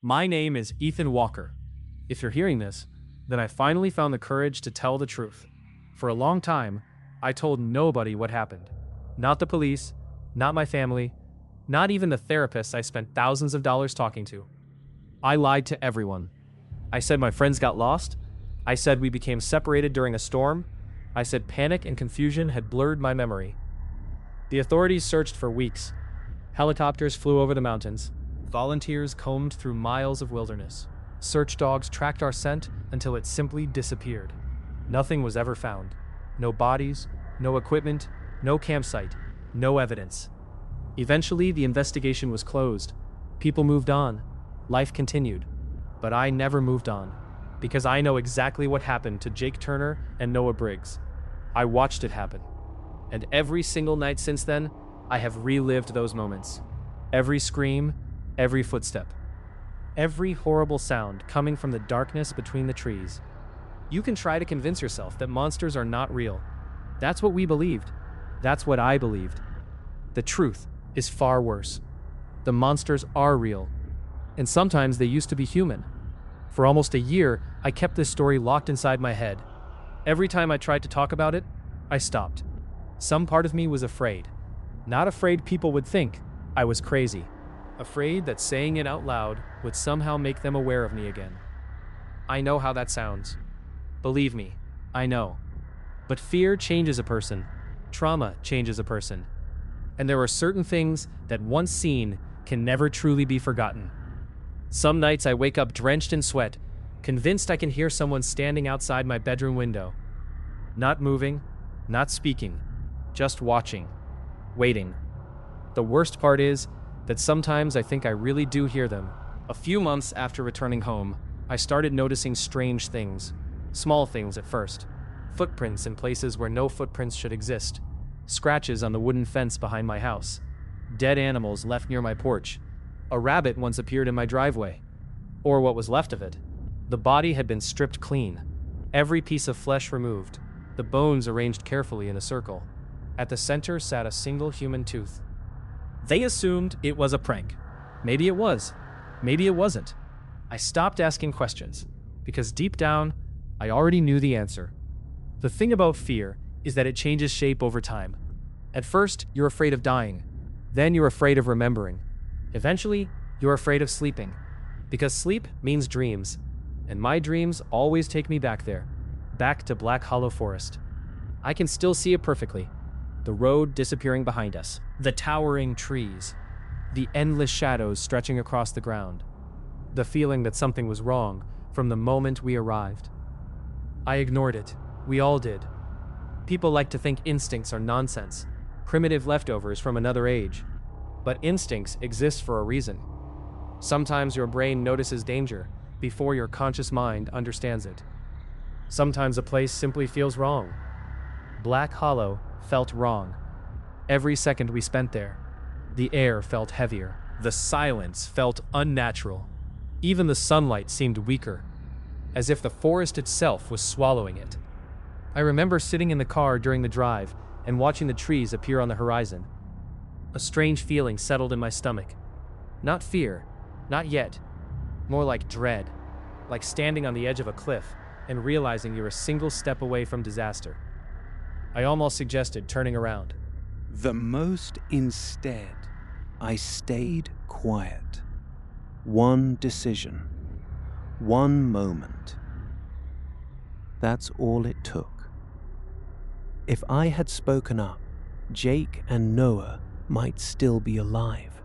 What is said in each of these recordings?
My name is Ethan Walker. If you're hearing this, then I finally found the courage to tell the truth. For a long time, I told nobody what happened. Not the police, not my family, not even the therapist I spent thousands of dollars talking to. I lied to everyone. I said my friends got lost. I said we became separated during a storm. I said panic and confusion had blurred my memory. The authorities searched for weeks. Helicopters flew over the mountains. Volunteers combed through miles of wilderness. Search dogs tracked our scent until it simply disappeared. Nothing was ever found. No bodies, no equipment, no campsite, no evidence. Eventually, the investigation was closed. People moved on. Life continued. But I never moved on, because I know exactly what happened to Jake Turner and Noah Briggs. I watched it happen. And every single night since then, I have relived those moments. Every scream, every footstep, every horrible sound coming from the darkness between the trees. You can try to convince yourself that monsters are not real. That's what we believed. That's what I believed. The truth is far worse. The monsters are real, and sometimes they used to be human. For almost a year, I kept this story locked inside my head. Every time I tried to talk about it, I stopped. Some part of me was afraid. Not afraid people would think I was crazy. Afraid that saying it out loud would somehow make them aware of me again. I know how that sounds. Believe me, I know. But fear changes a person. Trauma changes a person. And there are certain things that once seen can never truly be forgotten. Some nights I wake up drenched in sweat, convinced I can hear someone standing outside my bedroom window. Not moving, not speaking, just watching, waiting. The worst part is that sometimes I think I really do hear them. A few months after returning home, I started noticing strange things. Small things at first. Footprints in places where no footprints should exist. Scratches on the wooden fence behind my house. Dead animals left near my porch. A rabbit once appeared in my driveway. Or what was left of it. The body had been stripped clean. Every piece of flesh removed. The bones arranged carefully in a circle. At the center sat a single human tooth. They assumed it was a prank. Maybe it was. Maybe it wasn't. I stopped asking questions, because deep down, I already knew the answer. The thing about fear is that it changes shape over time. At first, you're afraid of dying. Then you're afraid of remembering. Eventually, you're afraid of sleeping. Because sleep means dreams. And my dreams always take me back there. Back to Black Hollow Forest. I can still see it perfectly. The road disappearing behind us. The towering trees. The endless shadows stretching across the ground. The feeling that something was wrong from the moment we arrived. I ignored it. We all did. People like to think instincts are nonsense, primitive leftovers from another age. But instincts exist for a reason. Sometimes your brain notices danger before your conscious mind understands it. Sometimes a place simply feels wrong. Black Hollow felt wrong. Every second we spent there, the air felt heavier. The silence felt unnatural. Even the sunlight seemed weaker, as if the forest itself was swallowing it. I remember sitting in the car during the drive and watching the trees appear on the horizon. A strange feeling settled in my stomach. Not fear, not yet. More like dread, like standing on the edge of a cliff and realizing you're a single step away from disaster. I almost suggested turning around. Instead, I stayed quiet. One decision. One moment. That's all it took. If I had spoken up, Jake and Noah might still be alive.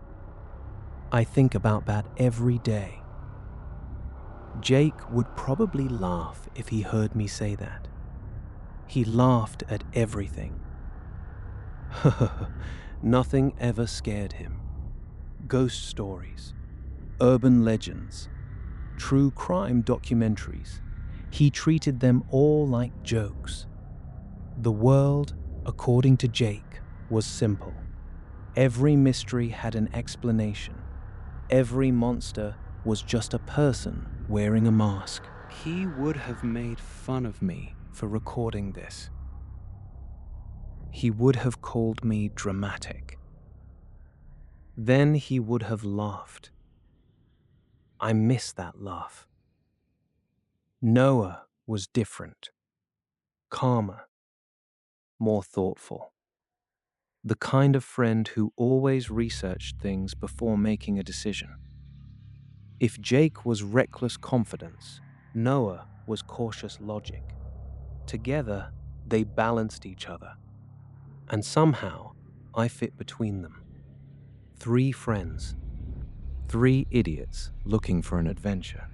I think about that every day. Jake would probably laugh if he heard me say that. He laughed at everything. Nothing ever scared him. Ghost stories, urban legends, true crime documentaries. He treated them all like jokes. The world, according to Jake, was simple. Every mystery had an explanation. Every monster was just a person wearing a mask. He would have made fun of me for recording this. He would have called me dramatic. Then he would have laughed. I miss that laugh. Noah was different, calmer, more thoughtful. The kind of friend who always researched things before making a decision. If Jake was reckless confidence, Noah was cautious logic. Together, they balanced each other. And somehow, I fit between them. 3 friends. 3 idiots looking for an adventure.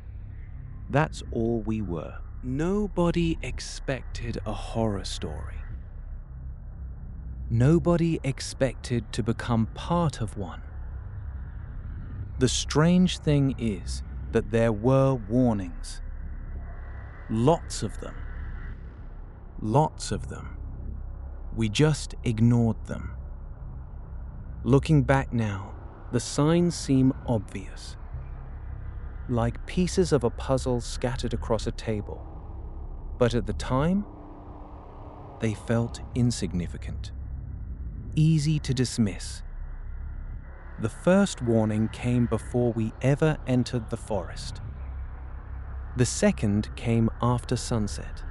That's all we were. Nobody expected a horror story. Nobody expected to become part of one. The strange thing is that there were warnings. Lots of them. Lots of them. We just ignored them. Looking back now, the signs seem obvious. Like pieces of a puzzle scattered across a table. But at the time, they felt insignificant. Easy to dismiss. The first warning came before we ever entered the forest. The second came after sunset.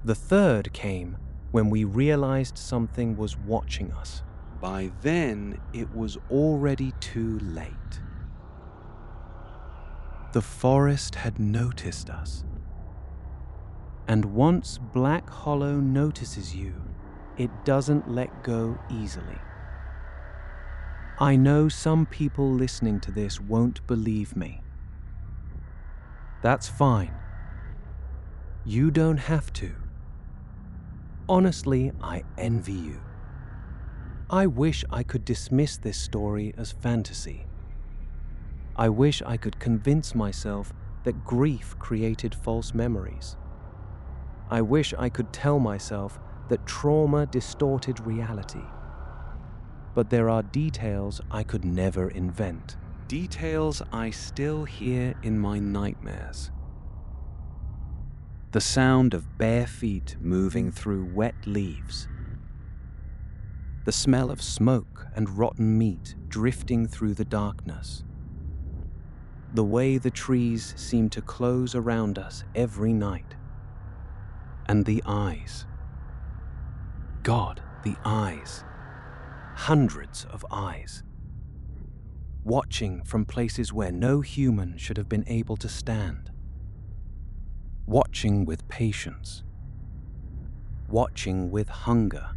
The third came when we realized something was watching us. By then, it was already too late. The forest had noticed us. And once Black Hollow notices you, it doesn't let go easily. I know some people listening to this won't believe me. That's fine. You don't have to. Honestly, I envy you. I wish I could dismiss this story as fantasy. I wish I could convince myself that grief created false memories. I wish I could tell myself that trauma distorted reality. But there are details I could never invent. Details I still hear in my nightmares. The sound of bare feet moving through wet leaves. The smell of smoke and rotten meat drifting through the darkness. The way the trees seem to close around us every night. And the eyes. God, the eyes. Hundreds of eyes. Watching from places where no human should have been able to stand. Watching with patience. Watching with hunger.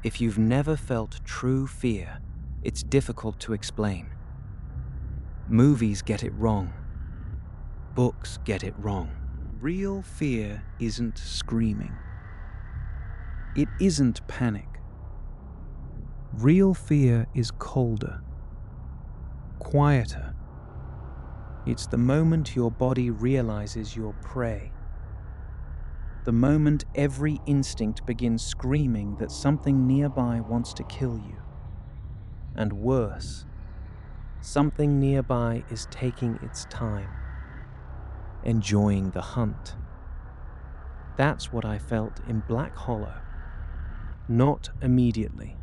If you've never felt true fear, it's difficult to explain. Movies get it wrong. Books get it wrong. Real fear isn't screaming. It isn't panic. Real fear is colder, quieter. It's the moment your body realizes you're prey. The moment every instinct begins screaming that something nearby wants to kill you. And worse, something nearby is taking its time, enjoying the hunt. That's what I felt in Black Hollow. Not immediately,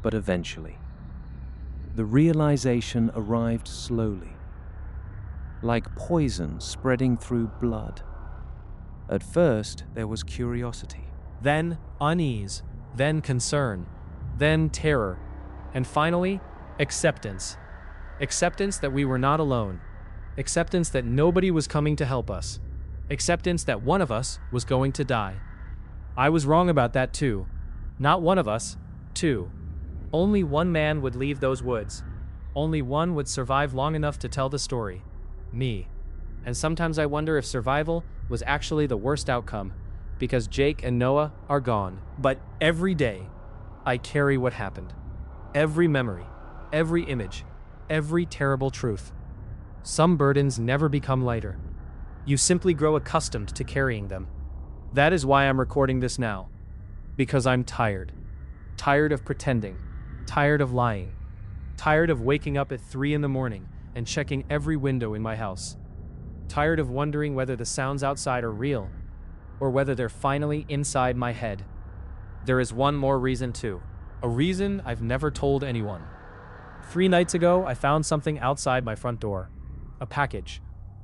but eventually. The realization arrived slowly, like poison spreading through blood. At first, there was curiosity. Then unease, then concern, then terror, and finally, acceptance. Acceptance that we were not alone. Acceptance that nobody was coming to help us. Acceptance that one of us was going to die. I was wrong about that too. Not one of us, 2. Only one man would leave those woods. Only one would survive long enough to tell the story. Me. And sometimes I wonder if survival was actually the worst outcome, because Jake and Noah are gone. But every day, I carry what happened. Every memory, every image, every terrible truth. Some burdens never become lighter. You simply grow accustomed to carrying them. That is why I'm recording this now. Because I'm tired. Tired of pretending. Tired of lying. Tired of waking up at 3 in the morning and checking every window in my house. Tired of wondering whether the sounds outside are real, or whether they're finally inside my head. There is one more reason too. A reason I've never told anyone. 3 nights ago, I found something outside my front door. A package.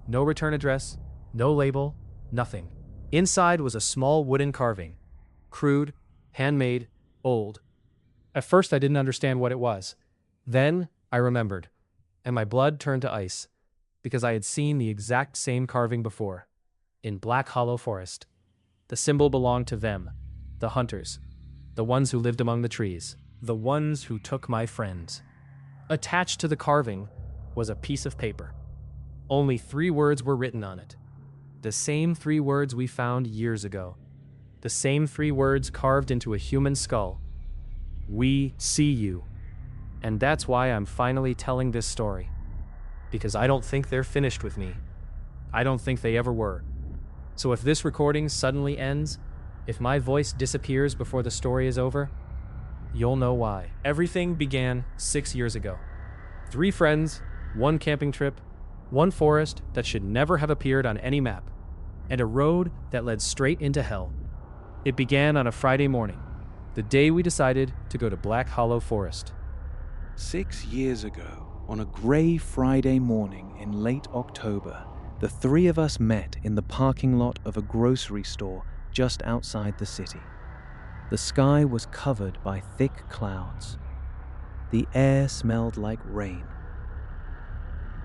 No return address, no label, nothing. Inside was a small wooden carving. Crude, handmade, old. At first, I didn't understand what it was. Then, I remembered, and my blood turned to ice, because I had seen the exact same carving before, in Black Hollow Forest. The symbol belonged to them, the hunters, the ones who lived among the trees, the ones who took my friends. Attached to the carving was a piece of paper. Only 3 words were written on it. The same 3 words we found years ago. The same 3 words carved into a human skull. We see you. And that's why I'm finally telling this story. Because I don't think they're finished with me. I don't think they ever were. So if this recording suddenly ends, if my voice disappears before the story is over, you'll know why. Everything began 6 years ago. 3 friends, 1 camping trip, 1 forest that should never have appeared on any map, and a road that led straight into hell. It began on a Friday morning, the day we decided to go to Black Hollow Forest. 6 years ago, on a grey Friday morning in late October, the 3 of us met in the parking lot of a grocery store just outside the city. The sky was covered by thick clouds. The air smelled like rain.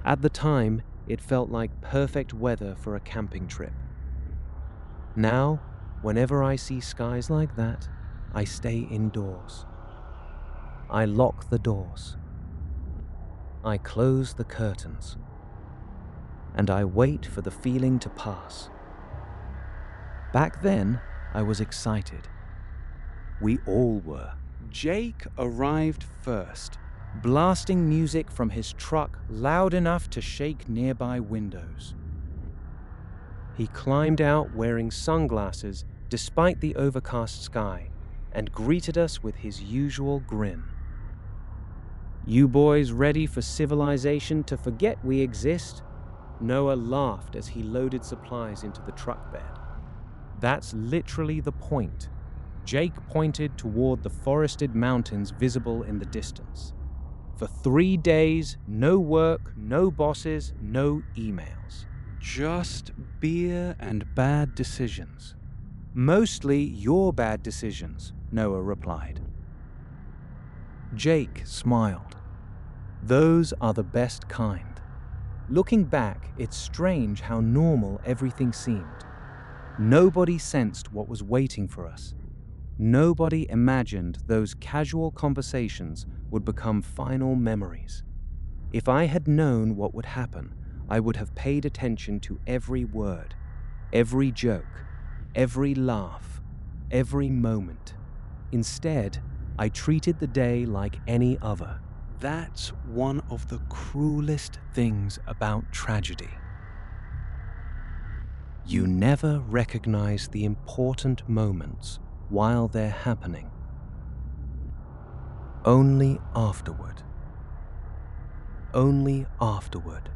At the time, it felt like perfect weather for a camping trip. Now, whenever I see skies like that, I stay indoors. I lock the doors. I close the curtains. And I wait for the feeling to pass. Back then, I was excited. We all were. Jake arrived first, blasting music from his truck loud enough to shake nearby windows. He climbed out wearing sunglasses despite the overcast sky and greeted us with his usual grin. "You boys ready for civilization to forget we exist?" Noah laughed as he loaded supplies into the truck bed. "That's literally the point." Jake pointed toward the forested mountains visible in the distance. "For 3 days, no work, no bosses, no emails. Just beer and bad decisions." "Mostly your bad decisions," Noah replied. Jake smiled. "Those are the best kind." Looking back, it's strange how normal everything seemed. Nobody sensed what was waiting for us. Nobody imagined those casual conversations would become final memories. If I had known what would happen, I would have paid attention to every word, every joke, every laugh, every moment. Instead, I treated the day like any other. That's one of the cruelest things about tragedy. You never recognize the important moments while they're happening. Only afterward. Only afterward,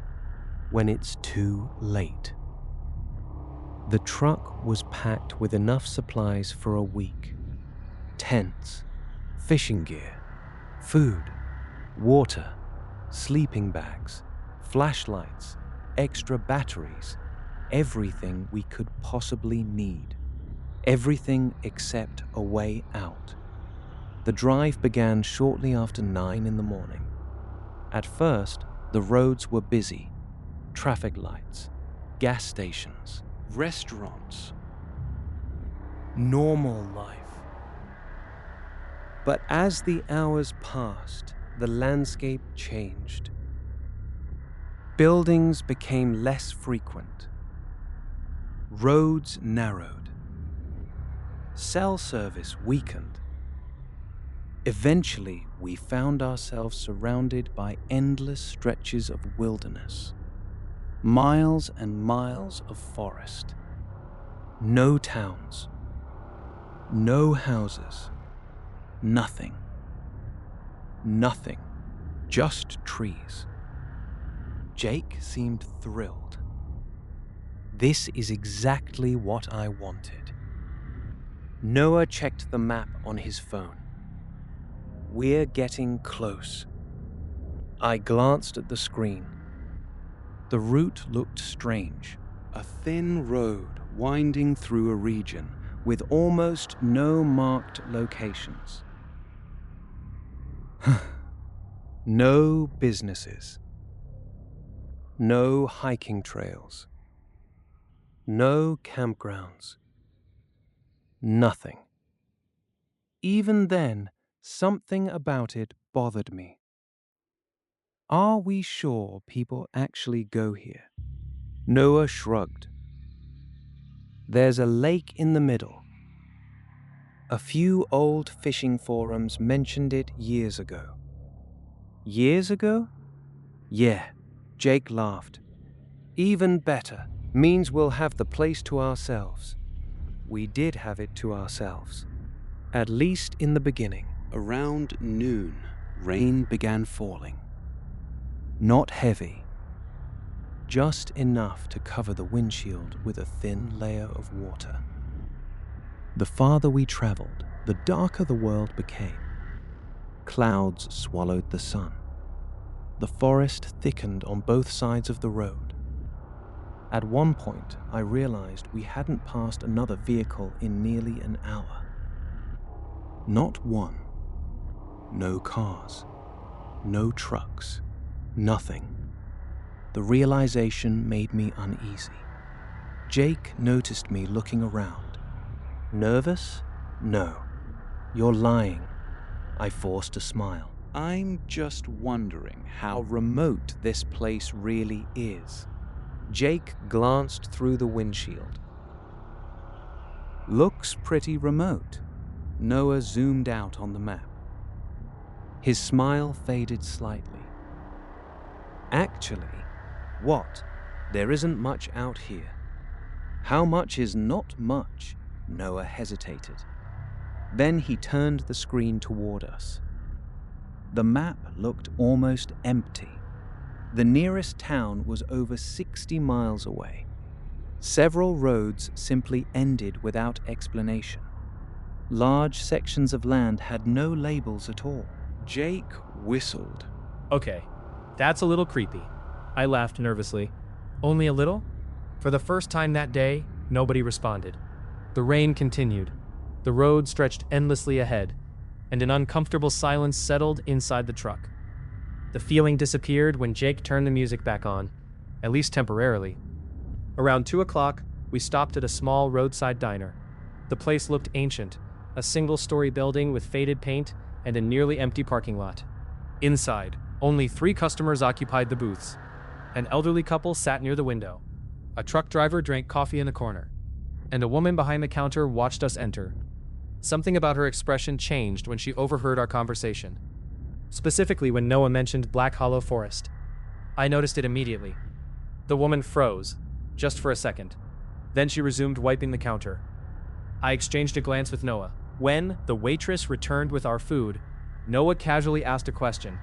when it's too late. The truck was packed with enough supplies for a week. Tents, fishing gear, food, water, sleeping bags, flashlights, extra batteries, everything we could possibly need. Everything except a way out. The drive began shortly after 9 in the morning. At first, the roads were busy. Traffic lights, gas stations, restaurants. Normal life. But as the hours passed, the landscape changed. Buildings became less frequent. Roads narrowed. Cell service weakened. Eventually, we found ourselves surrounded by endless stretches of wilderness. Miles and miles of forest. No towns. No houses. Nothing. Nothing. Just trees. Jake seemed thrilled. This is exactly what I wanted. Noah checked the map on his phone. We're getting close. I glanced at the screen. The route looked strange. A thin road winding through a region with almost no marked locations. No businesses. No hiking trails. No campgrounds. Nothing. Even then, something about it bothered me. Are we sure people actually go here? Noah shrugged. There's a lake in the middle. A few old fishing forums mentioned it years ago. Years ago? Yeah, Jake laughed. Even better, means we'll have the place to ourselves. We did have it to ourselves. At least in the beginning. Around noon, rain began falling. Not heavy. Just enough to cover the windshield with a thin layer of water. The farther we traveled, the darker the world became. Clouds swallowed the sun. The forest thickened on both sides of the road. At one point, I realized we hadn't passed another vehicle in nearly an hour. Not one. No cars. No trucks. Nothing. The realization made me uneasy. Jake noticed me looking around. Nervous? No. You're lying. I forced a smile. I'm just wondering how remote this place really is. Jake glanced through the windshield. Looks pretty remote. Noah zoomed out on the map. His smile faded slightly. Actually, what? There isn't much out here. How much is not much? Noah hesitated. Then he turned the screen toward us. The map looked almost empty. The nearest town was over 60 miles away. Several roads simply ended without explanation. Large sections of land had no labels at all. Jake whistled. Okay, that's a little creepy. I laughed nervously. Only a little? For the first time that day, nobody responded. The rain continued. The road stretched endlessly ahead, and an uncomfortable silence settled inside the truck. The feeling disappeared when Jake turned the music back on, at least temporarily. Around 2 o'clock, we stopped at a small roadside diner. The place looked ancient, a single-story building with faded paint and a nearly empty parking lot. Inside, only 3 customers occupied the booths. An elderly couple sat near the window. A truck driver drank coffee in the corner, and a woman behind the counter watched us enter. Something about her expression changed when she overheard our conversation. Specifically when Noah mentioned Black Hollow Forest. I noticed it immediately. The woman froze, just for a second. Then she resumed wiping the counter. I exchanged a glance with Noah. When the waitress returned with our food, Noah casually asked a question.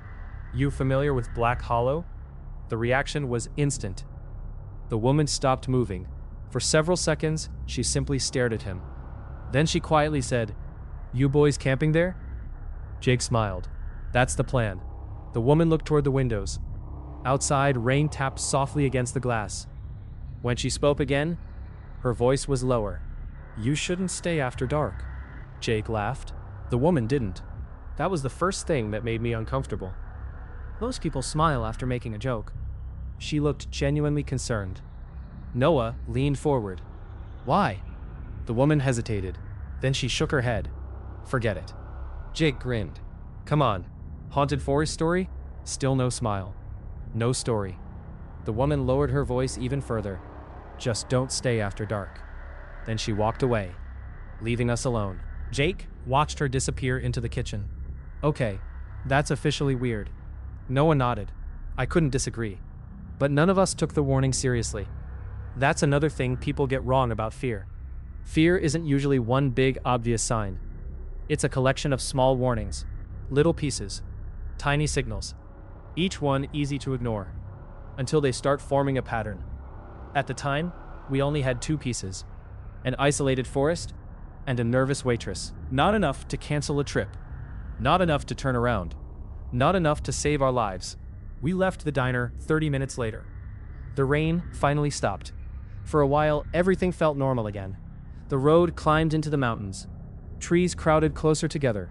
"You familiar with Black Hollow?" The reaction was instant. The woman stopped moving. For several seconds, she simply stared at him. Then she quietly said, "You boys camping there?" Jake smiled. "That's the plan." The woman looked toward the windows. Outside, rain tapped softly against the glass. When she spoke again, her voice was lower. "You shouldn't stay after dark." Jake laughed. The woman didn't. That was the first thing that made me uncomfortable. Most people smile after making a joke. She looked genuinely concerned. Noah leaned forward. "Why?" The woman hesitated. Then she shook her head. "Forget it." Jake grinned. "Come on. Haunted forest story?" Still no smile. "No story." The woman lowered her voice even further. "Just don't stay after dark." Then she walked away, leaving us alone. Jake watched her disappear into the kitchen. "Okay, that's officially weird." Noah nodded. I couldn't disagree. But none of us took the warning seriously. That's another thing people get wrong about fear. Fear isn't usually one big, obvious sign. It's a collection of small warnings, little pieces, tiny signals, each one easy to ignore, until they start forming a pattern. At the time, we only had 2 pieces, an isolated forest and a nervous waitress. Not enough to cancel a trip, not enough to turn around, not enough to save our lives, We left the diner 30 minutes later. The rain finally stopped. For a while, everything felt normal again. The road climbed into the mountains. Trees crowded closer together.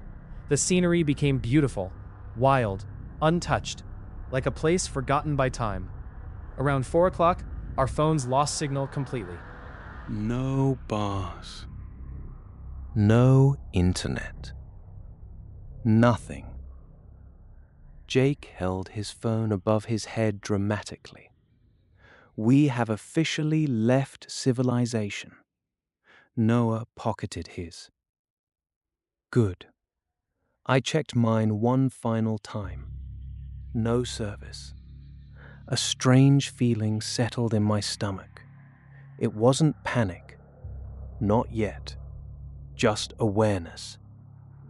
The scenery became beautiful, wild, untouched, like a place forgotten by time. Around 4 o'clock, our phones lost signal completely. No bars. No internet. Nothing. Jake held his phone above his head dramatically. We have officially left civilization. Noah pocketed his. Good. I checked mine one final time. No service. A strange feeling settled in my stomach. It wasn't panic. Not yet. Just awareness.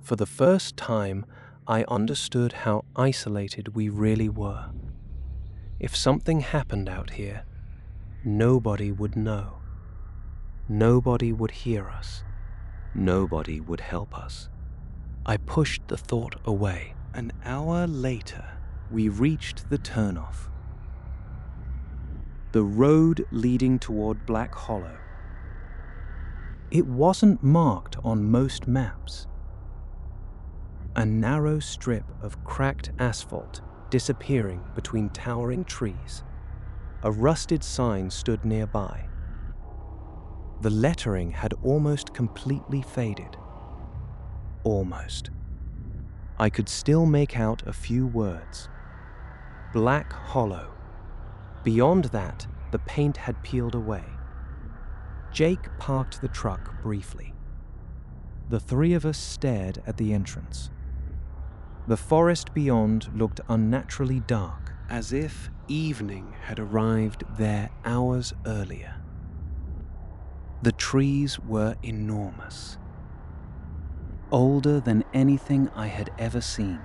For the first time, I understood how isolated we really were. If something happened out here, nobody would know. Nobody would hear us. Nobody would help us. I pushed the thought away. An hour later, we reached the turnoff. The road leading toward Black Hollow. It wasn't marked on most maps. A narrow strip of cracked asphalt disappearing between towering trees. A rusted sign stood nearby. The lettering had almost completely faded. Almost. I could still make out a few words. Black Hollow. Beyond that, the paint had peeled away. Jake parked the truck briefly. The three of us stared at the entrance. The forest beyond looked unnaturally dark, as if evening had arrived there hours earlier. The trees were enormous. Older than anything I had ever seen.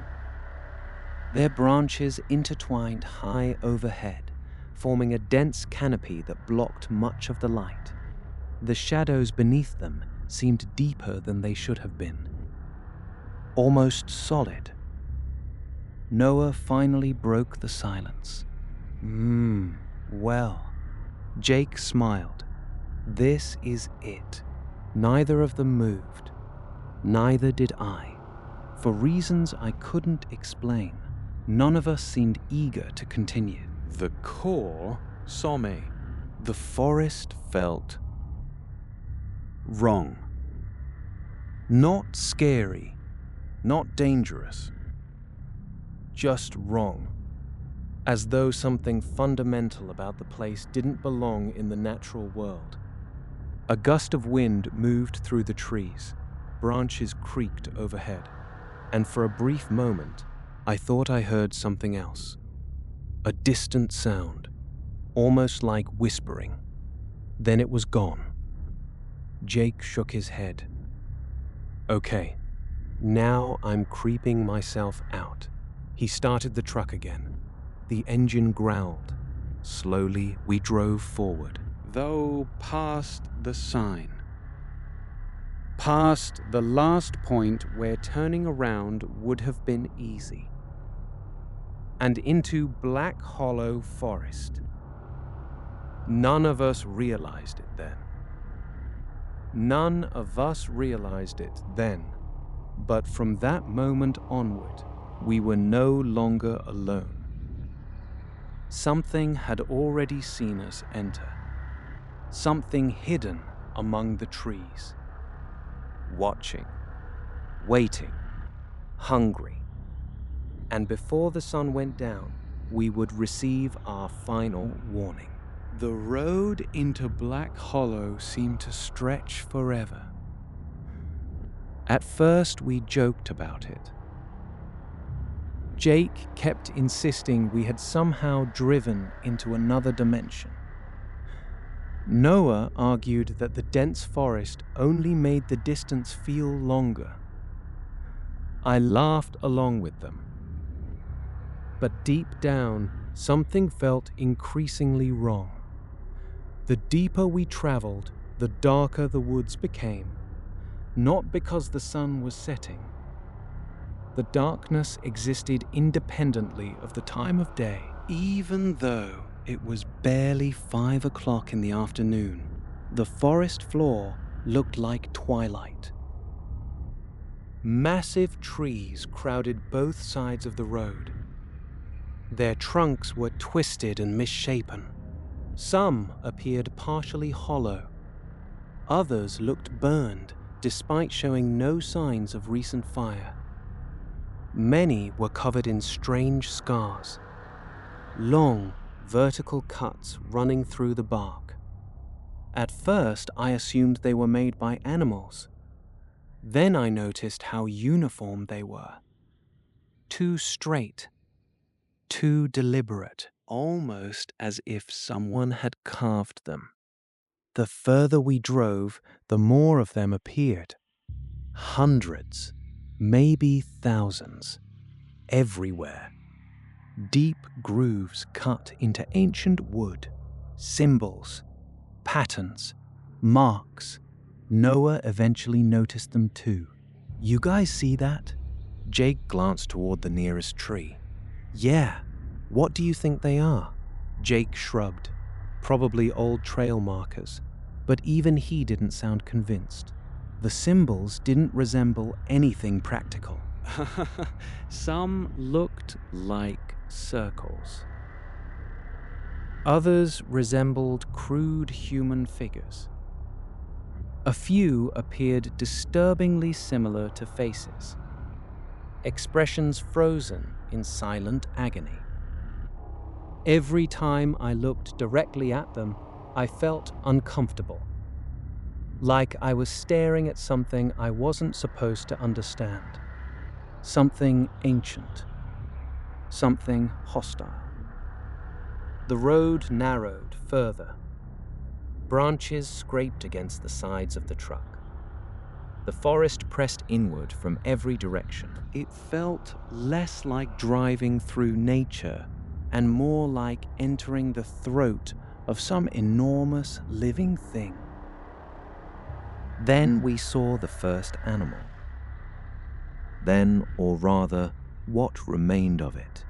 Their branches intertwined high overhead, forming a dense canopy that blocked much of the light. The shadows beneath them seemed deeper than they should have been. Almost solid. Noah finally broke the silence. Well. Jake smiled. This is it. Neither of them moved. Neither did I. For reasons I couldn't explain, none of us seemed eager to continue. The core saw me. The forest felt wrong. Not scary, not dangerous. Just wrong. As though something fundamental about the place didn't belong in the natural world. A gust of wind moved through the trees. Branches creaked overhead. And for a brief moment, I thought I heard something else. A distant sound, almost like whispering. Then it was gone. Jake shook his head. Okay, now I'm creeping myself out. He started the truck again. The engine growled. Slowly, we drove forward, though past the sign. Past the last point where turning around would have been easy. And into Black Hollow Forest. None of us realized it then. None of us realized it then. But from that moment onward, we were no longer alone. Something had already seen us enter. Something hidden among the trees. Watching, waiting, hungry. And before the sun went down, we would receive our final warning. The road into Black Hollow seemed to stretch forever. At first, we joked about it. Jake kept insisting we had somehow driven into another dimension. Noah argued that the dense forest only made the distance feel longer. I laughed along with them. But deep down, something felt increasingly wrong. The deeper we traveled, the darker the woods became, not because the sun was setting. The darkness existed independently of the time of day. Even though it was barely 5 o'clock in the afternoon, the forest floor looked like twilight. Massive trees crowded both sides of the road. Their trunks were twisted and misshapen. Some appeared partially hollow. Others looked burned, despite showing no signs of recent fire. Many were covered in strange scars, long, vertical cuts running through the bark. At first, I assumed they were made by animals. Then I noticed how uniform they were. Too straight, too deliberate, almost as if someone had carved them. The further we drove, the more of them appeared. Hundreds, maybe thousands, everywhere. Deep grooves cut into ancient wood, symbols, patterns, marks. Noah eventually noticed them too. "You guys see that?" Jake glanced toward the nearest tree. "Yeah. What do you think they are?" Jake shrugged. "Probably old trail markers." But even he didn't sound convinced. The symbols didn't resemble anything practical. Some looked like circles. Others resembled crude human figures. A few appeared disturbingly similar to faces, expressions frozen in silent agony. Every time I looked directly at them, I felt uncomfortable, like I was staring at something I wasn't supposed to understand, something ancient, something hostile. The road narrowed further. Branches scraped against the sides of the truck. The forest pressed inward from every direction. It felt less like driving through nature and more like entering the throat of some enormous living thing. Then we saw the first animal. Then, or rather, what remained of it.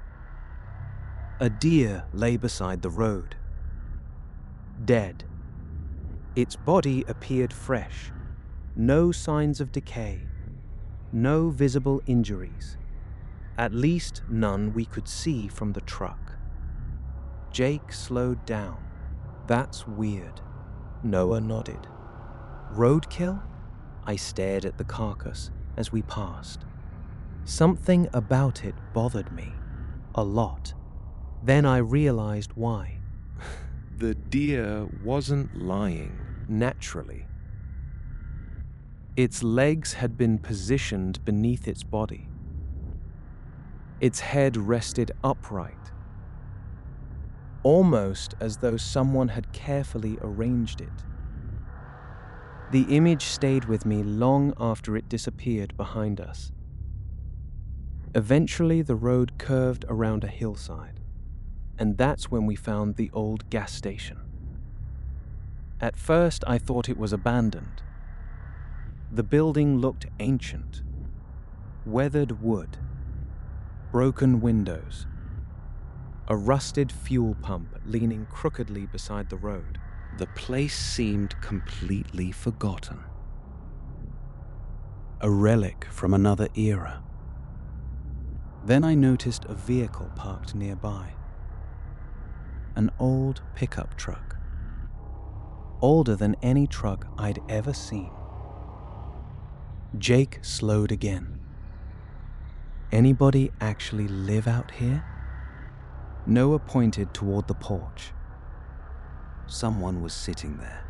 A deer lay beside the road, dead. Its body appeared fresh, no signs of decay, no visible injuries, at least none we could see from the truck. Jake slowed down. "That's weird." Noah nodded. "Roadkill?" I stared at the carcass as we passed. Something about it bothered me, a lot. Then I realized why. The deer wasn't lying naturally. Its legs had been positioned beneath its body. Its head rested upright, almost as though someone had carefully arranged it. The image stayed with me long after it disappeared behind us. Eventually, the road curved around a hillside, and that's when we found the old gas station. At first, I thought it was abandoned. The building looked ancient. Weathered wood, broken windows, a rusted fuel pump leaning crookedly beside the road. The place seemed completely forgotten. A relic from another era. Then I noticed a vehicle parked nearby. An old pickup truck. Older than any truck I'd ever seen. Jake slowed again. "Anybody actually live out here?" Noah pointed toward the porch. Someone was sitting there,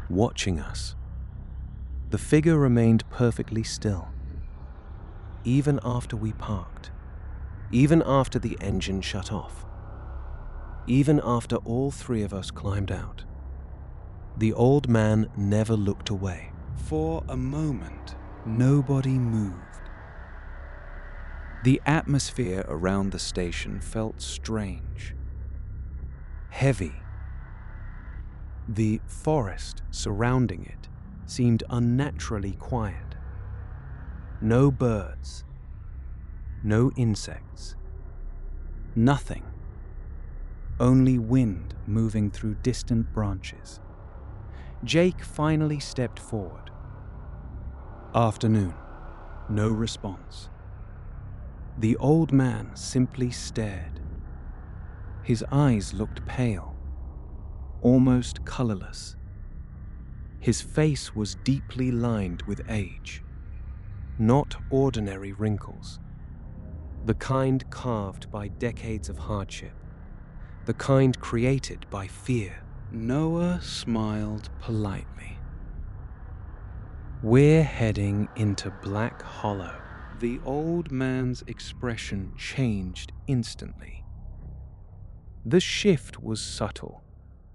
watching us. The figure remained perfectly still, even after we parked, even after the engine shut off, even after all three of us climbed out. The old man never looked away. For a moment, nobody moved. The atmosphere around the station felt strange, heavy. The forest surrounding it seemed unnaturally quiet. No birds, No insects. Nothing. Only wind moving through distant branches. Jake finally stepped forward. Afternoon. No response. The old man simply stared. His eyes looked pale, almost colorless. His face was deeply lined with age, not ordinary wrinkles, the kind carved by decades of hardship, the kind created by fear. Noah smiled politely. "We're heading into Black Hollow." The old man's expression changed instantly. The shift was subtle,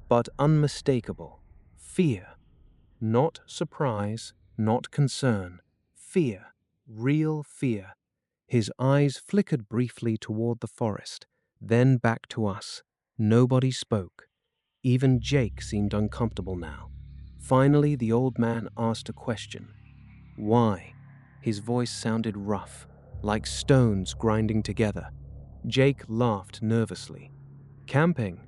but unmistakable. Fear. Not surprise, not concern. Fear. Real fear. His eyes flickered briefly toward the forest, then back to us. Nobody spoke. Even Jake seemed uncomfortable now. Finally, the old man asked a question. "Why?" His voice sounded rough, like stones grinding together. Jake laughed nervously. "Camping."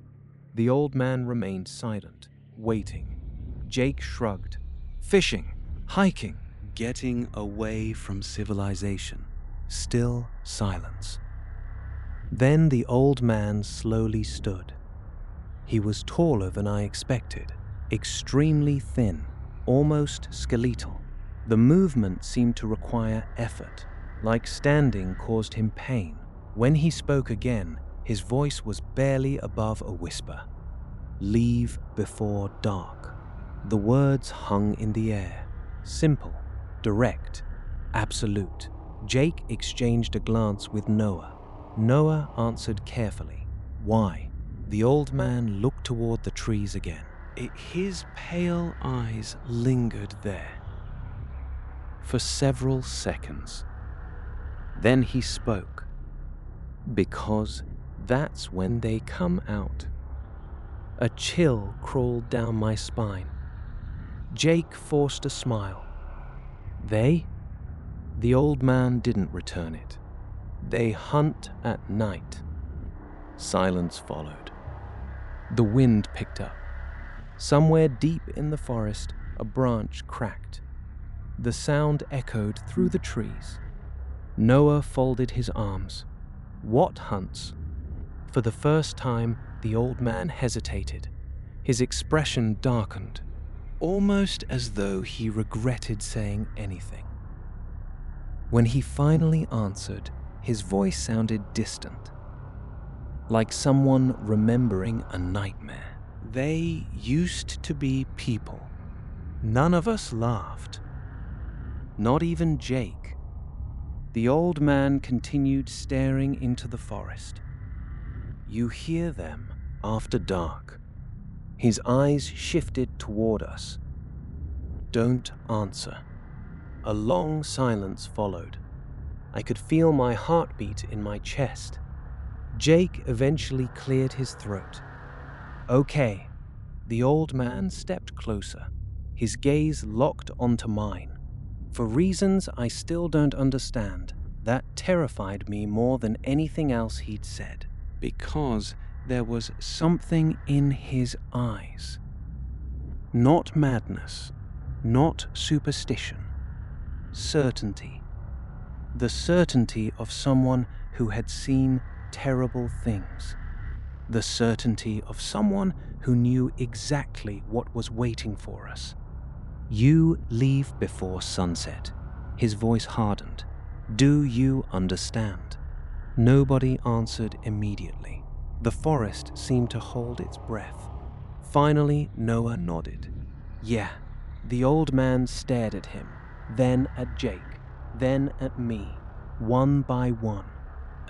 The old man remained silent, waiting. Jake shrugged. "Fishing, hiking, getting away from civilization." Still silence. Then the old man slowly stood. He was taller than I expected, extremely thin, almost skeletal. The movement seemed to require effort, like standing caused him pain. When he spoke again, his voice was barely above a whisper. "Leave before dark." The words hung in the air, simple, direct, absolute. Jake exchanged a glance with Noah. Noah answered carefully. "Why?" The old man looked toward the trees again. His pale eyes lingered there for several seconds. Then he spoke. "Because that's when they come out." A chill crawled down my spine. Jake forced a smile. "They?" The old man didn't return it. "They hunt at night." Silence followed. The wind picked up. Somewhere deep in the forest, a branch cracked. The sound echoed through the trees. Noah folded his arms. "What hunts?" For the first time, the old man hesitated. His expression darkened, almost as though he regretted saying anything. When he finally answered, his voice sounded distant, like someone remembering a nightmare. "They used to be people." None of us laughed. Not even Jake. The old man continued staring into the forest. "You hear them after dark." His eyes shifted toward us. "Don't answer." A long silence followed. I could feel my heartbeat in my chest. Jake eventually cleared his throat. "Okay." The old man stepped closer, his gaze locked onto mine. For reasons I still don't understand, that terrified me more than anything else he'd said. Because there was something in his eyes. Not madness, not superstition. Certainty. The certainty of someone who had seen terrible things. The certainty of someone who knew exactly what was waiting for us. "You leave before sunset." His voice hardened. "Do you understand?" Nobody answered immediately. The forest seemed to hold its breath. Finally, Noah nodded. "Yeah." The old man stared at him, then at Jake, then at me, one by one,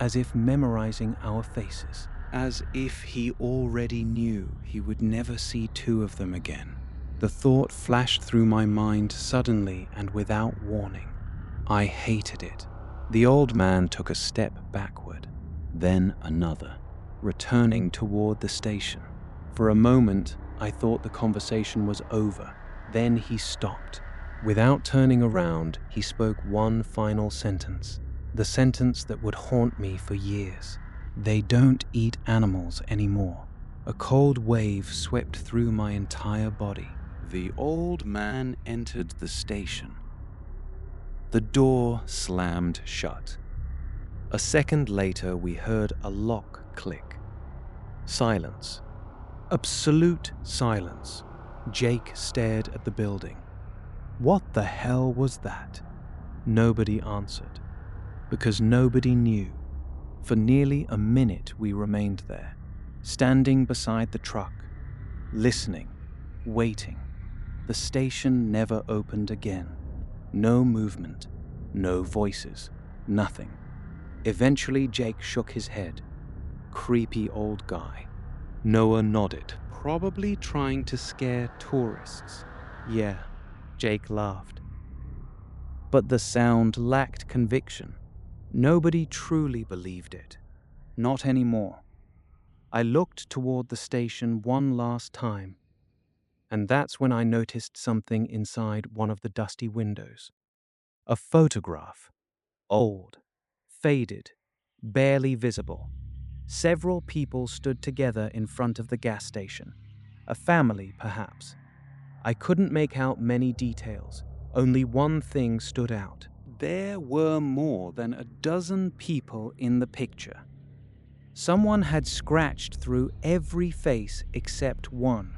as if memorizing our faces, as if he already knew he would never see two of them again. The thought flashed through my mind suddenly and without warning. I hated it. The old man took a step backward, then another, returning toward the station. For a moment, I thought the conversation was over. Then he stopped. Without turning around, he spoke one final sentence. The sentence that would haunt me for years. They don't eat animals anymore. A cold wave swept through my entire body. The old man entered the station. The door slammed shut. A second later, we heard a lock click. Silence. Absolute silence. Jake stared at the building. What the hell was that? Nobody answered. Because nobody knew. For nearly a minute we remained there, standing beside the truck, listening, waiting. The station never opened again. No movement, no voices, nothing. Eventually Jake shook his head. Creepy old guy. Noah nodded, probably trying to scare tourists. Yeah, Jake laughed. But the sound lacked conviction. Nobody truly believed it. Not anymore. I looked toward the station one last time, and that's when I noticed something inside one of the dusty windows. A photograph. Old, faded, barely visible. Several people stood together in front of the gas station. A family, perhaps. I couldn't make out many details. Only one thing stood out. There were more than a dozen people in the picture. Someone had scratched through every face except one.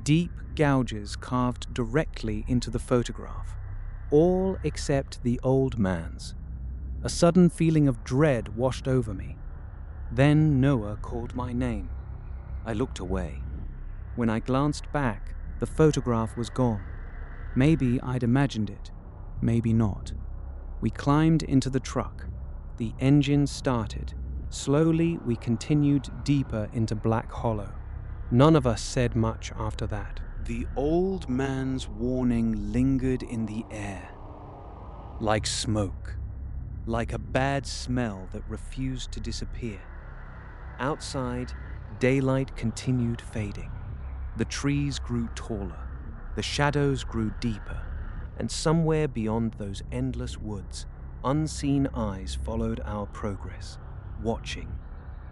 Deep gouges carved directly into the photograph. All except the old man's. A sudden feeling of dread washed over me. Then Noah called my name. I looked away. When I glanced back, the photograph was gone. Maybe I'd imagined it, maybe not. We climbed into the truck. The engine started. Slowly, we continued deeper into Black Hollow. None of us said much after that. The old man's warning lingered in the air. Like smoke. Like a bad smell that refused to disappear. Outside, daylight continued fading. The trees grew taller. The shadows grew deeper. And somewhere beyond those endless woods, unseen eyes followed our progress, watching,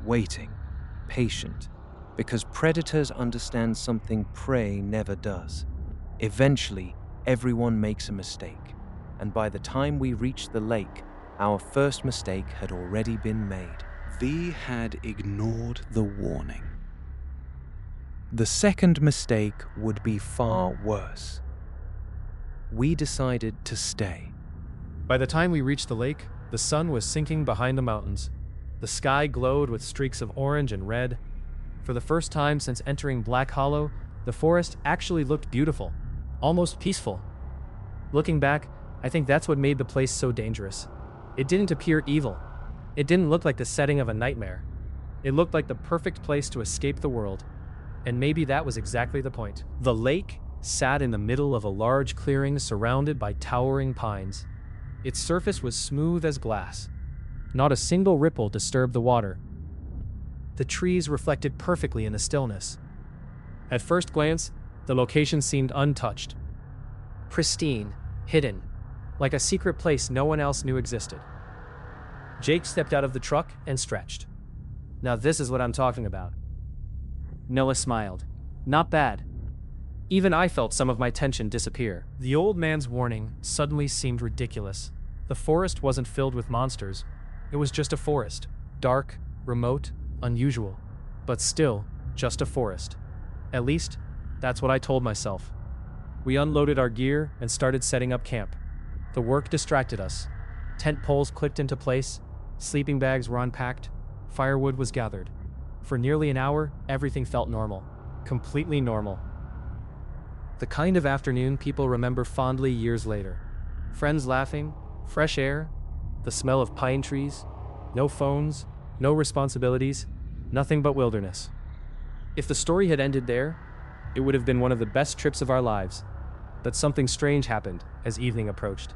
waiting, patient, because predators understand something prey never does. Eventually, everyone makes a mistake, and by the time we reached the lake, our first mistake had already been made. We had ignored the warning. The second mistake would be far worse. We decided to stay. By the time we reached the lake, the sun was sinking behind the mountains. The sky glowed with streaks of orange and red. For the first time since entering Black Hollow, the forest actually looked beautiful, almost peaceful. Looking back, I think that's what made the place so dangerous. It didn't appear evil. It didn't look like the setting of a nightmare. It looked like the perfect place to escape the world. And maybe that was exactly the point. The lake sat in the middle of a large clearing surrounded by towering pines. Its surface was smooth as glass. Not a single ripple disturbed the water. The trees reflected perfectly in the stillness. At first glance, the location seemed untouched. Pristine, hidden, like a secret place no one else knew existed. Jake stepped out of the truck and stretched. Now this is what I'm talking about. Noah smiled. Not bad. Even I felt some of my tension disappear. The old man's warning suddenly seemed ridiculous. The forest wasn't filled with monsters. It was just a forest. Dark, remote, unusual. But still, just a forest. At least, that's what I told myself. We unloaded our gear and started setting up camp. The work distracted us. Tent poles clicked into place, sleeping bags were unpacked, firewood was gathered. For nearly an hour, everything felt normal. Completely normal. The kind of afternoon people remember fondly years later. Friends laughing, fresh air, the smell of pine trees, no phones, no responsibilities, nothing but wilderness. If the story had ended there, it would have been one of the best trips of our lives. But something strange happened as evening approached.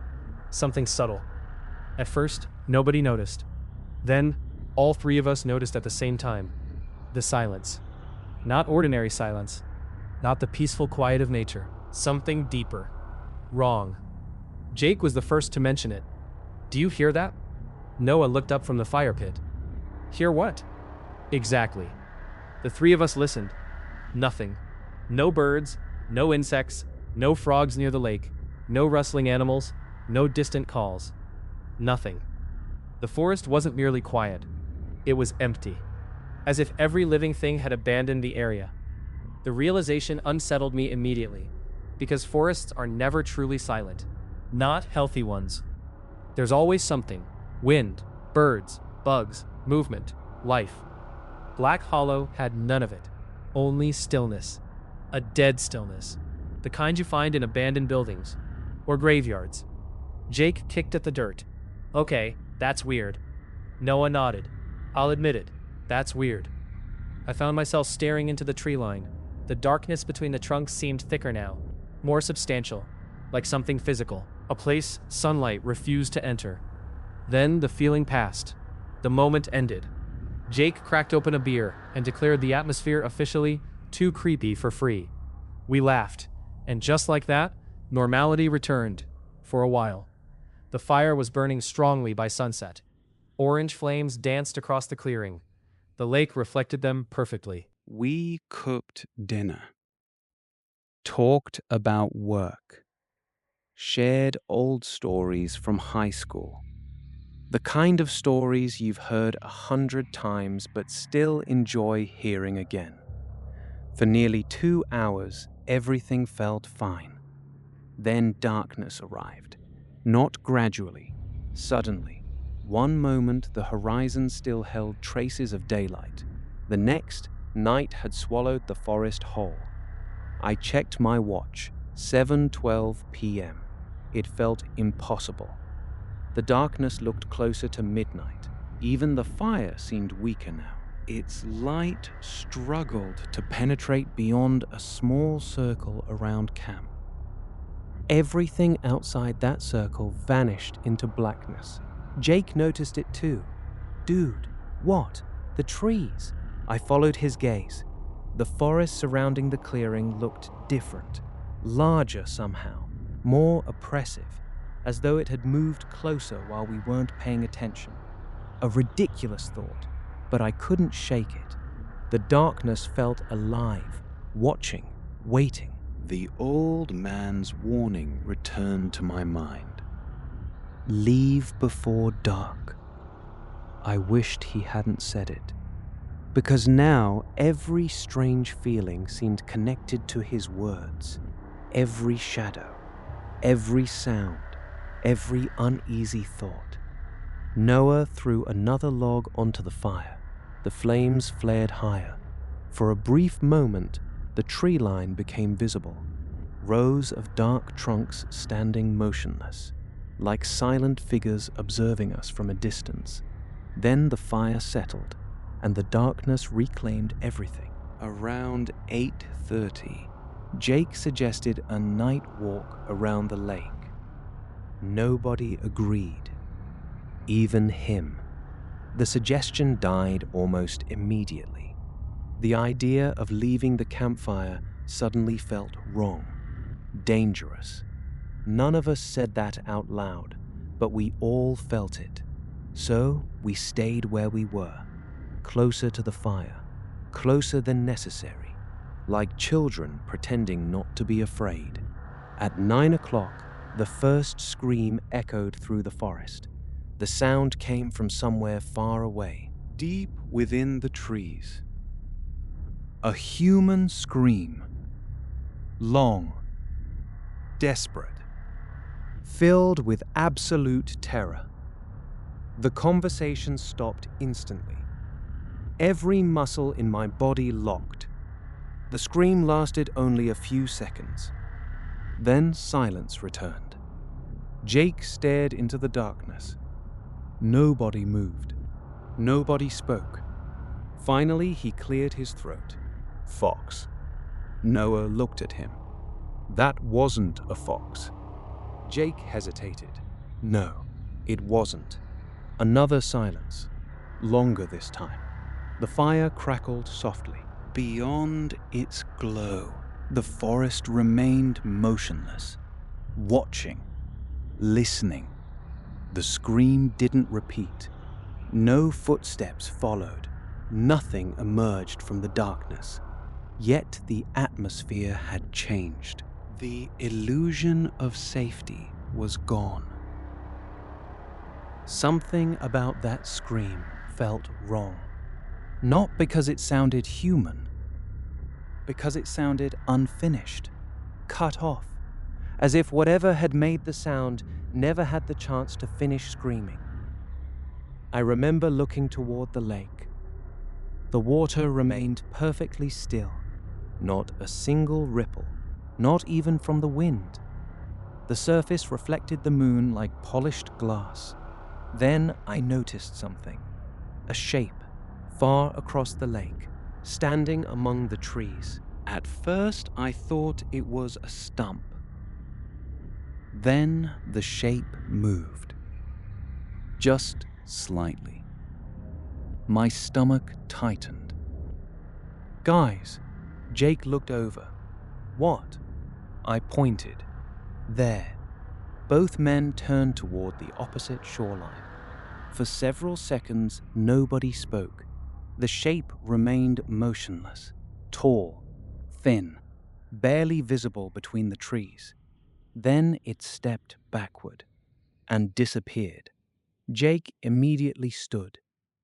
Something subtle. At first, nobody noticed. Then, all three of us noticed at the same time. The silence. Not ordinary silence. Not the peaceful quiet of nature. Something deeper. Wrong. Jake was the first to mention it. Do you hear that? Noah looked up from the fire pit. Hear what? Exactly. The three of us listened. Nothing. No birds, no insects, no frogs near the lake, no rustling animals, no distant calls. Nothing. The forest wasn't merely quiet. It was empty. As if every living thing had abandoned the area. The realization unsettled me immediately, because forests are never truly silent. Not healthy ones. There's always something. Wind, birds, bugs, movement, life. Black Hollow had none of it. Only stillness. A dead stillness. The kind you find in abandoned buildings. Or graveyards. Jake kicked at the dirt. Okay, that's weird. Noah nodded. I'll admit it. That's weird. I found myself staring into the tree line. The darkness between the trunks seemed thicker now. More substantial. Like something physical. A place sunlight refused to enter. Then the feeling passed. The moment ended. Jake cracked open a beer and declared the atmosphere officially too creepy for free. We laughed, and just like that, normality returned. For a while. The fire was burning strongly by sunset. Orange flames danced across the clearing. The lake reflected them perfectly. We cooked dinner, talked about work, shared old stories from high school. The kind of stories you've heard 100 times but still enjoy hearing again. For nearly 2 hours, everything felt fine. Then darkness arrived. Not gradually, suddenly. One moment the horizon still held traces of daylight. The next, night had swallowed the forest whole. I checked my watch, 7:12 p.m. It felt impossible. The darkness looked closer to midnight. Even the fire seemed weaker now. Its light struggled to penetrate beyond a small circle around camp. Everything outside that circle vanished into blackness. Jake noticed it too. Dude, what? The trees. I followed his gaze. The forest surrounding the clearing looked different, larger somehow, more oppressive, as though it had moved closer while we weren't paying attention. A ridiculous thought, but I couldn't shake it. The darkness felt alive, watching, waiting. The old man's warning returned to my mind. Leave before dark. I wished he hadn't said it, because now every strange feeling seemed connected to his words. Every shadow, every sound, every uneasy thought. Noah threw another log onto the fire. The flames flared higher. For a brief moment, the tree line became visible. Rows of dark trunks standing motionless, like silent figures observing us from a distance. Then the fire settled, and the darkness reclaimed everything. Around 8:30, Jake suggested a night walk around the lake. Nobody agreed. Even him. The suggestion died almost immediately. The idea of leaving the campfire suddenly felt wrong, dangerous. None of us said that out loud, but we all felt it. So we stayed where we were, closer to the fire, closer than necessary, like children pretending not to be afraid. At 9 o'clock, the first scream echoed through the forest. The sound came from somewhere far away, deep within the trees. A human scream. Long, desperate, filled with absolute terror. The conversation stopped instantly. Every muscle in my body locked. The scream lasted only a few seconds. Then silence returned. Jake stared into the darkness. Nobody moved. Nobody spoke. Finally, he cleared his throat. Fox. Noah looked at him. That wasn't a fox. Jake hesitated. No, it wasn't. Another silence. Longer this time. The fire crackled softly. Beyond its glow, the forest remained motionless, watching, listening. The scream didn't repeat. No footsteps followed. Nothing emerged from the darkness. Yet the atmosphere had changed. The illusion of safety was gone. Something about that scream felt wrong. Not because it sounded human, because it sounded unfinished, cut off, as if whatever had made the sound never had the chance to finish screaming. I remember looking toward the lake. The water remained perfectly still, not a single ripple, not even from the wind. The surface reflected the moon like polished glass. Then I noticed something, a shape far across the lake, standing among the trees. At first I thought it was a stump. Then the shape moved, just slightly. My stomach tightened. "Guys," Jake looked over. "What?" I pointed. There. Both men turned toward the opposite shoreline. For several seconds, nobody spoke. The shape remained motionless, tall, thin, barely visible between the trees. Then it stepped backward and disappeared. Jake immediately stood.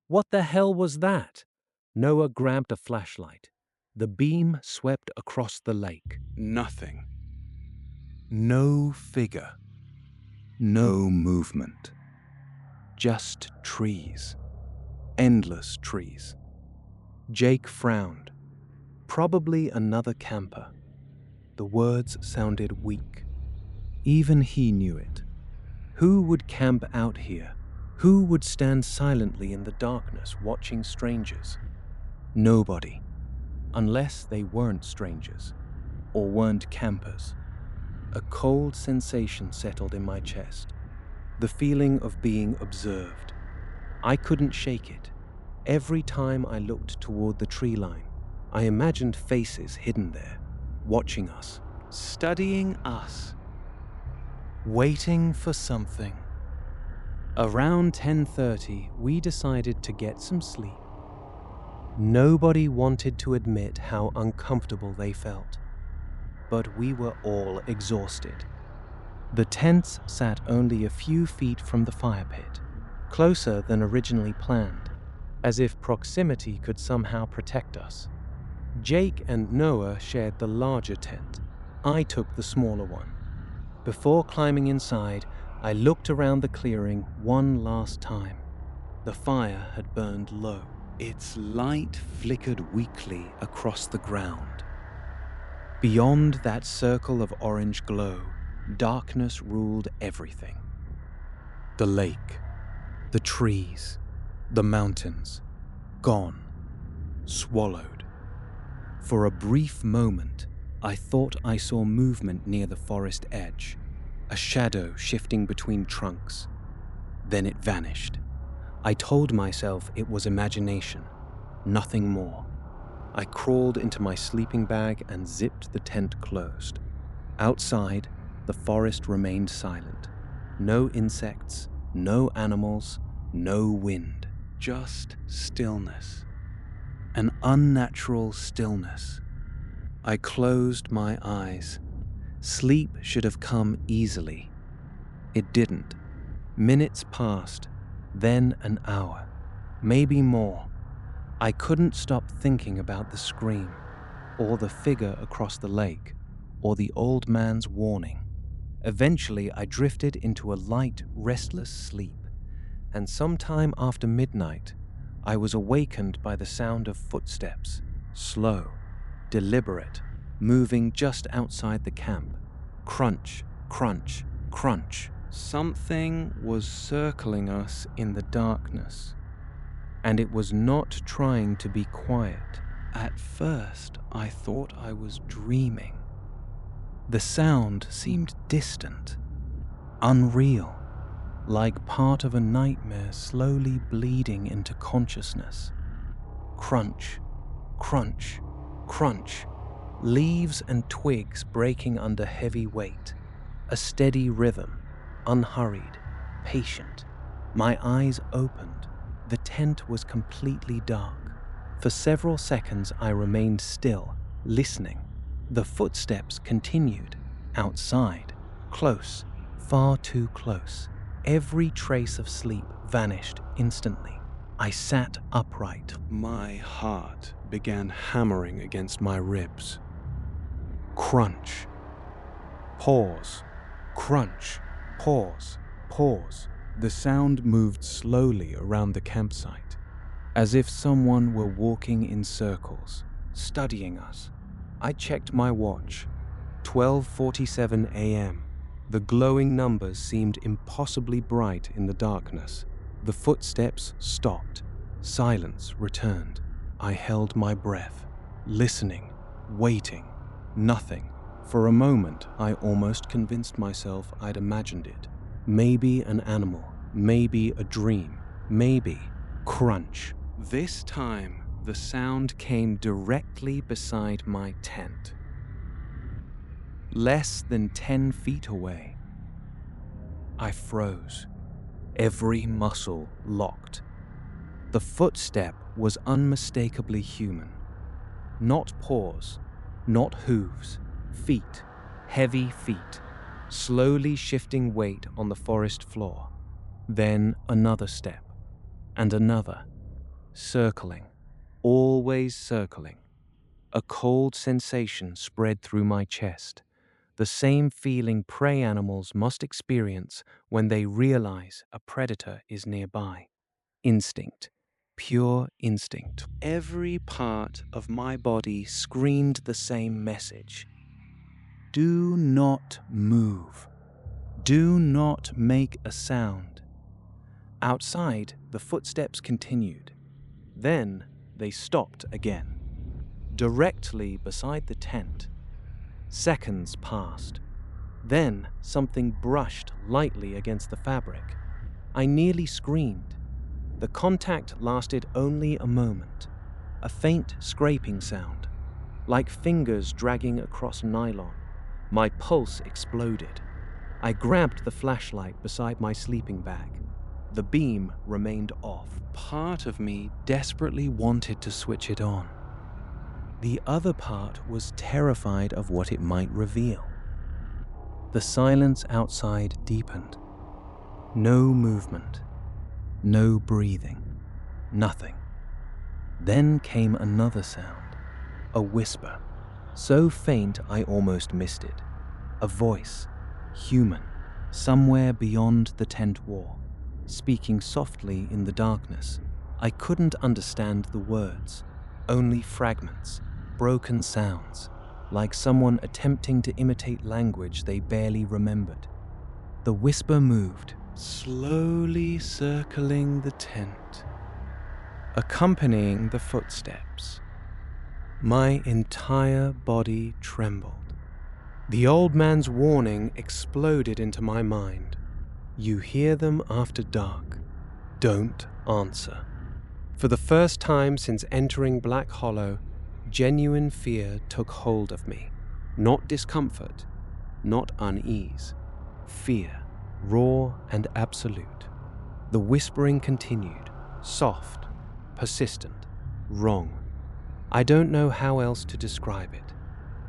"What the hell was that?" Noah grabbed a flashlight. The beam swept across the lake. Nothing. No figure. No movement. Just trees. Endless trees. Jake frowned. Probably another camper. The words sounded weak. Even he knew it. Who would camp out here? Who would stand silently in the darkness watching strangers? Nobody. Unless they weren't strangers, or weren't campers. A cold sensation settled in my chest. The feeling of being observed. I couldn't shake it. Every time I looked toward the tree line, I imagined faces hidden there, watching us, studying us, waiting for something. Around 10:30, we decided to get some sleep. Nobody wanted to admit how uncomfortable they felt, but we were all exhausted. The tents sat only a few feet from the fire pit, closer than originally planned, as if proximity could somehow protect us. Jake and Noah shared the larger tent. I took the smaller one. Before climbing inside, I looked around the clearing one last time. The fire had burned low. Its light flickered weakly across the ground. Beyond that circle of orange glow, darkness ruled everything. The lake, the trees, the mountains, gone, swallowed. For a brief moment, I thought I saw movement near the forest edge, a shadow shifting between trunks. Then it vanished. I told myself it was imagination, nothing more. I crawled into my sleeping bag and zipped the tent closed. Outside, the forest remained silent. No insects, no animals, no wind. Just stillness. An unnatural stillness. I closed my eyes. Sleep should have come easily. It didn't. Minutes passed, then an hour, maybe more. I couldn't stop thinking about the scream, or the figure across the lake, or the old man's warning. Eventually, I drifted into a light, restless sleep, and sometime after midnight, I was awakened by the sound of footsteps, slow, deliberate, moving just outside the camp. Crunch, crunch, crunch. Something was circling us in the darkness, and it was not trying to be quiet. At first, I thought I was dreaming. The sound seemed distant, unreal, like part of a nightmare slowly bleeding into consciousness. Crunch, crunch, crunch. Leaves and twigs breaking under heavy weight. A steady rhythm, unhurried, patient. My eyes opened. The tent was completely dark. For several seconds, I remained still, listening. The footsteps continued. Outside. Close. Far too close. Every trace of sleep vanished instantly. I sat upright. My heart began hammering against my ribs. Crunch. Pause. Crunch. Pause. Pause. The sound moved slowly around the campsite, as if someone were walking in circles, studying us. I checked my watch. 12:47 a.m. The glowing numbers seemed impossibly bright in the darkness. The footsteps stopped. Silence returned. I held my breath, listening, waiting. Nothing. For a moment, I almost convinced myself I'd imagined it. Maybe an animal, maybe a dream, maybe crunch. This time, the sound came directly beside my tent. Less than 10 feet away. I froze, every muscle locked. The footstep was unmistakably human. Not paws, not hooves, feet, heavy feet, slowly shifting weight on the forest floor. Then another step, and another, circling, always circling. A cold sensation spread through my chest, the same feeling prey animals must experience when they realize a predator is nearby. Instinct, pure instinct. Every part of my body screamed the same message. Do not move. Do not make a sound. Outside, the footsteps continued. Then they stopped again, directly beside the tent. Seconds passed. Then something brushed lightly against the fabric. I nearly screamed. The contact lasted only a moment. A faint scraping sound, like fingers dragging across nylon. My pulse exploded. I grabbed the flashlight beside my sleeping bag. The beam remained off. Part of me desperately wanted to switch it on. The other part was terrified of what it might reveal. The silence outside deepened. No movement, no breathing, nothing. Then came another sound, a whisper, so faint I almost missed it. A voice, human, somewhere beyond the tent wall, speaking softly in the darkness. I couldn't understand the words, only fragments, broken sounds, like someone attempting to imitate language they barely remembered. The whisper moved, slowly circling the tent, accompanying the footsteps. My entire body trembled. The old man's warning exploded into my mind. You hear them after dark. Don't answer. For the first time since entering Black Hollow, genuine fear took hold of me. Not discomfort, not unease. Fear, raw and absolute. The whispering continued, soft, persistent, wrong. I don't know how else to describe it.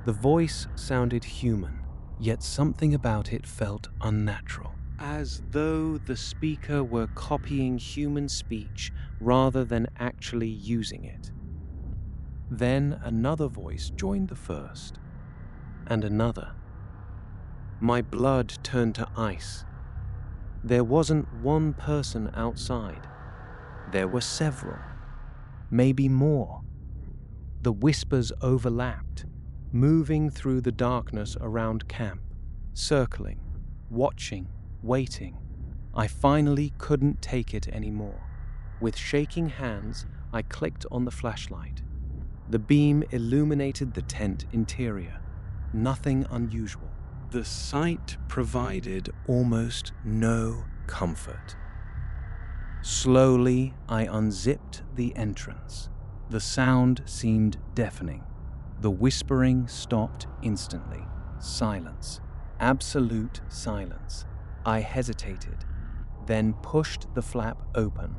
The voice sounded human, yet something about it felt unnatural, as though the speaker were copying human speech rather than actually using it. Then another voice joined the first, and another. My blood turned to ice. There wasn't one person outside. There were several, maybe more. The whispers overlapped, moving through the darkness around camp, circling, watching, waiting. I finally couldn't take it anymore. With shaking hands, I clicked on the flashlight. The beam illuminated the tent interior. Nothing unusual. The sight provided almost no comfort. Slowly, I unzipped the entrance. The sound seemed deafening. The whispering stopped instantly. Silence. Absolute silence. I hesitated. then pushed the flap open.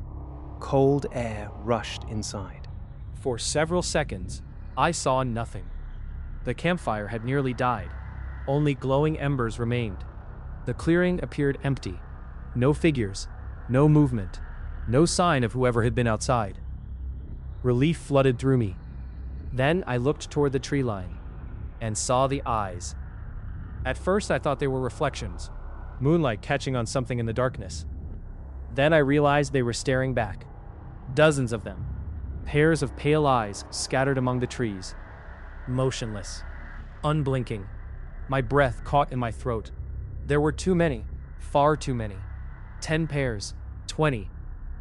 Cold air rushed inside. For several seconds, I saw nothing. The campfire had nearly died. Only glowing embers remained. The clearing appeared empty. No figures, no movement, no sign of whoever had been outside. Relief flooded through me. Then I looked toward the tree line and saw the eyes. At first I thought they were reflections, moonlight catching on something in the darkness. Then I realized they were staring back. Dozens of them. Pairs of pale eyes scattered among the trees. Motionless. Unblinking. My breath caught in my throat. There were too many. Far too many. 10 pairs. 20.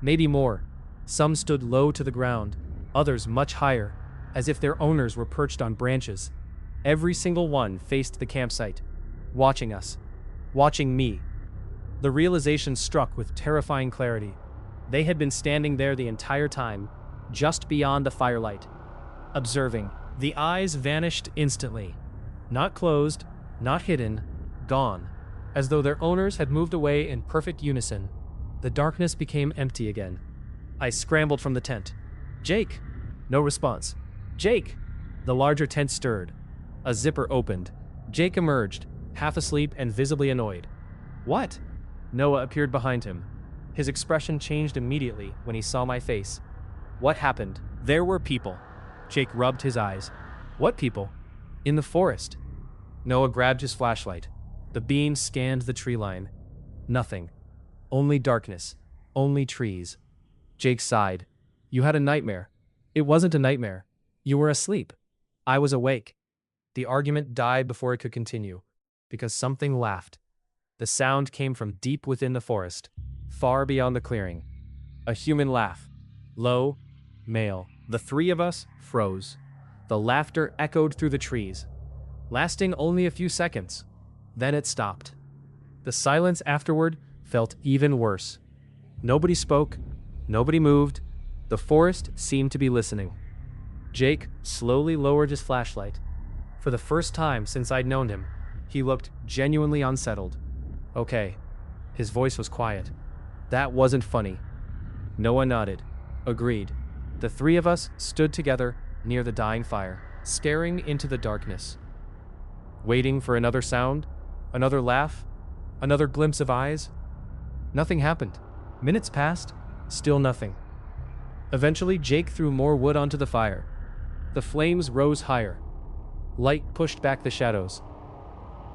Maybe more. Some stood low to the ground. Others much higher, as if their owners were perched on branches. Every single one faced the campsite, watching us. Watching me. The realization struck with terrifying clarity. They had been standing there the entire time, just beyond the firelight, observing. The eyes vanished instantly. Not closed, not hidden, gone. As though their owners had moved away in perfect unison. The darkness became empty again. I scrambled from the tent. Jake! No response. Jake! The larger tent stirred. A zipper opened. Jake emerged, half asleep and visibly annoyed. What? Noah appeared behind him. His expression changed immediately when he saw my face. What happened? There were people. Jake rubbed his eyes. What people? In the forest. Noah grabbed his flashlight. The beam scanned the tree line. Nothing. Only darkness. Only trees. Jake sighed. You had a nightmare. It wasn't a nightmare. You were asleep. I was awake. The argument died before it could continue, because something laughed. The sound came from deep within the forest, far beyond the clearing. A human laugh. Low, male. The three of us froze. The laughter echoed through the trees, lasting only a few seconds. Then it stopped. The silence afterward felt even worse. Nobody spoke. Nobody moved. The forest seemed to be listening. Jake slowly lowered his flashlight. For the first time since I'd known him, he looked genuinely unsettled. Okay. His voice was quiet. That wasn't funny. Noah nodded. Agreed. The three of us stood together near the dying fire, staring into the darkness. Waiting for another sound, another laugh, another glimpse of eyes. Nothing happened. Minutes passed, still nothing. Eventually, Jake threw more wood onto the fire. The flames rose higher. Light pushed back the shadows.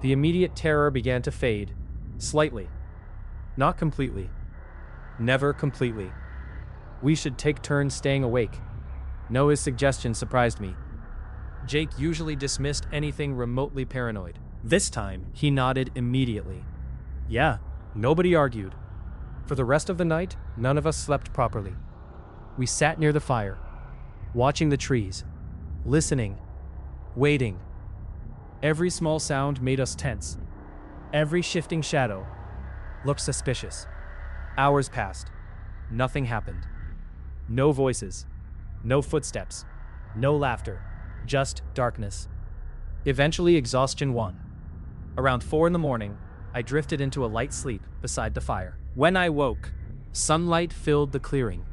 The immediate terror began to fade, slightly. Not completely. Never completely. We should take turns staying awake. Noah's suggestion surprised me. Jake usually dismissed anything remotely paranoid. This time, he nodded immediately. Yeah, nobody argued. For the rest of the night, none of us slept properly. We sat near the fire, watching the trees, listening, waiting. Every small sound made us tense. Every shifting shadow looked suspicious. Hours passed. Nothing happened. No voices. No footsteps. No laughter. Just darkness. Eventually, exhaustion won. Around 4 a.m, I drifted into a light sleep beside the fire. When I woke, sunlight filled the clearing.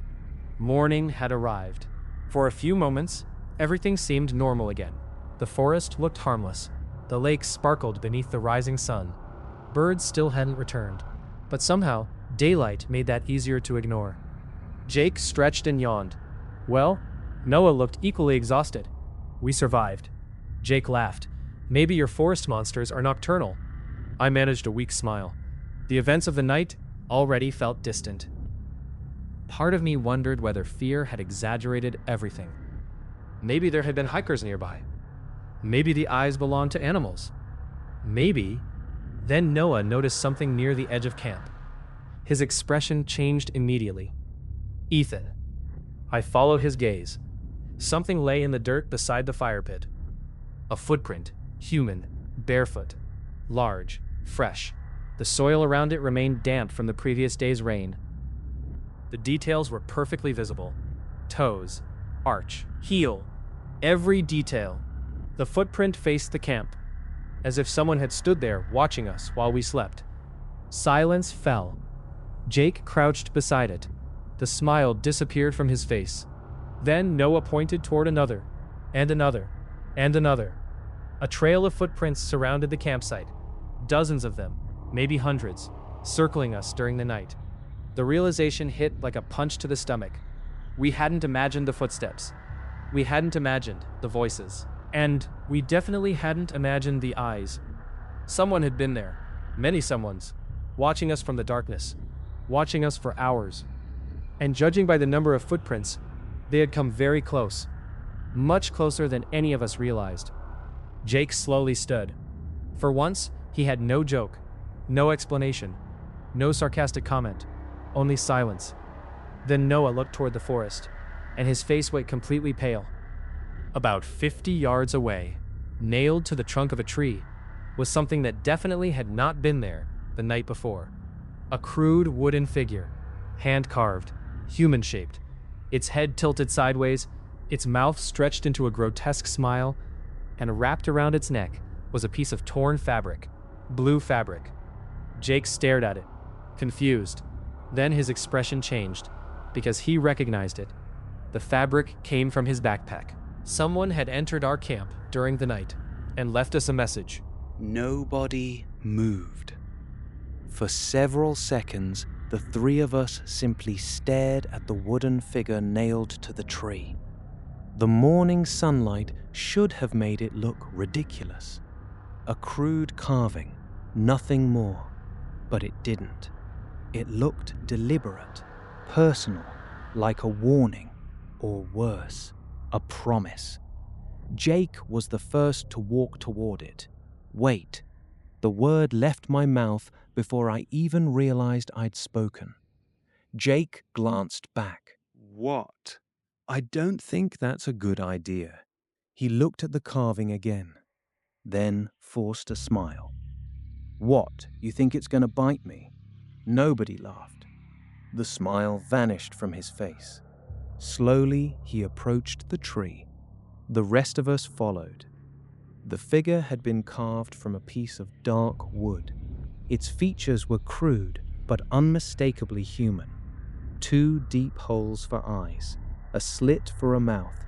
Morning had arrived. For a few moments, everything seemed normal again. The forest looked harmless. The lake sparkled beneath the rising sun. Birds still hadn't returned. But somehow, daylight made that easier to ignore. Jake stretched and yawned. Well, Noah looked equally exhausted. We survived. Jake laughed. Maybe your forest monsters are nocturnal. I managed a weak smile. The events of the night already felt distant. Part of me wondered whether fear had exaggerated everything. Maybe there had been hikers nearby. Maybe the eyes belonged to animals. Maybe. Then Noah noticed something near the edge of camp. His expression changed immediately. Ethan. I followed his gaze. Something lay in the dirt beside the fire pit. A footprint, human, barefoot, large, fresh. The soil around it remained damp from the previous day's rain. The details were perfectly visible. Toes, arch, heel, every detail. The footprint faced the camp, as if someone had stood there watching us while we slept. Silence fell. Jake crouched beside it. The smile disappeared from his face. Then Noah pointed toward another, and another, and another. A trail of footprints surrounded the campsite. Dozens of them, maybe hundreds, circling us during the night. The realization hit like a punch to the stomach. We hadn't imagined the footsteps. We hadn't imagined the voices. And we definitely hadn't imagined the eyes. Someone had been there, many someones, watching us from the darkness, watching us for hours. And judging by the number of footprints, they had come very close, much closer than any of us realized. Jake slowly stood. For once, he had no joke, no explanation, no sarcastic comment, only silence. Then Noah looked toward the forest, and his face went completely pale. About 50 yards away, nailed to the trunk of a tree, was something that definitely had not been there the night before. A crude wooden figure, hand-carved, human-shaped, its head tilted sideways, its mouth stretched into a grotesque smile, and wrapped around its neck was a piece of torn fabric, blue fabric. Jake stared at it, confused. Then his expression changed, because he recognized it. The fabric came from his backpack. Someone had entered our camp during the night and left us a message. Nobody moved. For several seconds, the three of us simply stared at the wooden figure nailed to the tree. The morning sunlight should have made it look ridiculous. A crude carving, nothing more. But it didn't. It looked deliberate, personal, like a warning, or worse, a promise. Jake was the first to walk toward it. Wait. The word left my mouth before I even realized I'd spoken. Jake glanced back. What? I don't think that's a good idea. He looked at the carving again, then forced a smile. What, you think it's going to bite me? Nobody laughed. The smile vanished from his face. Slowly, he approached the tree. The rest of us followed. The figure had been carved from a piece of dark wood. Its features were crude, but unmistakably human. 2 deep holes for eyes, a slit for a mouth,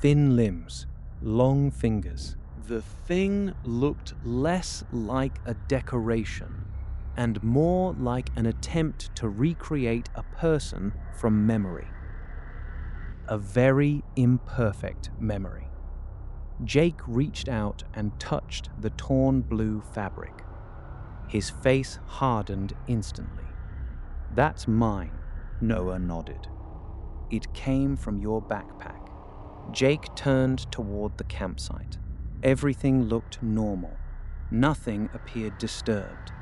thin limbs, long fingers. The thing looked less like a decoration and more like an attempt to recreate a person from memory. A very imperfect memory. Jake reached out and touched the torn blue fabric. His face hardened instantly. That's mine, Noah nodded. It came from your backpack. Jake turned toward the campsite. Everything looked normal. Nothing appeared disturbed.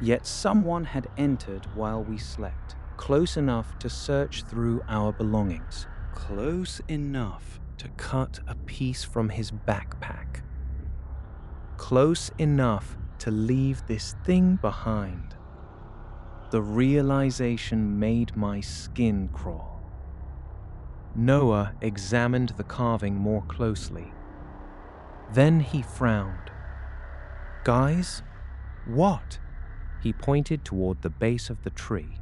Yet someone had entered while we slept, close enough to search through our belongings. Close enough to cut a piece from his backpack. Close enough to leave this thing behind. The realization made my skin crawl. Noah examined the carving more closely. Then he frowned. Guys, what? He pointed toward the base of the tree.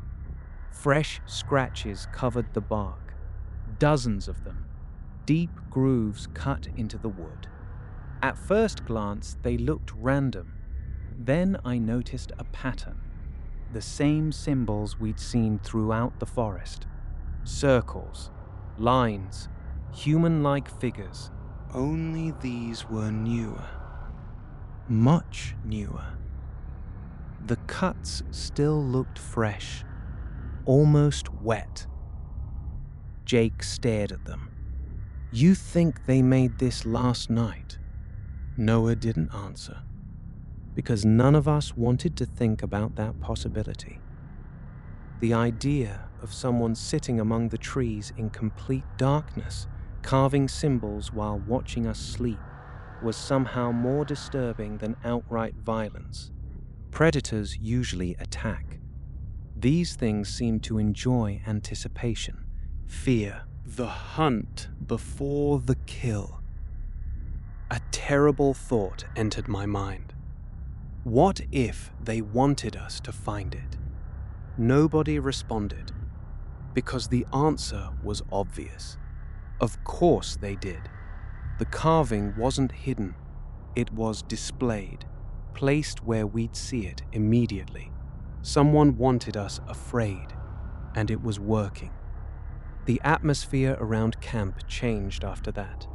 Fresh scratches covered the bark, dozens of them, deep grooves cut into the wood. At first glance, they looked random. Then I noticed a pattern, the same symbols we'd seen throughout the forest. Circles, lines, human-like figures. Only these were newer. Much newer. The cuts still looked fresh, almost wet. Jake stared at them. You think they made this last night? Noah didn't answer, because none of us wanted to think about that possibility. The idea of someone sitting among the trees in complete darkness, carving symbols while watching us sleep, was somehow more disturbing than outright violence. Predators usually attack. These things seem to enjoy anticipation, fear, the hunt before the kill. A terrible thought entered my mind. What if they wanted us to find it? Nobody responded, because the answer was obvious. Of course they did. The carving wasn't hidden. It was displayed, placed where we'd see it immediately. Someone wanted us afraid, and it was working. The atmosphere around camp changed after that.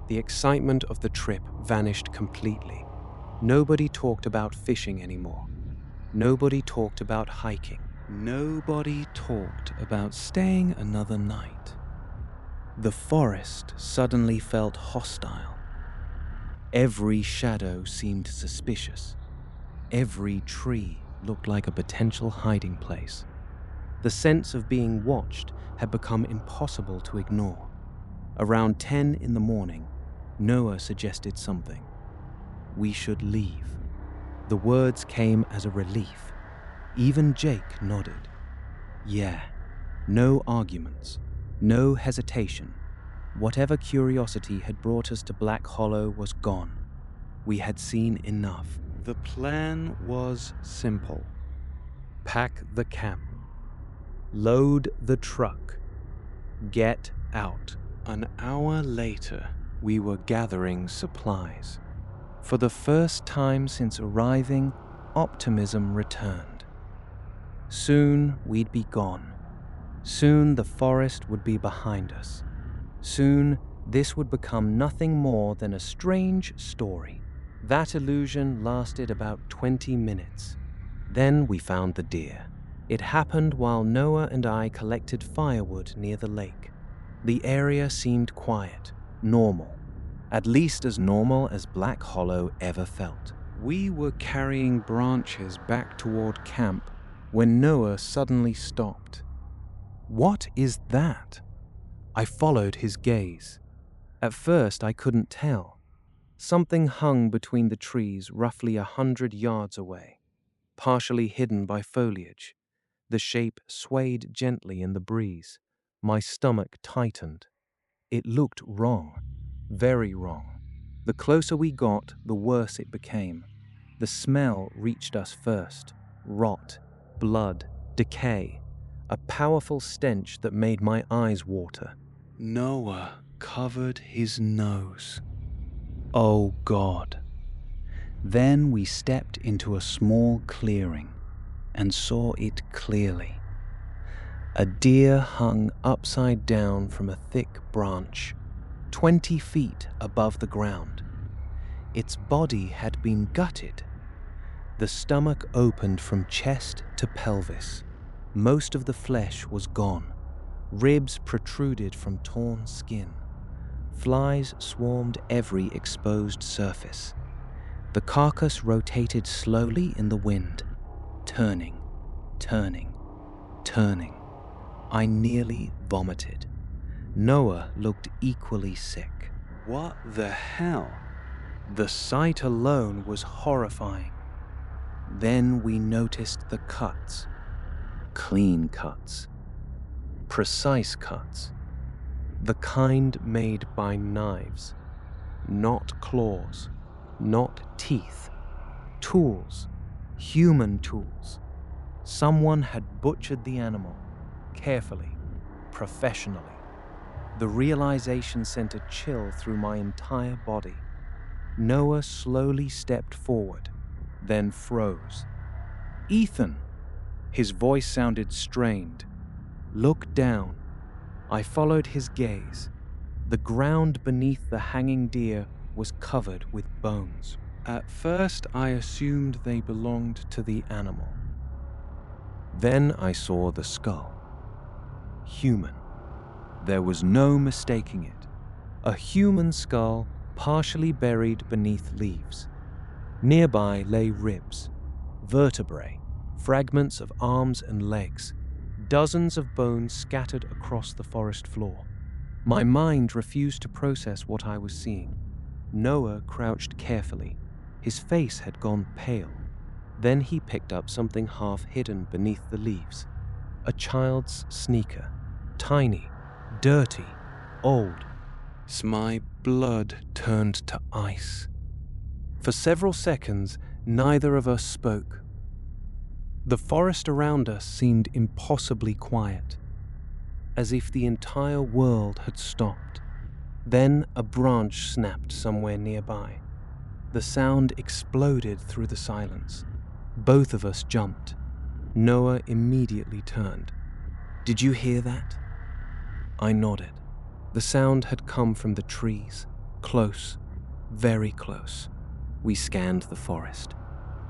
The excitement of the trip vanished completely. Nobody talked about fishing anymore. Nobody talked about hiking. Nobody talked about staying another night. The forest suddenly felt hostile. Every shadow seemed suspicious. Every tree looked like a potential hiding place. The sense of being watched had become impossible to ignore. Around 10 in the morning, Noah suggested something. We should leave. The words came as a relief. Even Jake nodded. Yeah, no arguments, no hesitation. Whatever curiosity had brought us to Black Hollow was gone. We had seen enough. The plan was simple. Pack the camp. Load the truck. Get out. An hour later, we were gathering supplies. For the first time since arriving, optimism returned. Soon we'd be gone. Soon the forest would be behind us. Soon this would become nothing more than a strange story. That illusion lasted about 20 minutes. Then we found the deer. It happened while Noah and I collected firewood near the lake. The area seemed quiet, normal, at least as normal as Black Hollow ever felt. We were carrying branches back toward camp When Noah suddenly stopped. What is that? I followed his gaze. At first I couldn't tell. Something hung between the trees roughly 100 yards away, partially hidden by foliage. The shape swayed gently in the breeze. My stomach tightened. It looked wrong, very wrong. The closer we got, the worse it became. The smell reached us first. Rot, blood, decay. A powerful stench that made my eyes water. Noah covered his nose. Oh God. Then we stepped into a small clearing and saw it clearly. A deer hung upside down from a thick branch, 20 feet above the ground. Its body had been gutted. The stomach opened from chest to pelvis. Most of the flesh was gone. Ribs protruded from torn skin. Flies swarmed every exposed surface. The carcass rotated slowly in the wind, turning, turning, turning. I nearly vomited. Noah looked equally sick. What the hell? The sight alone was horrifying. Then we noticed the cuts. Clean cuts. Precise cuts. The kind made by knives. Not claws. Not teeth. Tools. Human tools. Someone had butchered the animal. Carefully. Professionally. The realization sent a chill through my entire body. Noah slowly stepped forward, then froze. Ethan! His voice sounded strained. Look down. I followed his gaze. The ground beneath the hanging deer was covered with bones. At first, I assumed they belonged To the animal. Then I saw the skull. Human. There was no mistaking it. A human skull partially buried beneath leaves. Nearby lay ribs, vertebrae, fragments of arms and legs, dozens of bones scattered across the forest floor. My mind refused to process what I was seeing. Noah crouched carefully. His face had gone pale. Then he picked up something half hidden beneath the leaves. A child's sneaker. Tiny, dirty, old. My blood turned to ice. For several seconds, neither of us spoke. The forest around us seemed impossibly quiet, as if the entire world had stopped. Then a branch snapped somewhere nearby. The sound exploded through the silence. Both of us jumped. Noah immediately turned. "Did you hear that?" I nodded. The sound had come from the trees, close, very close. We scanned the forest.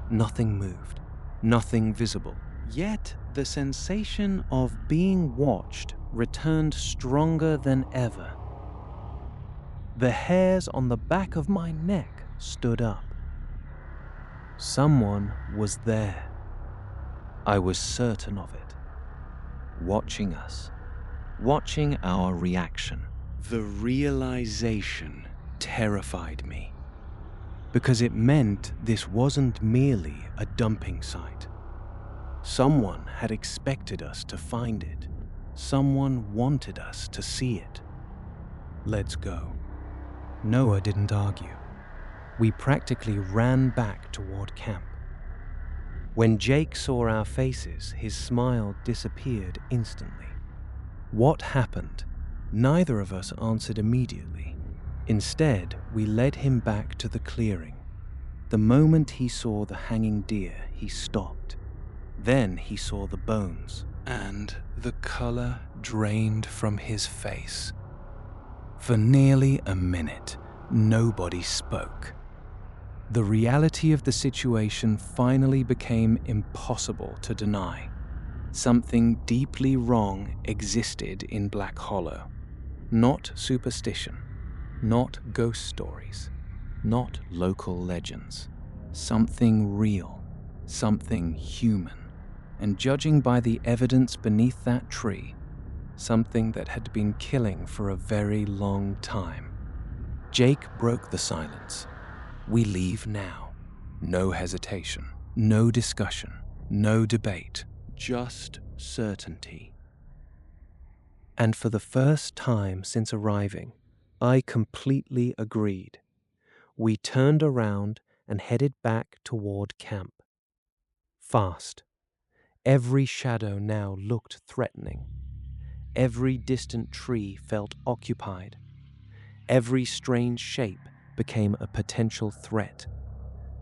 Nothing moved, nothing visible. Yet the sensation of being watched returned stronger than ever. The hairs on the back of my neck stood up. Someone was there. I was certain of it. Watching us. Watching our reaction. The realization terrified me. Because it meant this wasn't merely a dumping site. Someone had expected us to find it. Someone wanted us to see it. "Let's go." Noah didn't argue. We practically ran back toward camp. When Jake saw our faces, his smile disappeared instantly. What happened? Neither of us answered immediately. Instead, we led him back to the clearing. The moment he saw the hanging deer, he stopped. Then he saw the bones, and the color drained from his face. For nearly a minute, nobody spoke. The reality of the situation finally became impossible to deny. Something deeply wrong existed in Black Hollow. Not superstition, not ghost stories, not local legends. Something real, something human. And judging by the evidence beneath that tree, something that had been killing for a very long time. Jake broke the silence. "We leave now." No hesitation, no discussion, no debate, just certainty. And for the first time since arriving, I completely agreed. We turned around and headed back toward camp. Fast. Every shadow now looked threatening. Every distant tree felt occupied. Every strange shape became a potential threat.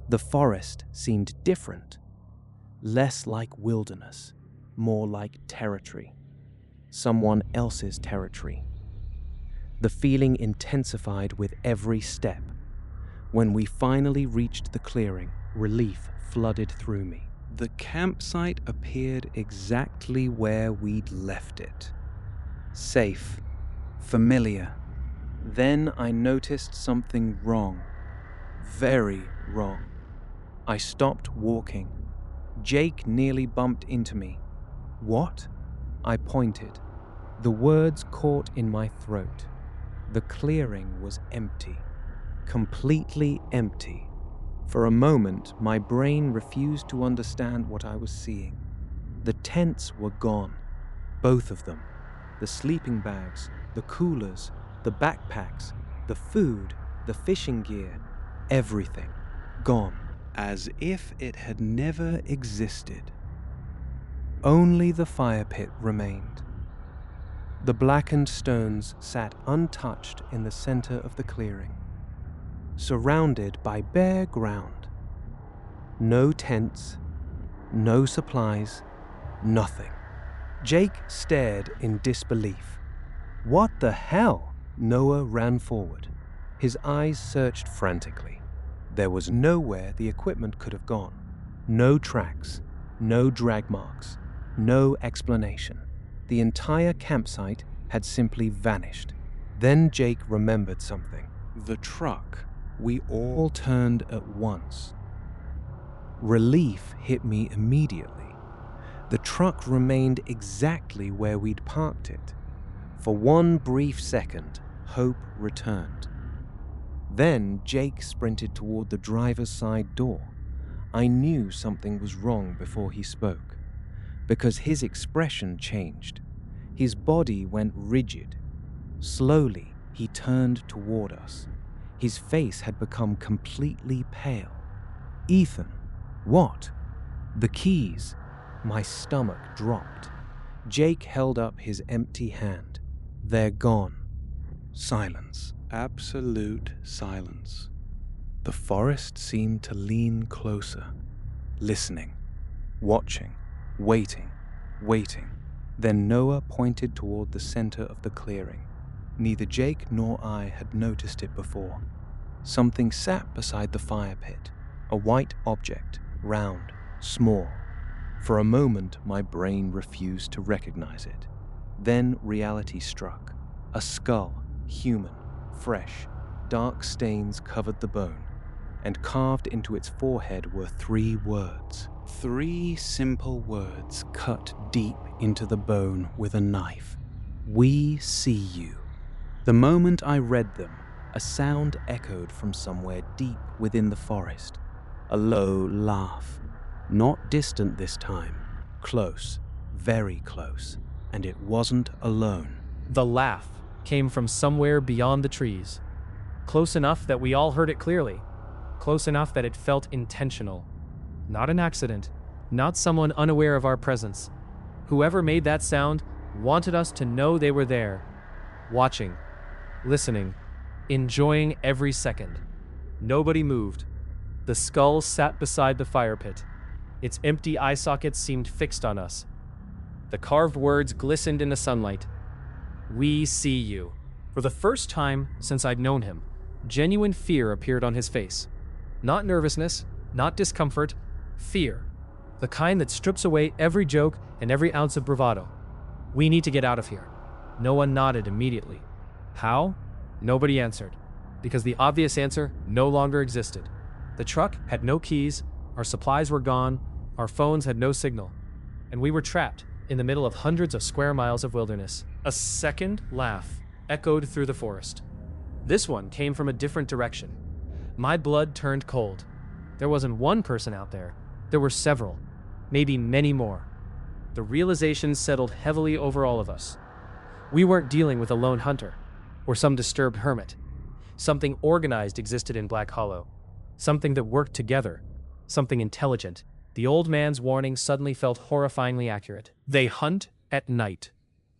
The forest seemed different, less like wilderness, more like territory, someone else's territory. The feeling intensified with every step. When we finally reached the clearing, relief flooded through me. The campsite appeared exactly where we'd left it. Safe, familiar. Then I noticed something wrong. Very wrong. I stopped walking. Jake nearly bumped into me. "What?" I pointed. The words caught in my throat. The clearing was empty. Completely empty. For a moment, my brain refused to understand what I was seeing. The tents were gone. Both of them. The sleeping bags, the coolers, the backpacks, the food, the fishing gear, everything. Gone. As if it had never existed. Only the fire pit remained. The blackened stones sat untouched in the center of the clearing, surrounded by bare ground. No tents, no supplies, nothing. Jake stared in disbelief. "What the hell?" Noah ran forward. His eyes searched frantically. There was nowhere the equipment could have gone. No tracks, no drag marks, no explanation. The entire campsite had simply vanished. Then Jake remembered something. The truck. We all turned at once. Relief hit me immediately. The truck remained exactly where we'd parked it. For one brief second, hope returned. Then Jake sprinted toward the driver's side door. I knew something was wrong before he spoke, because his expression changed. His body went rigid. Slowly, he turned toward us. His face had become completely pale. "Ethan." "What?" "The keys. My stomach dropped. Jake held up his empty hand. They're gone. Silence. Absolute silence. The forest seemed to lean closer, listening, watching, waiting. Then Noah pointed toward the center of the clearing. Neither Jake nor I had noticed it before. Something sat beside the fire pit, a white object, round, small. For a moment, my brain refused to recognize it. Then reality struck. A skull, human, fresh, dark stains covered the bone, and carved into its forehead were 3 words. 3 simple words Cut deep into the bone with a knife. We see you. The moment I read them, a sound echoed from somewhere deep within the forest. A low laugh. Not distant this time. Close. Very close. And it wasn't alone. The laugh came from somewhere beyond the trees. Close enough that we all heard it clearly. Close enough that it felt intentional. Not an accident. Not someone unaware of our presence. Whoever made that sound wanted us to know they were there. Watching. Listening. Enjoying every second. Nobody moved. The skull sat beside the fire pit. Its empty eye sockets seemed fixed on us. The carved words glistened in the sunlight. We see you. For the first time since I'd known him, genuine fear appeared on his face. Not nervousness, not discomfort, fear. The kind that strips away every joke and every ounce of bravado. We need to get out of here. Noah nodded immediately. How? Nobody answered, because the obvious answer no longer existed. The truck had no keys, our supplies were gone, our phones had no signal, and we were trapped in the middle of hundreds of square miles of wilderness. A second laugh echoed through the forest. This one came from a different direction. My blood turned cold. There wasn't one person out there. There were several, maybe many more. The realization settled heavily over all of us. We weren't dealing with a lone hunter or some disturbed hermit. Something organized existed in Black Hollow. Something that worked together. Something intelligent. The old man's warning suddenly felt horrifyingly accurate. They hunt at night.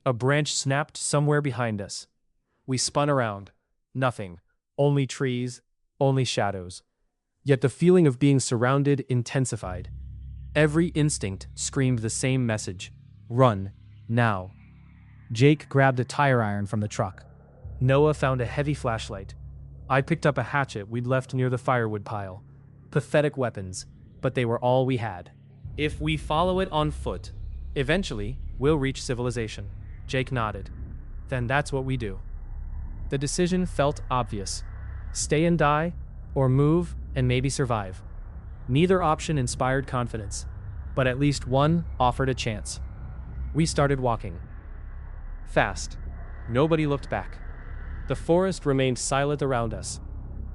A branch snapped somewhere behind us. We spun around. Nothing. Only trees. Only shadows. Yet the feeling of being surrounded intensified. Every instinct screamed the same message. Run. Now. Jake grabbed a tire iron from the truck. Noah found a heavy flashlight. I picked up a hatchet we'd left near the firewood pile. Pathetic weapons, but they were all we had. If we follow it on foot, eventually we'll reach civilization. Jake nodded. Then that's what we do. The decision felt obvious. Stay and die, or move and maybe survive. Neither option inspired confidence, but at least one offered a chance. We started walking. Fast. Nobody looked back. The forest remained silent around us.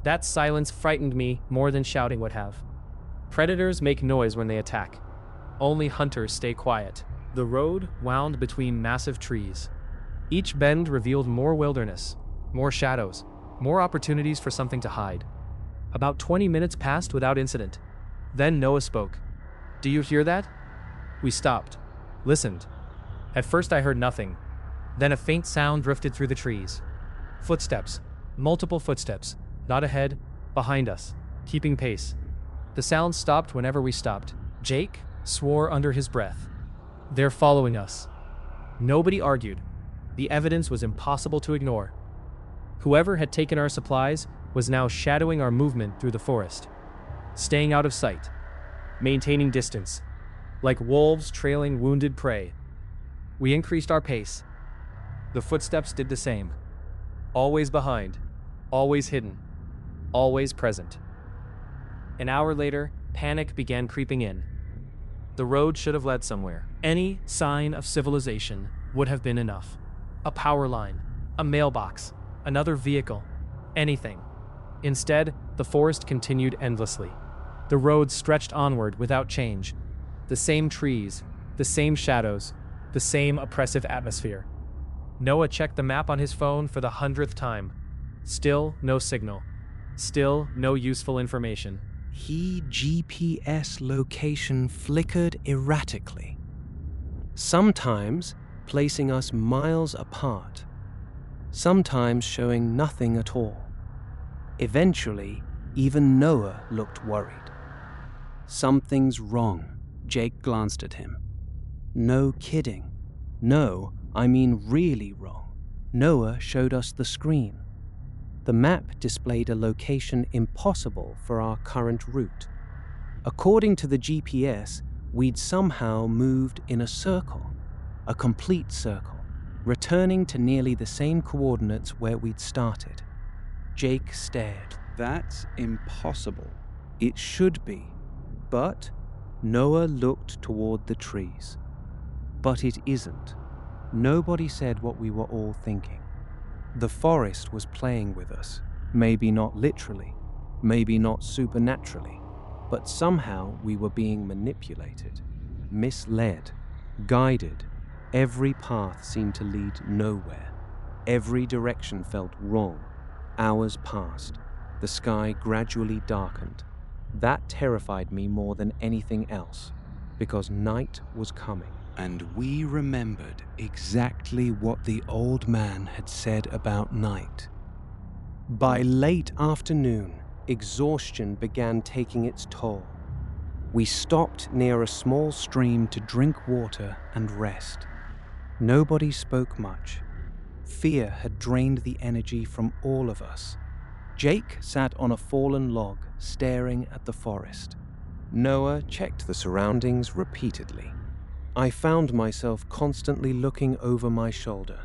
That silence frightened me more than shouting would have. Predators make noise when they attack. Only hunters stay quiet. The road wound between massive trees. Each bend revealed more wilderness, more shadows, more opportunities for something to hide. About 20 minutes passed without incident. Then Noah spoke. Do you hear that? We stopped. Listened. At first I heard nothing. Then a faint sound drifted through the trees. Footsteps. Multiple footsteps. Not ahead, behind us. Keeping pace. The sound stopped whenever we stopped. Jake swore under his breath. They're following us. Nobody argued. The evidence was impossible to ignore. Whoever had taken our supplies was now shadowing our movement through the forest. Staying out of sight. Maintaining distance. Like wolves trailing wounded prey. We increased our pace. The footsteps did the same. Always behind. Always hidden. Always present. An hour later, panic began creeping in. The road should have led somewhere. Any sign of civilization would have been enough. A power line, a mailbox, another vehicle, anything. Instead, the forest continued endlessly. The road stretched onward without change. The same trees, the same shadows, the same oppressive atmosphere. Noah checked the map on his phone for the 100th time. Still no signal. Still no useful information. His GPS location flickered erratically. sometimes placing us miles apart, sometimes showing nothing at all. Eventually, even Noah looked worried. "Something's wrong." Jake glanced at him. "No kidding. No, I mean really wrong." Noah showed us the screen. The map displayed a location impossible for our current route. According to the GPS, we'd somehow moved in a circle, a complete circle, returning to nearly the same coordinates where we'd started. Jake stared. That's impossible. "It should be." But Noah looked toward the trees. "But it isn't." Nobody said what we were all thinking. The forest was playing with us. Maybe not literally, maybe not supernaturally, but somehow we were being manipulated, misled, guided. Every path seemed to lead nowhere. Every direction felt wrong. Hours passed. The sky gradually darkened. That terrified me more than anything else, because night was coming. And we remembered exactly what the old man had said about night. By late afternoon, exhaustion began taking its toll. We stopped near a small stream to drink water and rest. Nobody spoke much. Fear had drained the energy from all of us. Jake sat on a fallen log, staring at the forest. Noah checked the surroundings repeatedly. I found myself constantly looking over my shoulder.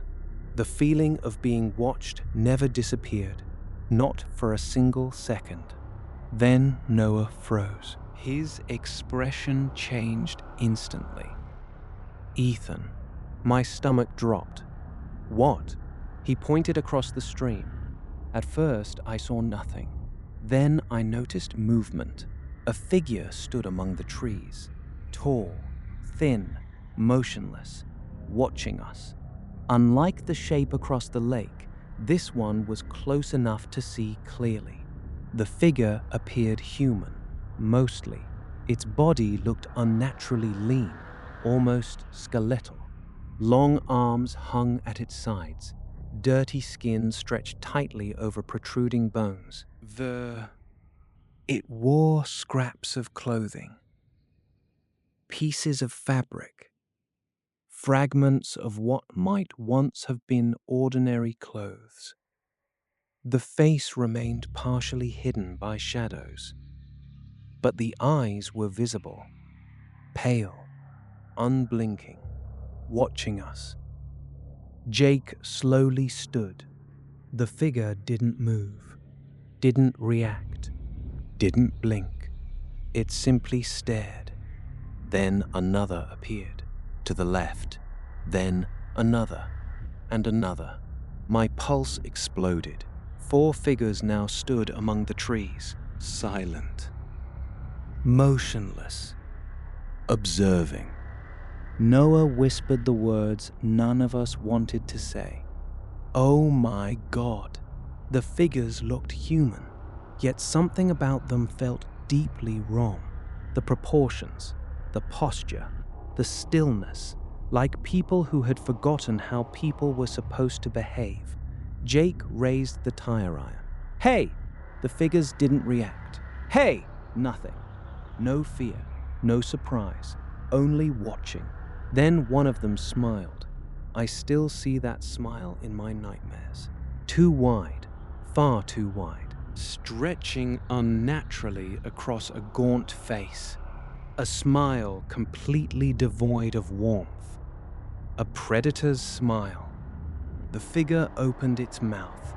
The feeling of being watched never disappeared, not for a single second. Then Noah froze. His expression changed instantly. "Ethan." My stomach dropped. "What?" He pointed across the stream. At first, I saw nothing. Then I noticed movement. A figure stood among the trees, tall, thin, motionless, watching us. Unlike the shape across the lake, this one was close enough to see clearly. The figure appeared human, mostly. Its body looked unnaturally lean, almost skeletal. Long arms hung at its sides. Dirty skin stretched tightly over protruding bones. It wore scraps of clothing, pieces of fabric, fragments of what might once have been ordinary clothes. The face remained partially hidden by shadows, but the eyes were visible, pale, unblinking, watching us. Jake slowly stood. The figure didn't move, didn't react, didn't blink. It simply stared. Then another appeared, to the left, then another, and another. My pulse exploded. 4 figures now stood among the trees, silent, motionless, observing. Noah whispered the words none of us wanted to say. Oh my God! The figures looked human, yet something about them felt deeply wrong. The proportions, the posture, the stillness, like people who had forgotten how people were supposed to behave. Jake raised the tire iron. "Hey!" The figures didn't react. "Hey!" Nothing. No fear, no surprise, only watching. Then one of them smiled. I still see that smile in my nightmares. Too wide, far too wide, stretching unnaturally across a gaunt face. A smile completely devoid of warmth. A predator's smile. The figure opened its mouth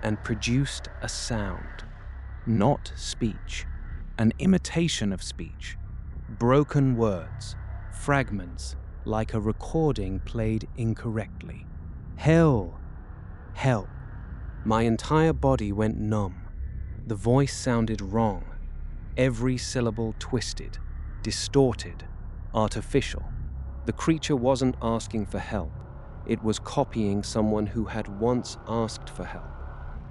and produced a sound. Not speech, an imitation of speech. Broken words, fragments, like a recording played incorrectly. Hell! Help! My entire body went numb. The voice sounded wrong. Every syllable twisted, distorted, artificial. The creature wasn't asking for help. It was copying someone who had once asked for help,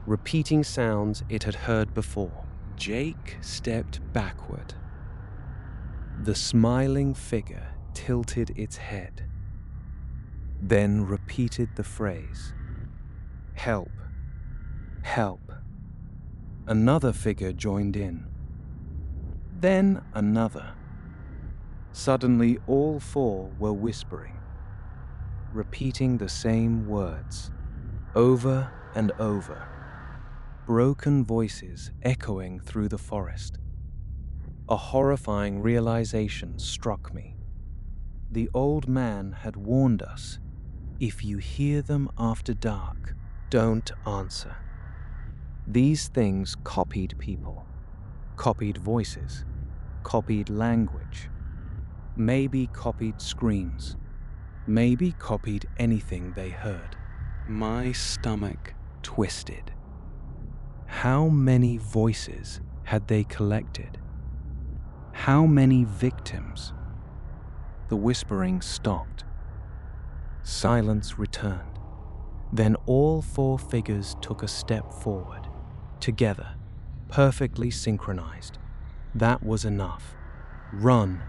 repeating sounds it had heard before. Jake stepped backward. The smiling figure tilted its head. then repeated the phrase, "Help, help." Another figure joined in. Then another. Suddenly all four were whispering, repeating the same words, over and over, broken voices echoing through the forest. A horrifying realization struck me. The old man had warned us, if you hear them after dark, don't answer. These things copied people, copied voices, copied language, maybe copied screams, maybe copied anything they heard. My stomach twisted. How many voices had they collected? How many victims? The whispering stopped. Silence returned. Then all four figures took a step forward, together, perfectly synchronized. That was enough. Run.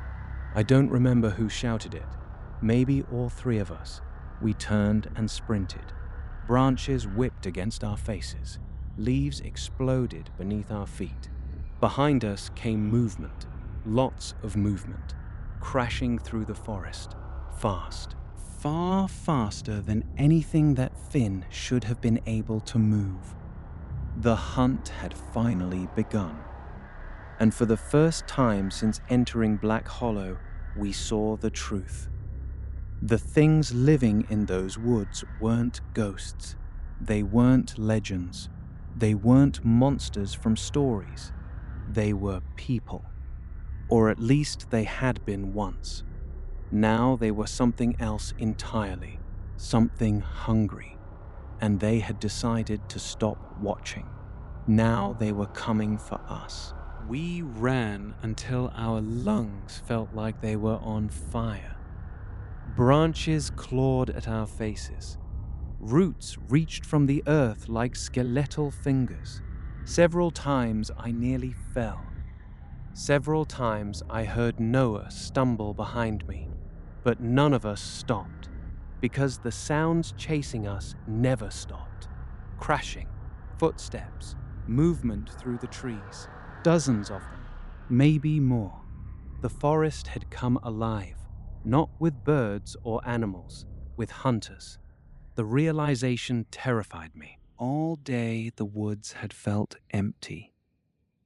I don't remember who shouted it. Maybe all three of us. We turned and sprinted. Branches whipped against our faces. Leaves exploded beneath our feet. Behind us came movement, lots of movement, crashing through the forest, fast, far faster than anything that Finn should have been able to move. The hunt had finally begun. And for the first time since entering Black Hollow, we saw the truth. The things living in those woods weren't ghosts. They weren't legends. They weren't monsters from stories. They were people. Or at least they had been once. Now they were something else entirely, something hungry. And they had decided to stop watching. Now they were coming for us. We ran until our lungs felt like they were on fire. Branches clawed at our faces. Roots reached from the earth like skeletal fingers. Several times I nearly fell. Several times I heard Noah stumble behind me, but none of us stopped, because the sounds chasing us never stopped. Crashing, footsteps, movement through the trees, dozens of them, maybe more. The forest had come alive, not with birds or animals, with hunters. The realization terrified me. All day the woods had felt empty.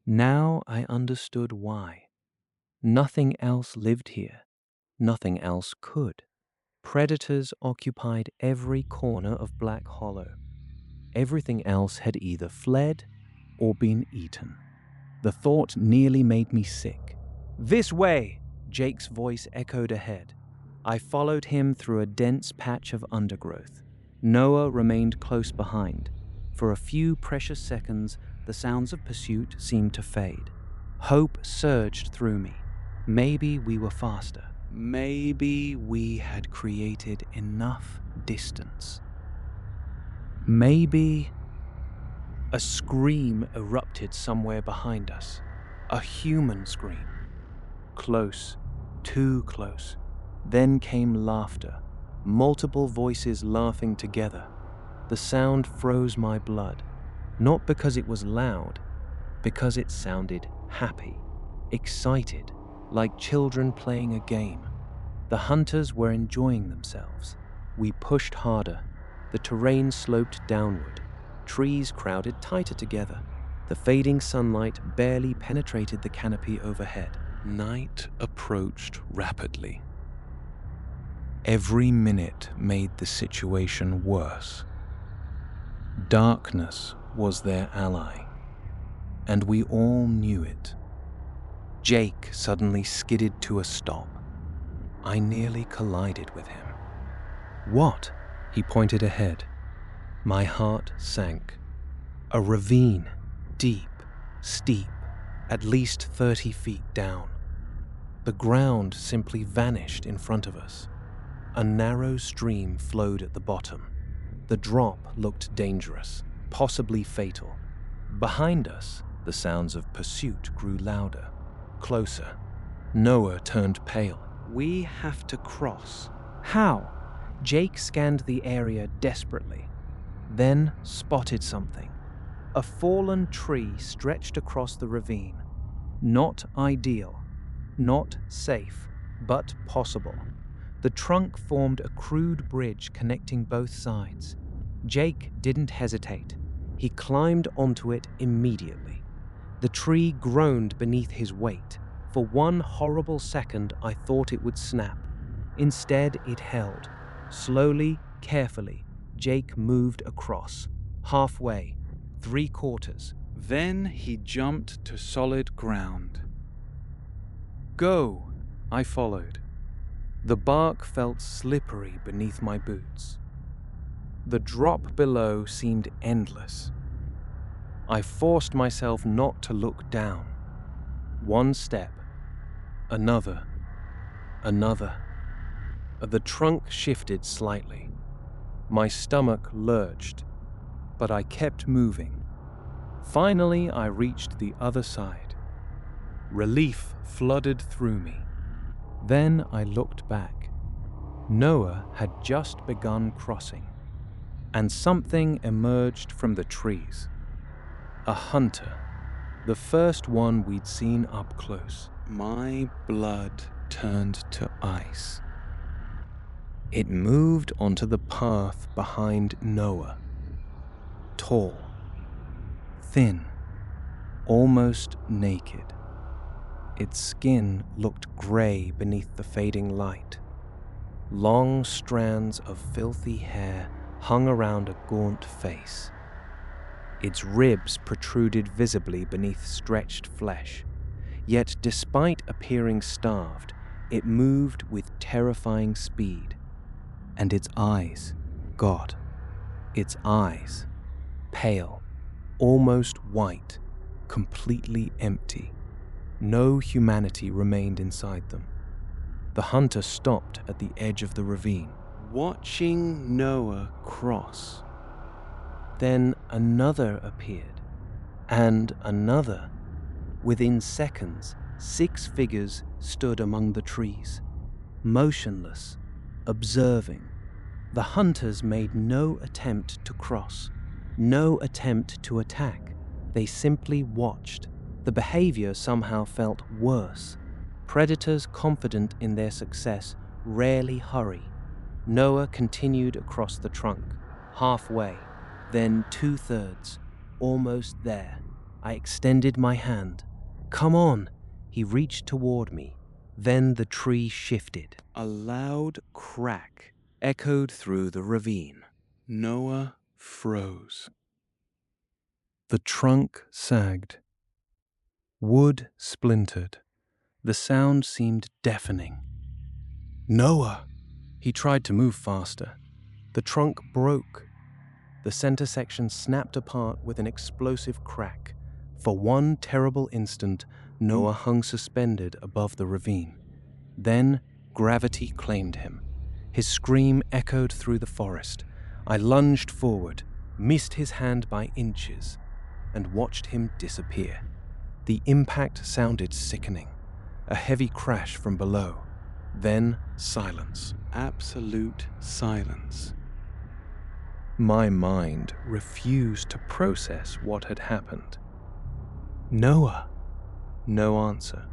Now I understood why. Nothing else lived here. Nothing else could. Predators occupied every corner of Black Hollow. Everything else had either fled or been eaten. The thought nearly made me sick. "This way!" Jake's voice echoed ahead. I followed him through a dense patch of undergrowth. Noah remained close behind. For a few precious seconds, the sounds of pursuit seemed to fade. Hope surged through me. Maybe we were faster. Maybe we had created enough distance. Maybe... A scream erupted somewhere behind us. A human scream. Close, too close. Then came laughter. Multiple voices laughing together. The sound froze my blood. Not because it was loud, because it sounded happy, excited, like children playing a game. The hunters were enjoying themselves. We pushed harder. The terrain sloped downward. Trees crowded tighter together. The fading sunlight barely penetrated the canopy overhead. Night approached rapidly. Every minute made the situation worse. Darkness was their ally, and we all knew it. Jake suddenly skidded to a stop. I nearly collided with him. "What?" He pointed ahead. My heart sank. A ravine, deep, steep, at least 30 feet down. The ground simply vanished in front of us. A narrow stream flowed at the bottom. The drop looked dangerous, possibly fatal. Behind us, the sounds of pursuit grew louder, closer. Noah turned pale. "We have to cross." "How?" Jake scanned the area desperately, then spotted something. A fallen tree stretched across the ravine. Not ideal, not safe, but possible. The trunk formed a crude bridge connecting both sides. Jake didn't hesitate. He climbed onto it immediately. The tree groaned beneath his weight. For one horrible second, I thought it would snap. Instead, it held. Slowly, carefully, Jake moved across. Halfway, 3/4. Then he jumped to solid ground. "Go!" I followed. The bark felt slippery beneath my boots. The drop below seemed endless. I forced myself not to look down. One step, another. The trunk shifted slightly. My stomach lurched, but I kept moving. Finally, I reached the other side. Relief flooded through me. Then I looked back. Noah had just begun crossing, and something emerged from the trees. A hunter, the first one we'd seen up close. My blood turned to ice. It moved onto the path behind Noah. Tall, thin, almost naked. Its skin looked gray beneath the fading light. Long strands of filthy hair hung around a gaunt face. Its ribs protruded visibly beneath stretched flesh. Yet despite appearing starved, it moved with terrifying speed. And its eyes, God, its eyes, pale, almost white, completely empty. No humanity remained inside them. The hunter stopped at the edge of the ravine, watching Noah cross. Then another appeared, and another. Within seconds, 6 figures stood among the trees, motionless, observing. The hunters made no attempt to cross, no attempt to attack. They simply watched. The behavior somehow felt worse. Predators confident in their success rarely hurry. Noah continued across the trunk, halfway, then 2/3, almost there. I extended my hand. "Come on!" He reached toward me. Then the tree shifted. A loud crack echoed through the ravine. Noah froze. The trunk sagged. Wood splintered. The sound seemed deafening. "Noah!" He tried to move faster. The trunk broke. The center section snapped apart with an explosive crack. For one terrible instant, Noah hung suspended above the ravine. Then gravity claimed him. His scream echoed through the forest. I lunged forward, missed his hand by inches, and watched him disappear. The impact sounded sickening. A heavy crash from below. Then silence. Absolute silence. My mind refused to process what had happened. "Noah!" No answer.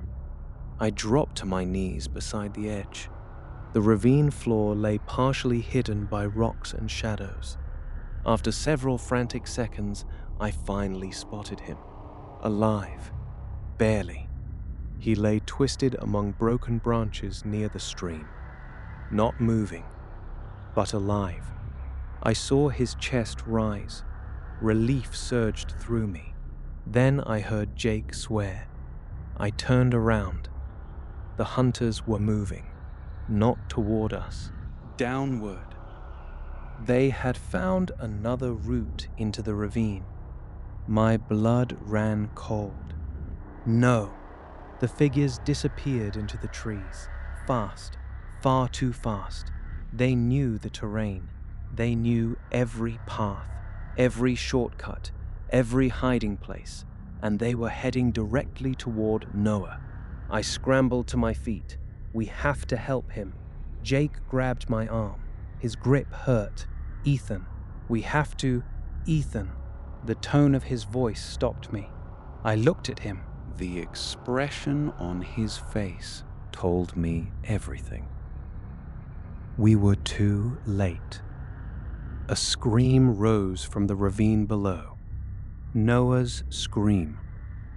I dropped to my knees beside the edge. The ravine floor lay partially hidden by rocks and shadows. After several frantic seconds, I finally spotted him. Alive. Barely. He lay twisted among broken branches near the stream. Not moving, but alive. I saw his chest rise. Relief surged through me. Then I heard Jake swear. I turned around. The hunters were moving, not toward us, downward. They had found another route into the ravine. My blood ran cold. No. The figures disappeared into the trees, fast, far too fast. They knew the terrain. They knew every path, every shortcut, every hiding place, and they were heading directly toward Noah. I scrambled to my feet. "We have to help him." Jake grabbed my arm. His grip hurt. "Ethan, we have to... Ethan." The tone of his voice stopped me. I looked at him. The expression on his face told me everything. We were too late. A scream rose from the ravine below. Noah's scream.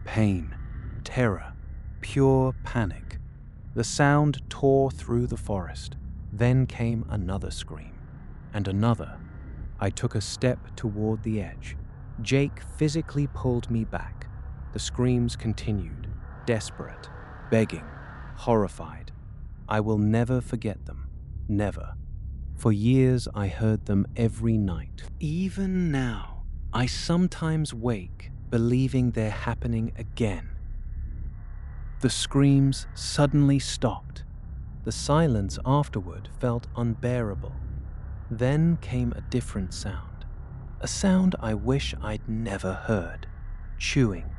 Pain, terror, pure panic. The sound tore through the forest. Then came another scream, and another. I took a step toward the edge. Jake physically pulled me back. The screams continued, desperate, begging, horrified. I will never forget them. Never. For years I heard them every night. Even now, I sometimes wake believing they're happening again. The screams suddenly stopped. The silence afterward felt unbearable. Then came a different sound. A sound I wish I'd never heard. Chewing.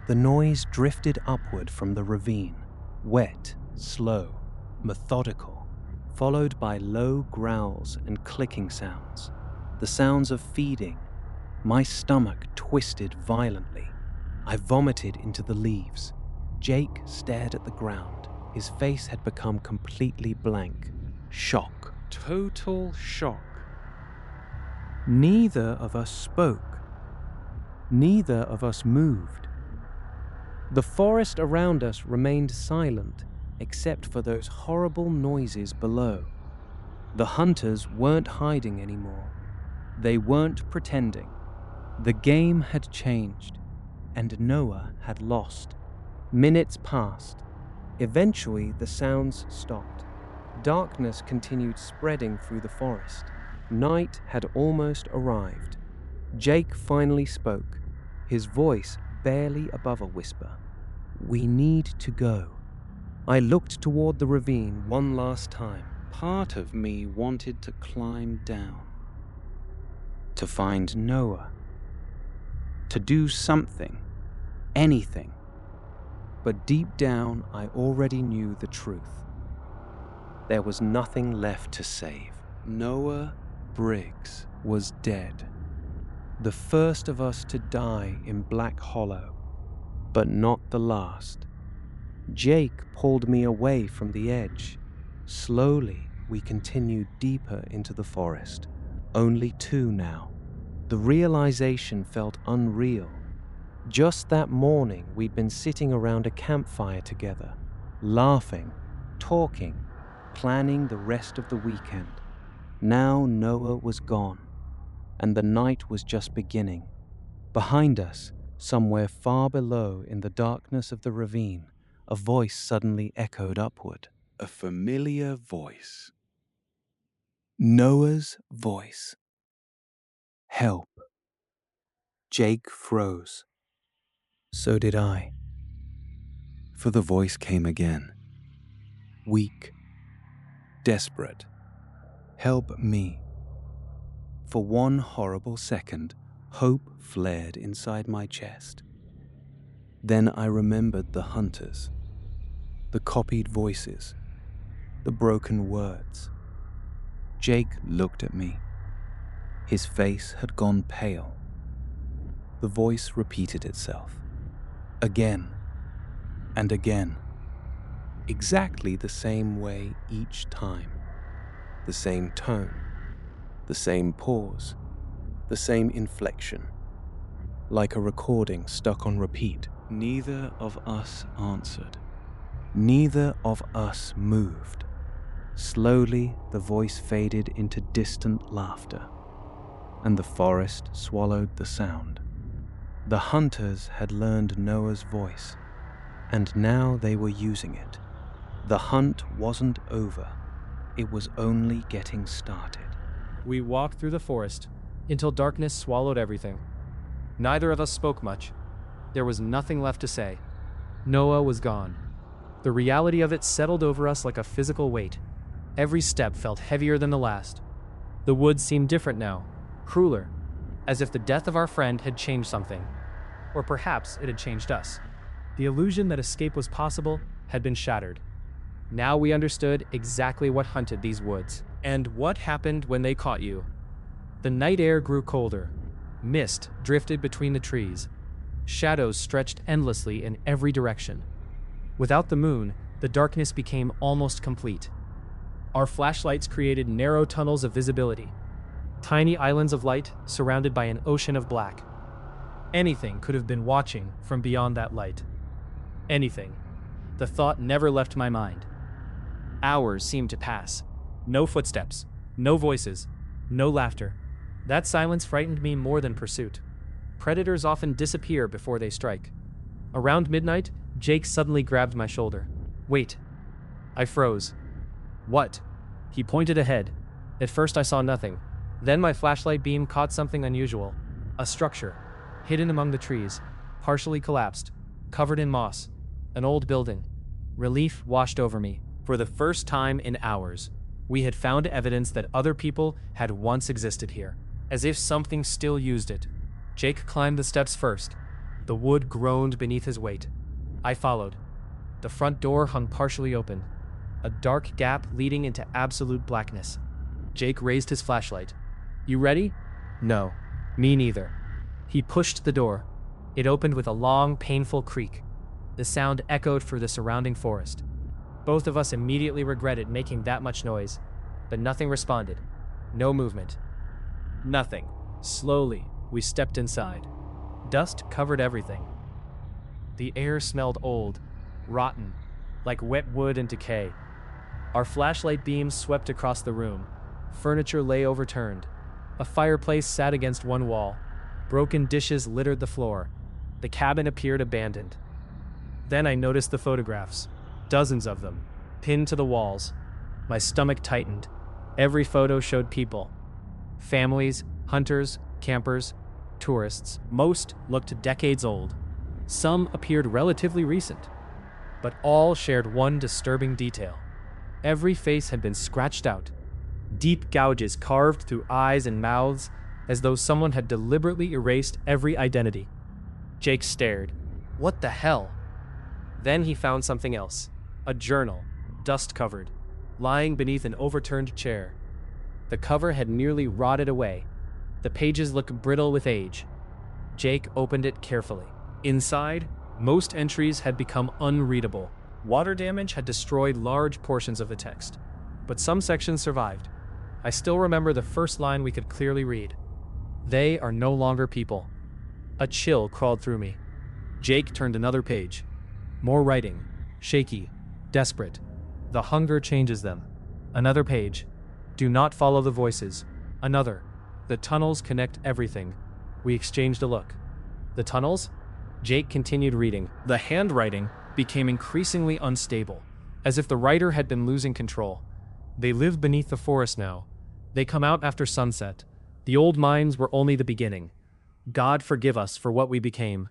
The noise drifted upward from the ravine. Wet, slow, methodical, followed by low growls and clicking sounds. The sounds of feeding. My stomach twisted violently. I vomited into the leaves. Jake stared at the ground. His face had become completely blank. Shock. Total shock. Neither of us spoke. Neither of us moved. The forest around us remained silent, except for those horrible noises below. The hunters weren't hiding anymore. They weren't pretending. The game had changed, and Noah had lost. Minutes passed. Eventually, the sounds stopped. Darkness continued spreading through the forest. Night had almost arrived. Jake finally spoke, his voice barely above a whisper. "We need to go." I looked toward the ravine one last time. Part of me wanted to climb down. To find Noah. To do something. Anything. But deep down, I already knew the truth. There was nothing left to save. Noah Briggs was dead. The first of us to die in Black Hollow, but not the last. Jake pulled me away from the edge. Slowly, we continued deeper into the forest. Only two now. The realization felt unreal. Just that morning, we'd been sitting around a campfire together, laughing, talking, planning the rest of the weekend. Now Noah was gone, and the night was just beginning. Behind us, somewhere far below in the darkness of the ravine, a voice suddenly echoed upward. A familiar voice. Noah's voice. Help. Jake froze. So did I. For the voice came again. Weak. Desperate. Help me. For one horrible second, hope flared inside my chest. Then I remembered the hunters, the copied voices, the broken words. Jake looked at me. His face had gone pale. The voice repeated itself. Again and again. Exactly the same way each time. The same tone. The same pause. The same inflection. Like a recording stuck on repeat. Neither of us answered. Neither of us moved. Slowly, the voice faded into distant laughter, and the forest swallowed the sound. The hunters had learned Noah's voice, and now they were using it. The hunt wasn't over. It was only getting started. We walked through the forest until darkness swallowed everything. Neither of us spoke much. There was nothing left to say. Noah was gone. The reality of it settled over us like a physical weight. Every step felt heavier than the last. The woods seemed different now, crueler, as if the death of our friend had changed something. Or perhaps it had changed us. The illusion that escape was possible had been shattered. Now we understood exactly what hunted these woods. And what happened when they caught you? The night air grew colder. Mist drifted between the trees. Shadows stretched endlessly in every direction. Without the moon, the darkness became almost complete. Our flashlights created narrow tunnels of visibility, tiny islands of light surrounded by an ocean of black. Anything could have been watching from beyond that light. Anything. The thought never left my mind. Hours seemed to pass. No footsteps, no voices, no laughter. That silence frightened me more than pursuit. Predators often disappear before they strike. Around midnight, Jake suddenly grabbed my shoulder. "Wait." I froze. "What?" He pointed ahead. At first I saw nothing. Then my flashlight beam caught something unusual. A structure, hidden among the trees, partially collapsed, covered in moss. An old building. Relief washed over me. For the first time in hours, we had found evidence that other people had once existed here, as if something still used it. Jake climbed the steps first. The wood groaned beneath his weight. I followed. The front door hung partially open, a dark gap leading into absolute blackness. Jake raised his flashlight. "You ready?" "No." "Me neither." He pushed the door. It opened with a long, painful creak. The sound echoed through the surrounding forest. Both of us immediately regretted making that much noise, but nothing responded. No movement. Nothing. Slowly, we stepped inside. Dust covered everything. The air smelled old, rotten, like wet wood and decay. Our flashlight beams swept across the room. Furniture lay overturned. A fireplace sat against one wall. Broken dishes littered the floor. The cabin appeared abandoned. Then I noticed the photographs. Dozens of them, pinned to the walls. My stomach tightened. Every photo showed people. Families, hunters, campers, tourists. Most looked decades old. Some appeared relatively recent. But all shared one disturbing detail. Every face had been scratched out. Deep gouges carved through eyes and mouths, as though someone had deliberately erased every identity. Jake stared. What the hell? Then he found something else. A journal, dust-covered, lying beneath an overturned chair. The cover had nearly rotted away. The pages looked brittle with age. Jake opened it carefully. Inside, most entries had become unreadable. Water damage had destroyed large portions of the text, but some sections survived. I still remember the first line we could clearly read. "They are no longer people." A chill crawled through me. Jake turned another page. More writing, shaky, desperate. The hunger changes them. Another page. "Do not follow the voices." Another. "The tunnels connect everything." We exchanged a look. "The tunnels?" Jake continued reading. The handwriting became increasingly unstable, as if the writer had been losing control. "They live beneath the forest now. They come out after sunset. The old mines were only the beginning. God forgive us for what we became."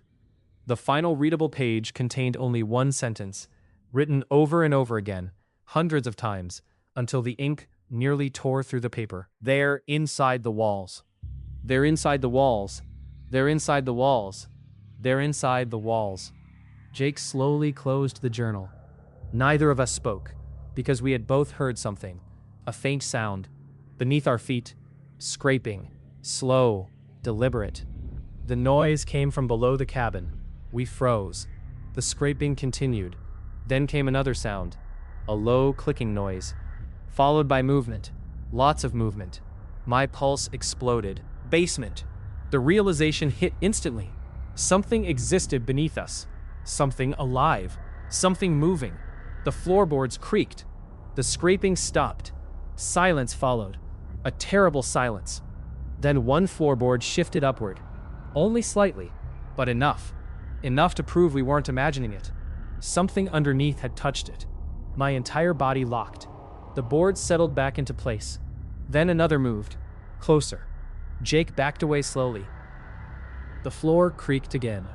The final readable page contained only one sentence, written over and over again, hundreds of times, until the ink nearly tore through the paper. "They're inside the walls. They're inside the walls. They're inside the walls. They're inside the walls." Jake slowly closed the journal. Neither of us spoke, because we had both heard something. A faint sound. Beneath our feet. Scraping. Slow. Deliberate. The noise came from below the cabin. We froze. The scraping continued. Then came another sound. A low clicking noise. Followed by movement. Lots of movement. My pulse exploded. Basement. The realization hit instantly. Something existed beneath us. Something alive. Something moving. The floorboards creaked. The scraping stopped. Silence followed. A terrible silence. Then one floorboard shifted upward. Only slightly, but enough. Enough to prove we weren't imagining it. Something underneath had touched it. My entire body locked. The board settled back into place. Then another moved. Closer. Jake backed away slowly. The floor creaked again.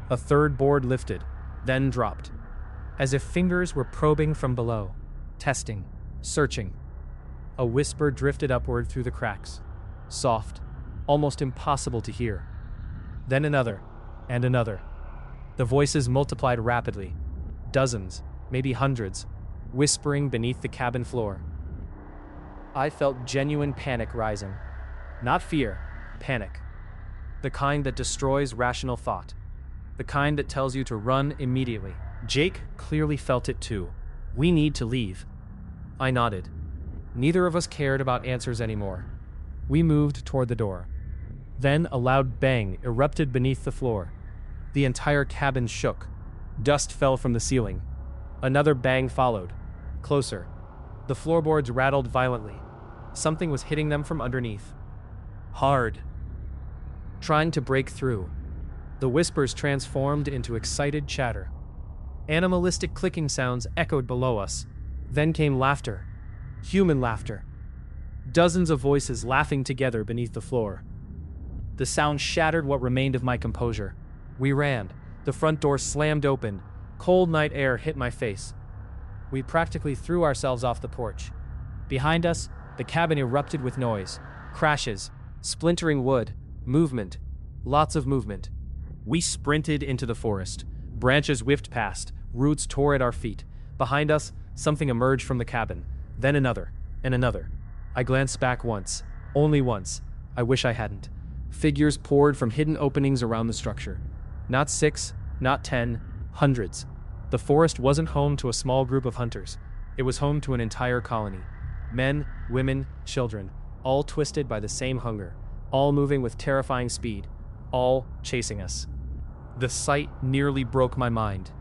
A third board lifted, then dropped, as if fingers were probing from below, testing, searching. A whisper drifted upward through the cracks, soft, almost impossible to hear. Then another, and another. The voices multiplied rapidly, dozens, maybe hundreds, whispering beneath the cabin floor. I felt genuine panic rising. Not fear, panic. The kind that destroys rational thought. The kind that tells you to run immediately. Jake clearly felt it too. We need to leave. I nodded. Neither of us cared about answers anymore. We moved toward the door. Then a loud bang erupted beneath the floor. The entire cabin shook. Dust fell from the ceiling. Another bang followed. Closer. The floorboards rattled violently. Something was hitting them from underneath. Hard. Trying to break through. The whispers transformed into excited chatter. Animalistic clicking sounds echoed below us. Then came laughter. Human laughter. Dozens of voices laughing together beneath the floor. The sound shattered what remained of my composure. We ran. The front door slammed open. Cold night air hit my face. We practically threw ourselves off the porch. Behind us, the cabin erupted with noise. Crashes. Splintering wood. Movement. Lots of movement. We sprinted into the forest. Branches whiffed past. Roots tore at our feet. Behind us, something emerged from the cabin. Then another. And another. I glanced back once. Only once. I wish I hadn't. Figures poured from hidden openings around the structure. Not 6, not 10, hundreds. The forest wasn't home to a small group of hunters. It was home to an entire colony. Men, women, children, all twisted by the same hunger, all moving with terrifying speed, all chasing us. The sight nearly broke my mind.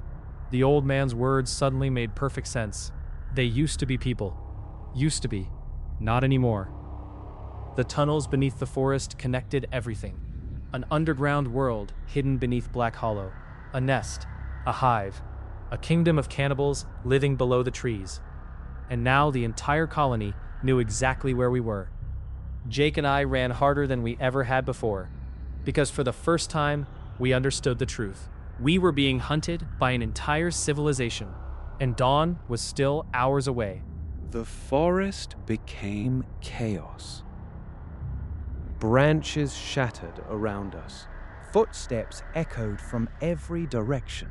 The old man's words suddenly made perfect sense. They used to be people. Used to be. Not anymore. The tunnels beneath the forest connected everything. An underground world hidden beneath Black Hollow. A nest. A hive. A kingdom of cannibals living below the trees. And now the entire colony knew exactly where we were. Jake and I ran harder than we ever had before, because for the first time, we understood the truth. We were being hunted by an entire civilization, and dawn was still hours away. The forest became chaos. Branches shattered around us. Footsteps echoed from every direction.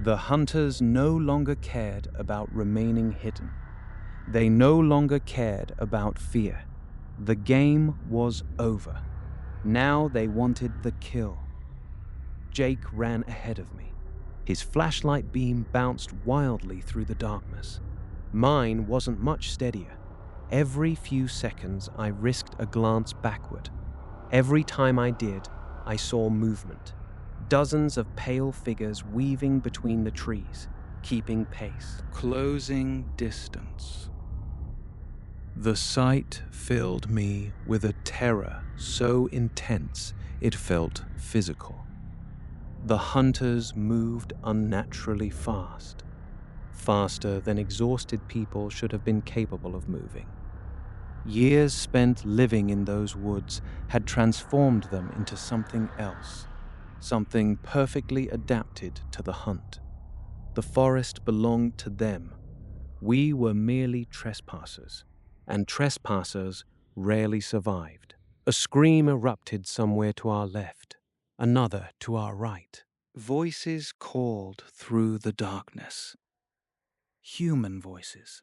The hunters no longer cared about remaining hidden. They no longer cared about fear. The game was over. Now they wanted the kill. Jake ran ahead of me. His flashlight beam bounced wildly through the darkness. Mine wasn't much steadier. Every few seconds, I risked a glance backward. Every time I did, I saw movement. Dozens of pale figures weaving between the trees, keeping pace. Closing distance. The sight filled me with a terror so intense it felt physical. The hunters moved unnaturally fast, faster than exhausted people should have been capable of moving. Years spent living in those woods had transformed them into something else, something perfectly adapted to the hunt. The forest belonged to them. We were merely trespassers, and trespassers rarely survived. A scream erupted somewhere to our left, another to our right. Voices called through the darkness. Human voices.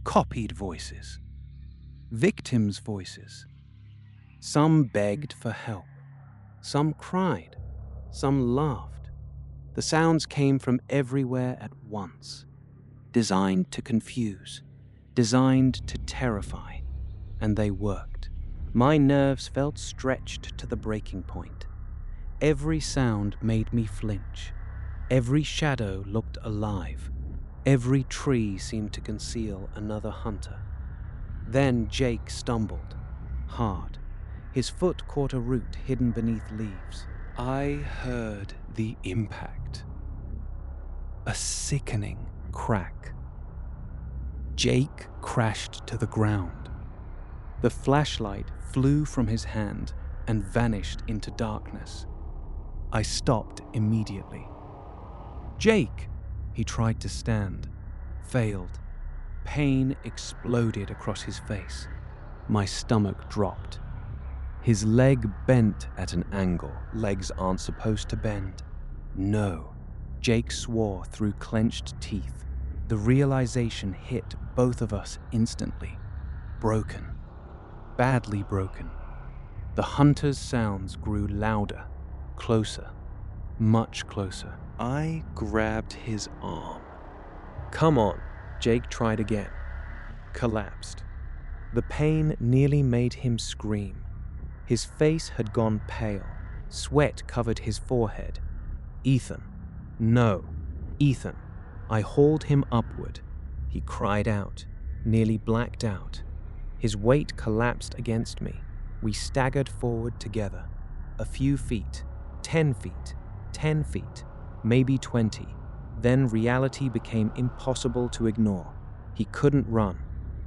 Copied voices. Victims' voices. Some begged for help. Some cried. Some laughed. The sounds came from everywhere at once, designed to confuse, designed to terrify, and they worked. My nerves felt stretched to the breaking point. Every sound made me flinch. Every shadow looked alive. Every tree seemed to conceal another hunter. Then Jake stumbled, hard. His foot caught a root hidden beneath leaves. I heard the impact. A sickening crack. Jake crashed to the ground. The flashlight flew from his hand and vanished into darkness. I stopped immediately. Jake! He tried to stand, failed. Pain exploded across his face. My stomach dropped. His leg bent at an angle legs aren't supposed to bend. No. Jake swore through clenched teeth. The realization hit both of us instantly. broken, badly broken. The hunter's sounds grew louder, closer, much closer. I grabbed his arm. "Come on," Jake tried again. Collapsed. The pain nearly made him scream. His face had gone pale. Sweat covered his forehead. "Ethan. No. Ethan." I hauled him upward. He cried out, nearly blacked out. His weight collapsed against me. We staggered forward together. A few feet, 10 feet, 10 feet, maybe 20. Then reality became impossible to ignore. He couldn't run,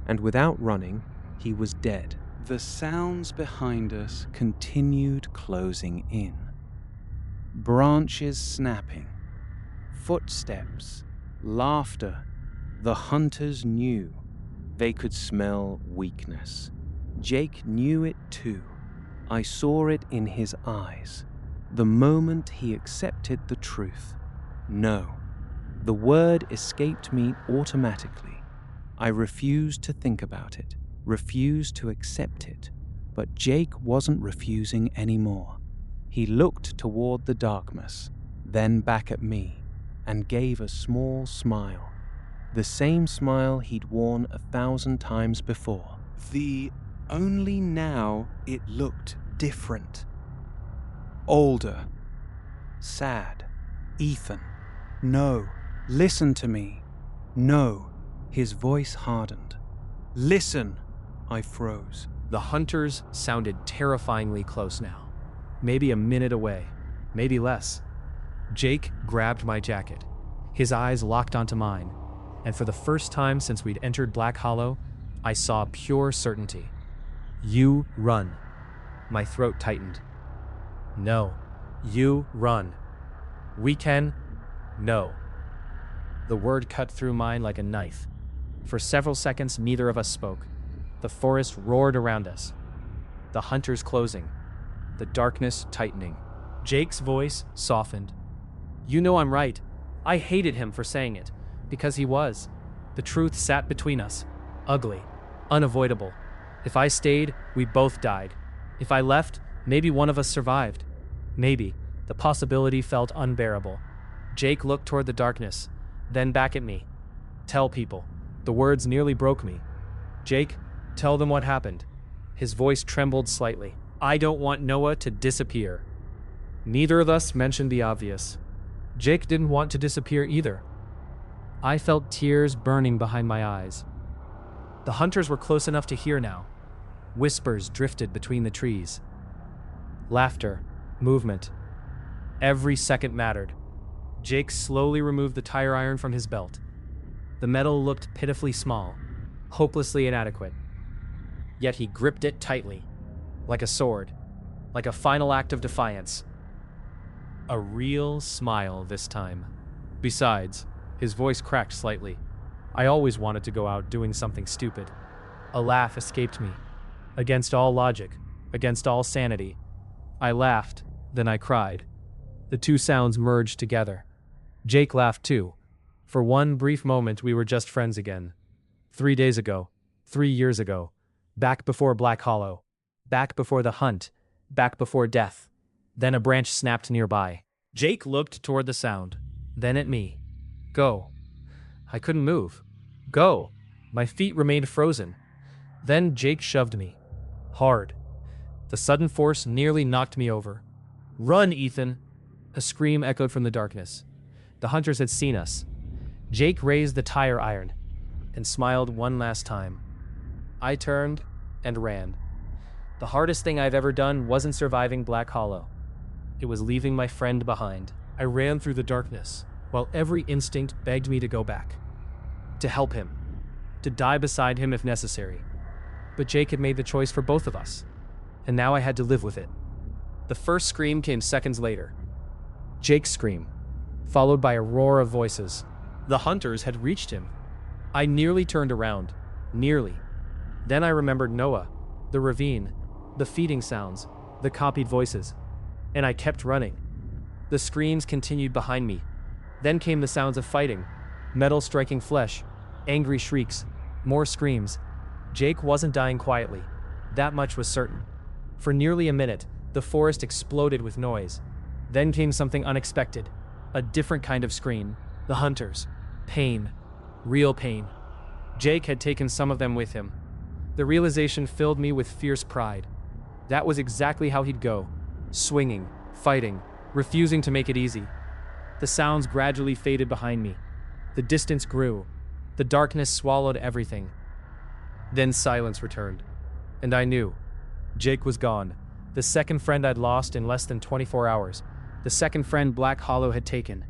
and without running, he was dead. The sounds behind us continued closing in. Branches snapping, footsteps, laughter. The hunters knew. They could smell weakness. Jake knew it too. I saw it in his eyes. The moment he accepted the truth. No. The word escaped me automatically. I refused to think about it, refused to accept it. But Jake wasn't refusing anymore. He looked toward the darkness, then back at me, and gave a small smile. The same smile he'd worn 1,000 times before. Only now it looked different. Older. Sad. "Ethan. No. Listen to me. No." His voice hardened. "Listen." I froze. The hunters sounded terrifyingly close now. Maybe a minute away, maybe less. Jake grabbed my jacket. His eyes locked onto mine, and for the first time since we'd entered Black Hollow, I saw pure certainty. "You run." My throat tightened. "No. You run." "We can." "No." The word cut through mine like a knife. For several seconds, neither of us spoke. The forest roared around us. The hunters closing. The darkness tightening. Jake's voice softened. "You know I'm right. I hated him for saying it, because he was. The truth sat between us. Ugly. Unavoidable. If I stayed, we both died. If I left, maybe one of us survived. Maybe. The possibility felt unbearable." Jake looked toward the darkness, then back at me. "Tell people." The words nearly broke me. "Jake, tell them what happened." His voice trembled slightly. "I don't want Noah to disappear." Neither of us mentioned the obvious. Jake didn't want to disappear either. I felt tears burning behind my eyes. The hunters were close enough to hear now. Whispers drifted between the trees. Laughter, movement. Every second mattered. Jake slowly removed the tire iron from his belt. The metal looked pitifully small, hopelessly inadequate. Yet he gripped it tightly, like a sword, like a final act of defiance. A real smile this time. Besides, his voice cracked slightly. I always wanted to go out doing something stupid. A laugh escaped me. Against all logic, against all sanity. I laughed, then I cried. The two sounds merged together. Jake laughed too. For one brief moment, we were just friends again. 3 days ago, 3 years ago, back before Black Hollow, back before the hunt, back before death. Then a branch snapped nearby. Jake looked toward the sound, then at me. "Go." I couldn't move. "Go." My feet remained frozen. Then Jake shoved me. Hard. The sudden force nearly knocked me over. "Run, Ethan!" A scream echoed from the darkness. The hunters had seen us. Jake raised the tire iron and smiled one last time. I turned and ran. The hardest thing I've ever done wasn't surviving Black Hollow. It was leaving my friend behind. I ran through the darkness, while every instinct begged me to go back. To help him. To die beside him if necessary. But Jake had made the choice for both of us, and now I had to live with it. The first scream came seconds later. Jake's scream, followed by a roar of voices. The hunters had reached him. I nearly turned around. Nearly. Then I remembered Noah, the ravine, the feeding sounds, the copied voices. And I kept running. The screams continued behind me. Then came the sounds of fighting, metal striking flesh, angry shrieks, more screams. Jake wasn't dying quietly. That much was certain. For nearly a minute, the forest exploded with noise. Then came something unexpected. A different kind of scream. The hunters. Pain. Real pain. Jake had taken some of them with him. The realization filled me with fierce pride. That was exactly how he'd go. Swinging, fighting, refusing to make it easy. The sounds gradually faded behind me. The distance grew. The darkness swallowed everything. Then silence returned. And I knew. Jake was gone. The second friend I'd lost in less than 24 hours. The second friend Black Hollow had taken.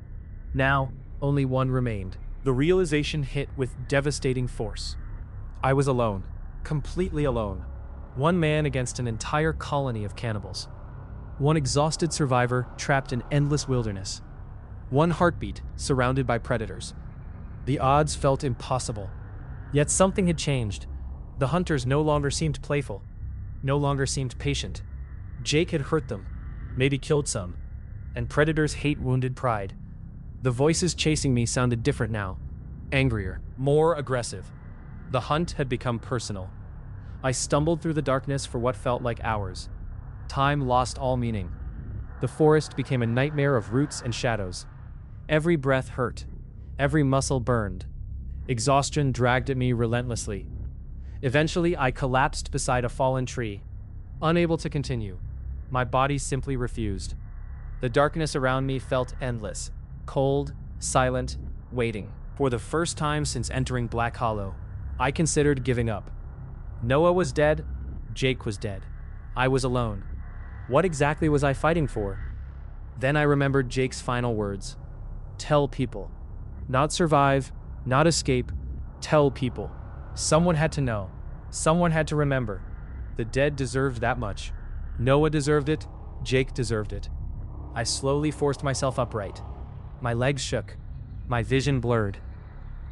Now, only one remained. The realization hit with devastating force. I was alone. Completely alone. One man against an entire colony of cannibals. One exhausted survivor trapped in endless wilderness. One heartbeat surrounded by predators. The odds felt impossible. Yet something had changed. The hunters no longer seemed playful. No longer seemed patient. Jake had hurt them. Maybe killed some. And predators hate wounded pride. The voices chasing me sounded different now. Angrier. More aggressive. The hunt had become personal. I stumbled through the darkness for what felt like hours. Time lost all meaning. The forest became a nightmare of roots and shadows. Every breath hurt. Every muscle burned. Exhaustion dragged at me relentlessly. Eventually, I collapsed beside a fallen tree. Unable to continue. My body simply refused. The darkness around me felt endless. Cold, silent, waiting. For the first time since entering Black Hollow, I considered giving up. Noah was dead. Jake was dead. I was alone. What exactly was I fighting for? Then I remembered Jake's final words. Tell people. Not survive, not escape. Tell people. Someone had to know. Someone had to remember. The dead deserved that much. Noah deserved it. Jake deserved it. I slowly forced myself upright. My legs shook. My vision blurred.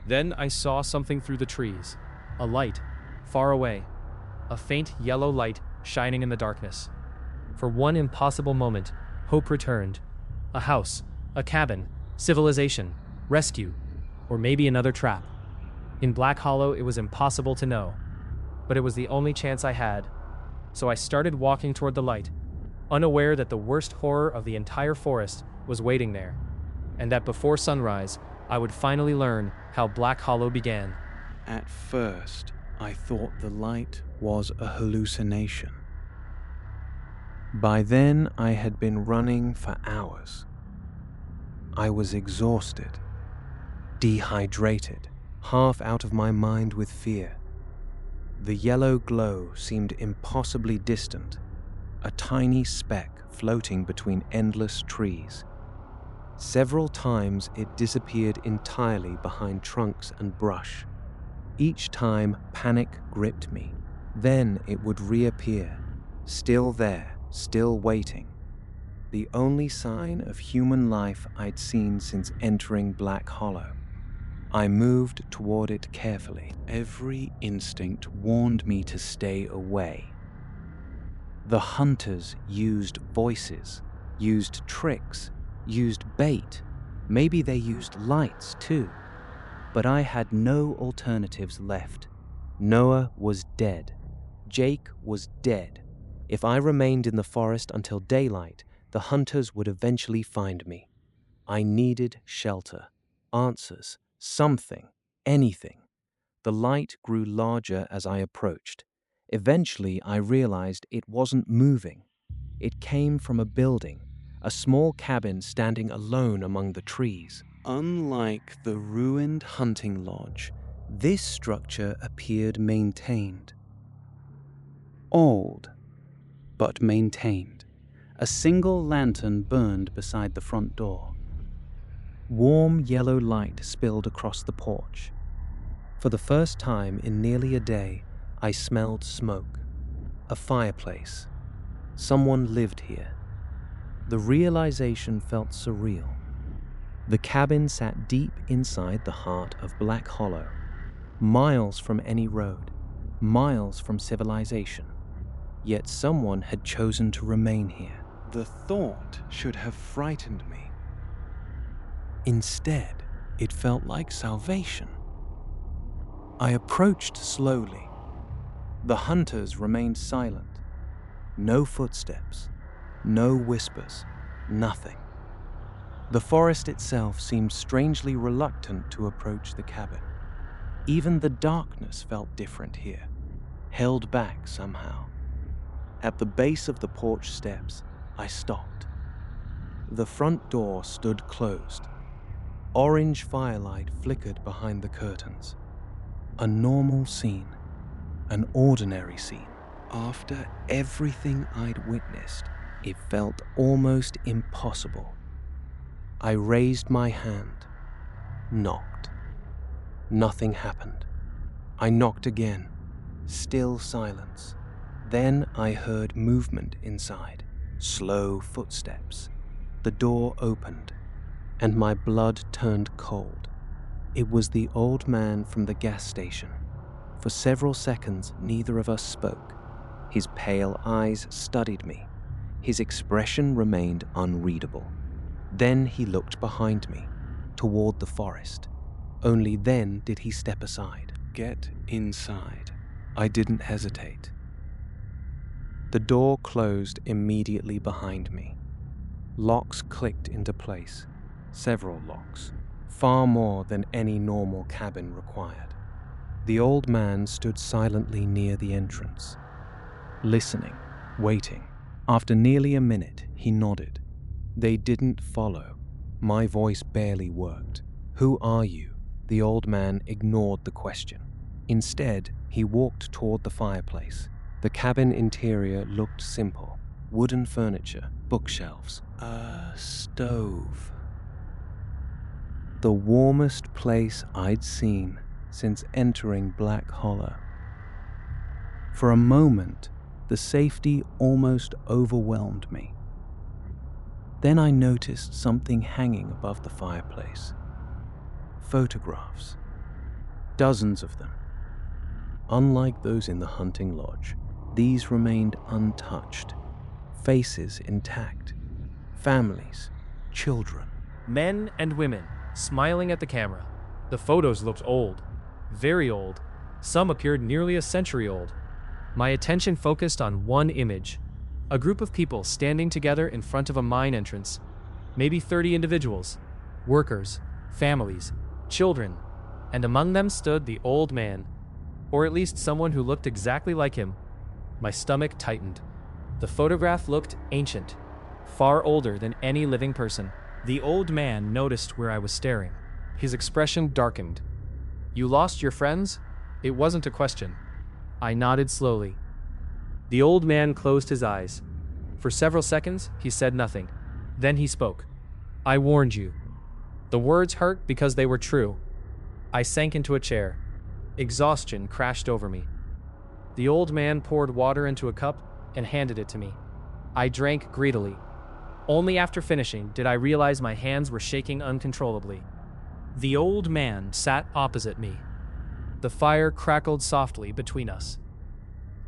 Then I saw something through the trees. A light, far away. A faint yellow light shining in the darkness. For one impossible moment, hope returned. A house, a cabin, civilization, rescue, or maybe another trap. In Black Hollow, it was impossible to know. But it was the only chance I had. So I started walking toward the light, unaware that the worst horror of the entire forest was waiting there, and that before sunrise, I would finally learn how Black Hollow began. At first, I thought the light was a hallucination. By then, I had been running for hours. I was exhausted, dehydrated, half out of my mind with fear. The yellow glow seemed impossibly distant, a tiny speck floating between endless trees. Several times it disappeared entirely behind trunks and brush. Each time, panic gripped me. Then it would reappear, still there, still waiting. The only sign of human life I'd seen since entering Black Hollow. I moved toward it carefully. Every instinct warned me to stay away. The hunters used voices, used tricks, used bait. Maybe they used lights too. But I had no alternatives left. Noah was dead. Jake was dead. If I remained in the forest until daylight, the hunters would eventually find me. I needed shelter, answers, something, anything. The light grew larger as I approached. Eventually, I realized it wasn't moving. It came from a building, a small cabin standing alone among the trees. Unlike the ruined hunting lodge, this structure appeared maintained. Old, but maintained. A single lantern burned beside the front door. Warm yellow light spilled across the porch. For the first time in nearly a day, I smelled smoke. A fireplace. Someone lived here. The realization felt surreal. The cabin sat deep inside the heart of Black Hollow, miles from any road, miles from civilization. Yet someone had chosen to remain here. The thought should have frightened me. Instead, it felt like salvation. I approached slowly, The hunters remained silent. No footsteps, no whispers, nothing. The forest itself seemed strangely reluctant to approach the cabin. Even the darkness felt different here, held back somehow. At the base of the porch steps, I stopped. The front door stood closed. Orange firelight flickered behind the curtains. A normal scene, an ordinary scene. After everything I'd witnessed, it felt almost impossible. I raised my hand, knocked. Nothing happened. I knocked again, still silence. Then I heard movement inside, slow footsteps. The door opened, and my blood turned cold. It was the old man from the gas station. For several seconds, neither of us spoke. His pale eyes studied me. His expression remained unreadable. Then he looked behind me, toward the forest. Only then did he step aside. Get inside. I didn't hesitate. The door closed immediately behind me. Locks clicked into place. Several locks. Far more than any normal cabin required. The old man stood silently near the entrance, listening, waiting. After nearly a minute, he nodded. They didn't follow. My voice barely worked. "Who are you?" The old man ignored the question. Instead, he walked toward the fireplace. The cabin interior looked simple. Wooden furniture, bookshelves, a stove. The warmest place I'd seen since entering Black Hollow. For a moment, the safety almost overwhelmed me. Then I noticed something hanging above the fireplace. Photographs. Dozens of them. Unlike those in the hunting lodge, these remained untouched. Faces intact. Families, children. Men and women, smiling at the camera. The photos looked old, very old. Some appeared nearly a century old. My attention focused on one image. A group of people standing together in front of a mine entrance. Maybe 30 individuals. Workers, families, children. And among them stood the old man. Or at least someone who looked exactly like him. My stomach tightened. The photograph looked ancient. Far older than any living person. The old man noticed where I was staring. His expression darkened. "You lost your friends?" It wasn't a question. I nodded slowly. The old man closed his eyes. For several seconds, he said nothing. Then he spoke. "I warned you." The words hurt because they were true. I sank into a chair. Exhaustion crashed over me. The old man poured water into a cup and handed it to me. I drank greedily. Only after finishing did I realize my hands were shaking uncontrollably. The old man sat opposite me. The fire crackled softly between us.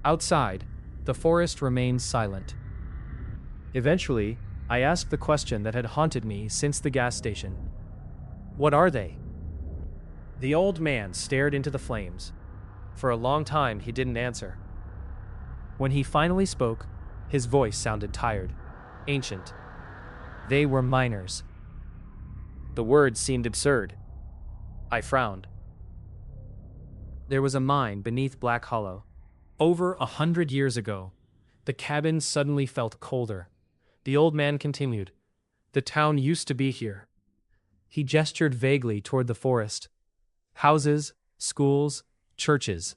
Outside, the forest remained silent. Eventually, I asked the question that had haunted me since the gas station. "What are they?" The old man stared into the flames. For a long time, he didn't answer. When he finally spoke, his voice sounded tired, ancient. "They were miners." The words seemed absurd. I frowned. There was a mine beneath Black Hollow. Over 100 years ago, the cabin suddenly felt colder. The old man continued. "The town used to be here." He gestured vaguely toward the forest. Houses, schools, churches.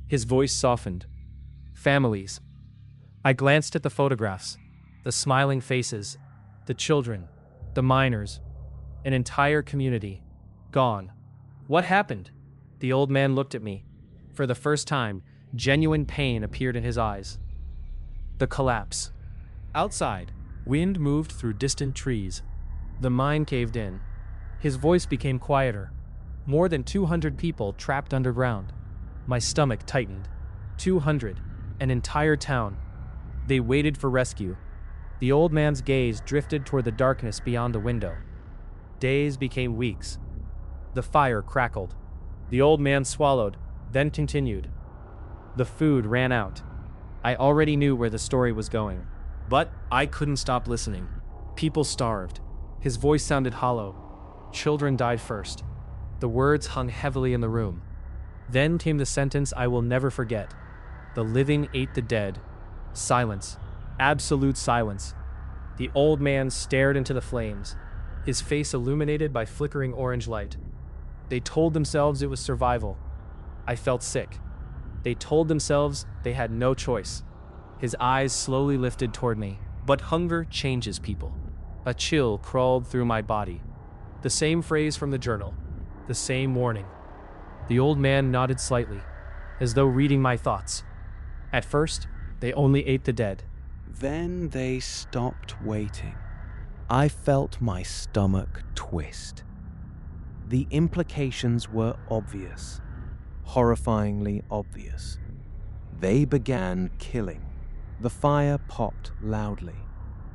His voice softened. Families. I glanced at the photographs, the smiling faces, the children, the miners, an entire community, gone. What happened? The old man looked at me. For the first time, genuine pain appeared in his eyes. The collapse. Outside, wind moved through distant trees. The mine caved in. His voice became quieter. More than 200 people trapped underground. My stomach tightened. 200. An entire town. They waited for rescue. The old man's gaze drifted toward the darkness beyond the window. Days became weeks. The fire crackled. The old man swallowed, then continued. The food ran out. I already knew where the story was going. But I couldn't stop listening. People starved. His voice sounded hollow. Children died first. The words hung heavily in the room. Then came the sentence I will never forget. The living ate the dead. Silence. Absolute silence. The old man stared into the flames, his face illuminated by flickering orange light. They told themselves it was survival. I felt sick. They told themselves they had no choice. His eyes slowly lifted toward me. But hunger changes people. A chill crawled through my body. The same phrase from the journal. The same warning. The old man nodded slightly, as though reading my thoughts. At first, they only ate the dead. Then they stopped waiting. I felt my stomach twist. The implications were obvious, horrifyingly obvious. They began killing. The fire popped loudly.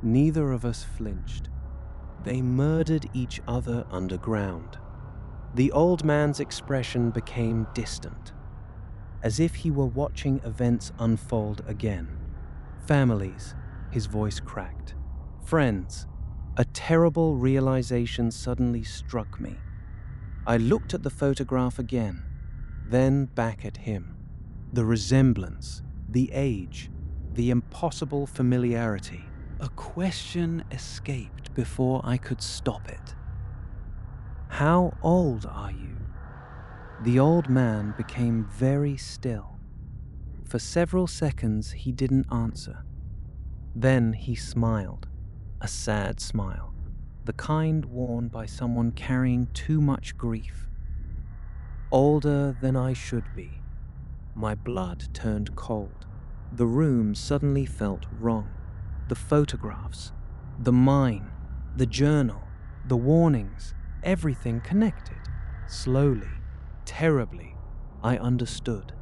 Neither of us flinched. They murdered each other underground. The old man's expression became distant, as if he were watching events unfold again. Families, his voice cracked. Friends. A terrible realization suddenly struck me. I looked at the photograph again, then back at him. The resemblance, the age, the impossible familiarity. A question escaped before I could stop it. How old are you? The old man became very still. For several seconds he didn't answer. Then he smiled, a sad smile, the kind worn by someone carrying too much grief. Older than I should be. My blood turned cold. The room suddenly felt wrong. The photographs, the mine, the journal, the warnings, everything connected. Slowly, terribly, I understood.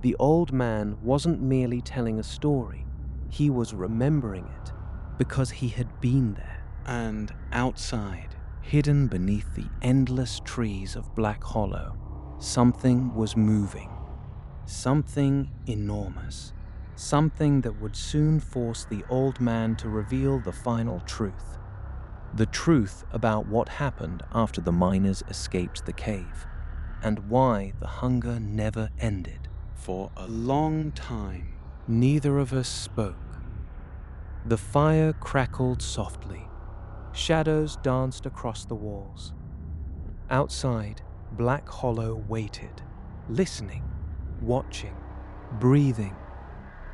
The old man wasn't merely telling a story. He was remembering it because he had been there. And outside, hidden beneath the endless trees of Black Hollow, something was moving. Something enormous. Something that would soon force the old man to reveal the final truth. The truth about what happened after the miners escaped the cave, and why the hunger never ended. For a long time, neither of us spoke. The fire crackled softly. Shadows danced across the walls. Outside, Black Hollow waited, listening, watching, breathing.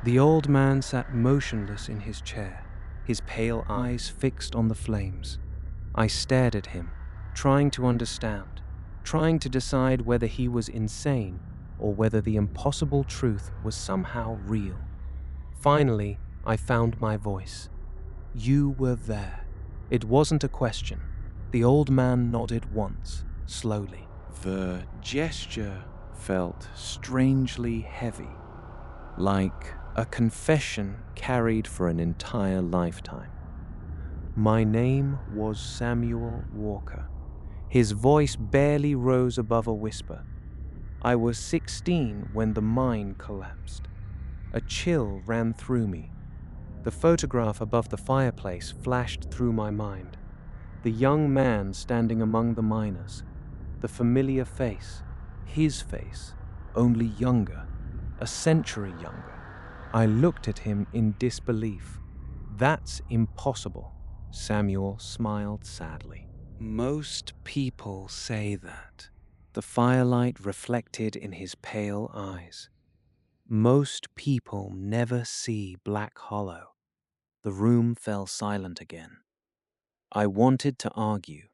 The old man sat motionless in his chair, his pale eyes fixed on the flames. I stared at him, trying to understand, trying to decide whether he was insane or whether the impossible truth was somehow real. Finally, I found my voice. You were there. It wasn't a question. The old man nodded once, slowly. The gesture felt strangely heavy, like a confession carried for an entire lifetime. My name was Samuel Walker. His voice barely rose above a whisper. I was 16 when the mine collapsed. A chill ran through me. The photograph above the fireplace flashed through my mind. The young man standing among the miners. The familiar face. His face, only younger, a century younger. I looked at him in disbelief. That's impossible. Samuel smiled sadly. Most people say that. The firelight reflected in his pale eyes. Most people never see Black Hollow. The room fell silent again. I wanted to argue,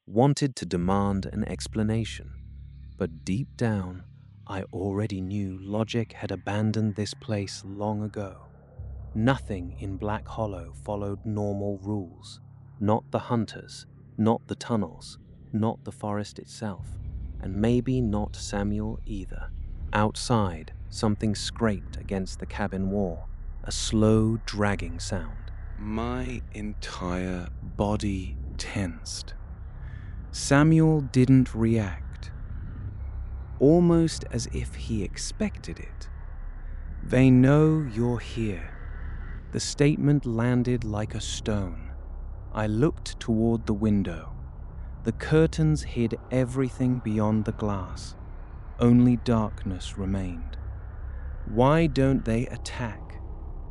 wanted to demand an explanation, but deep down, I already knew logic had abandoned this place long ago. Nothing in Black Hollow followed normal rules. Not the hunters, not the tunnels, not the forest itself, and maybe not Samuel either. Outside, something scraped against the cabin wall, a slow, dragging sound. My entire body tensed. Samuel didn't react, almost as if he expected it. They know you're here. The statement landed like a stone. I looked toward the window. The curtains hid everything beyond the glass. Only darkness remained. Why don't they attack?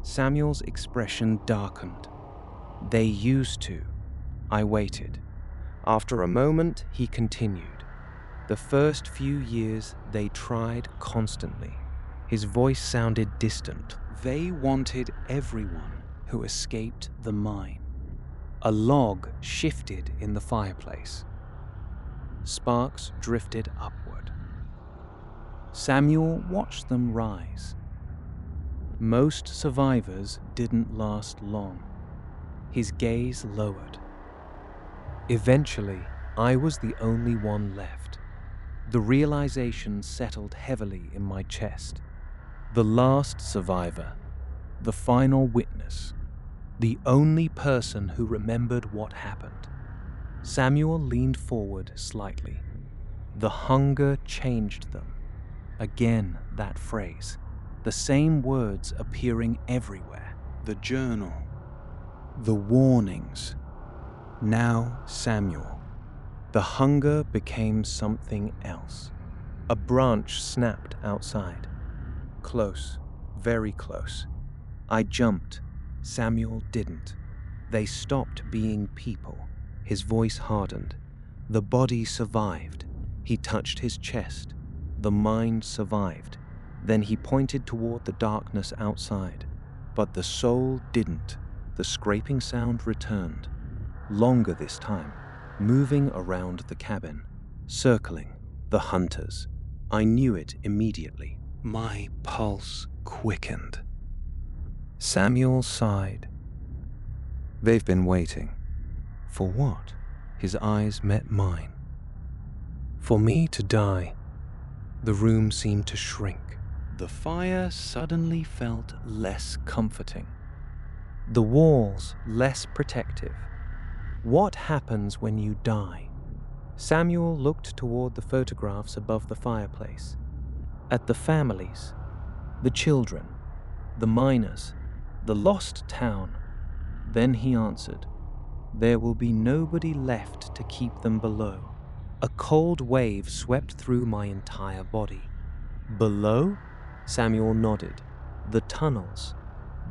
Samuel's expression darkened. They used to. I waited. After a moment, he continued. The first few years, they tried constantly. His voice sounded distant. They wanted everyone who escaped the mine. A log shifted in the fireplace. Sparks drifted upward. Samuel watched them rise. Most survivors didn't last long. His gaze lowered. Eventually, I was the only one left. The realization settled heavily in my chest. The last survivor, the final witness, the only person who remembered what happened. Samuel leaned forward slightly. The hunger changed them. Again, that phrase. The same words appearing everywhere. The journal. The warnings. Now Samuel. The hunger became something else. A branch snapped outside. Close, very close. I jumped. Samuel didn't. They stopped being people. His voice hardened. The body survived. He touched his chest. The mind survived. Then he pointed toward the darkness outside. But the soul didn't. The scraping sound returned. Longer this time, moving around the cabin, circling the hunters. I knew it immediately. My pulse quickened. Samuel sighed. They've been waiting. For what? His eyes met mine. For me to die. The room seemed to shrink. The fire suddenly felt less comforting. The walls less protective. What happens when you die? Samuel looked toward the photographs above the fireplace. At the families, the children, the miners, the lost town. Then he answered, "There will be nobody left to keep them below." A cold wave swept through my entire body. Below? Samuel nodded. The tunnels.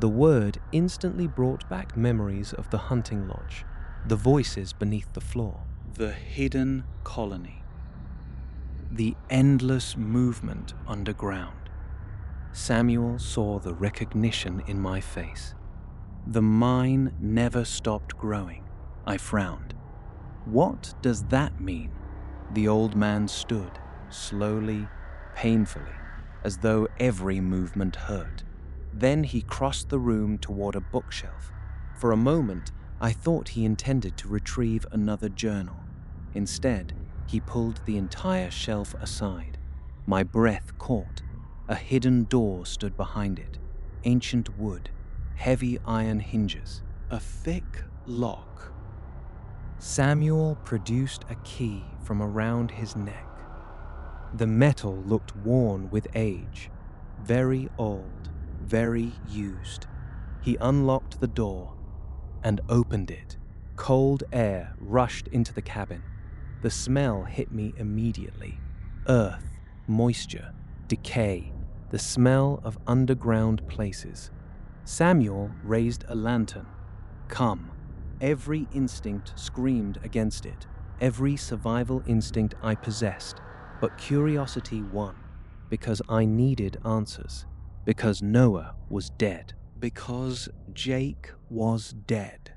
The word instantly brought back memories of the hunting lodge, the voices beneath the floor. The hidden colony. The endless movement underground. Samuel saw the recognition in my face. The mine never stopped growing. I frowned. What does that mean? The old man stood, slowly, painfully, as though every movement hurt. Then he crossed the room toward a bookshelf. For a moment, I thought he intended to retrieve another journal. Instead, he pulled the entire shelf aside. My breath caught. A hidden door stood behind it. Ancient wood, heavy iron hinges, a thick lock. Samuel produced a key from around his neck. The metal looked worn with age, very old, very used. He unlocked the door and opened it. Cold air rushed into the cabin. The smell hit me immediately. Earth, moisture, decay, the smell of underground places. Samuel raised a lantern. Come. Every instinct screamed against it. Every survival instinct I possessed. But curiosity won. Because I needed answers. Because Noah was dead. Because Jake was dead.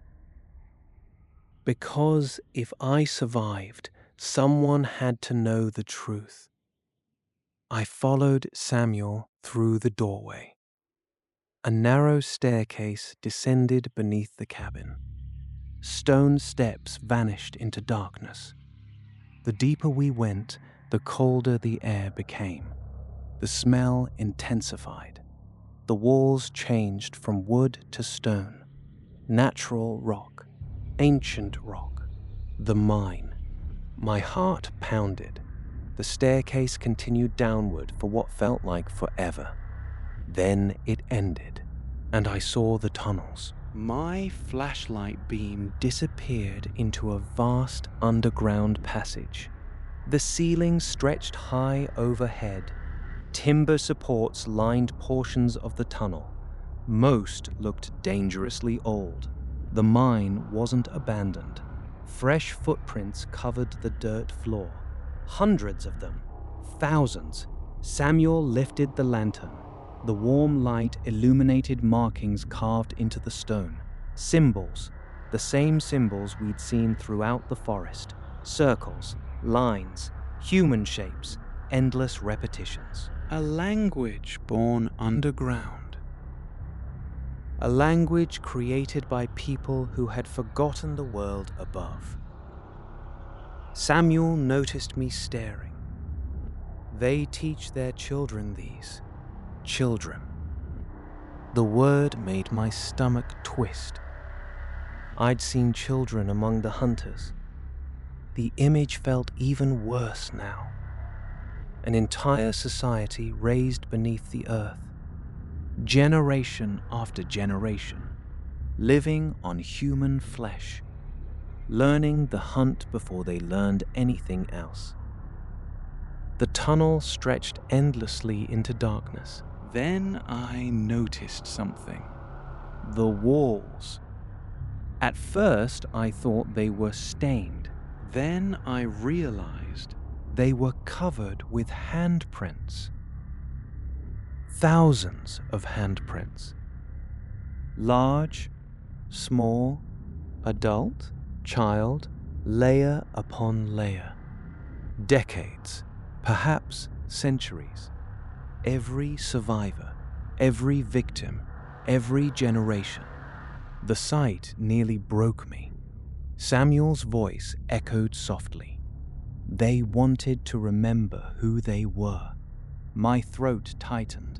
Because if I survived, someone had to know the truth. I followed Samuel through the doorway. A narrow staircase descended beneath the cabin. Stone steps vanished into darkness. The deeper we went, the colder the air became. The smell intensified. The walls changed from wood to stone. Natural rock. Ancient rock. The mine. My heart pounded. The staircase continued downward for what felt like forever. Then it ended, and I saw the tunnels. My flashlight beam Disappeared into a vast underground passage. The ceiling stretched high overhead. Timber supports lined portions of the tunnel. Most looked dangerously old. The mine wasn't abandoned. Fresh footprints covered the dirt floor. Hundreds of them. Thousands. Samuel lifted the lantern. The warm light illuminated markings carved into the stone. Symbols. The same symbols we'd seen throughout the forest. Circles, lines, human shapes, endless repetitions. a language born underground. A language created by people who had forgotten the world above. Samuel noticed me staring. They teach their children these. Children. The word made my stomach twist. I'd seen children among the hunters. The image felt even worse now. An entire society raised beneath the earth. Generation after generation, living on human flesh, learning the hunt before they learned anything else. The tunnel stretched endlessly into darkness. Then I noticed something. The walls. At first, I thought they were stained. Then I realized They were covered with handprints. Thousands of handprints. Large, small, adult, child, layer upon layer. Decades, perhaps centuries. Every survivor, every victim, every generation. The sight nearly broke me. Samuel's voice echoed softly. They wanted to remember who they were. My throat tightened,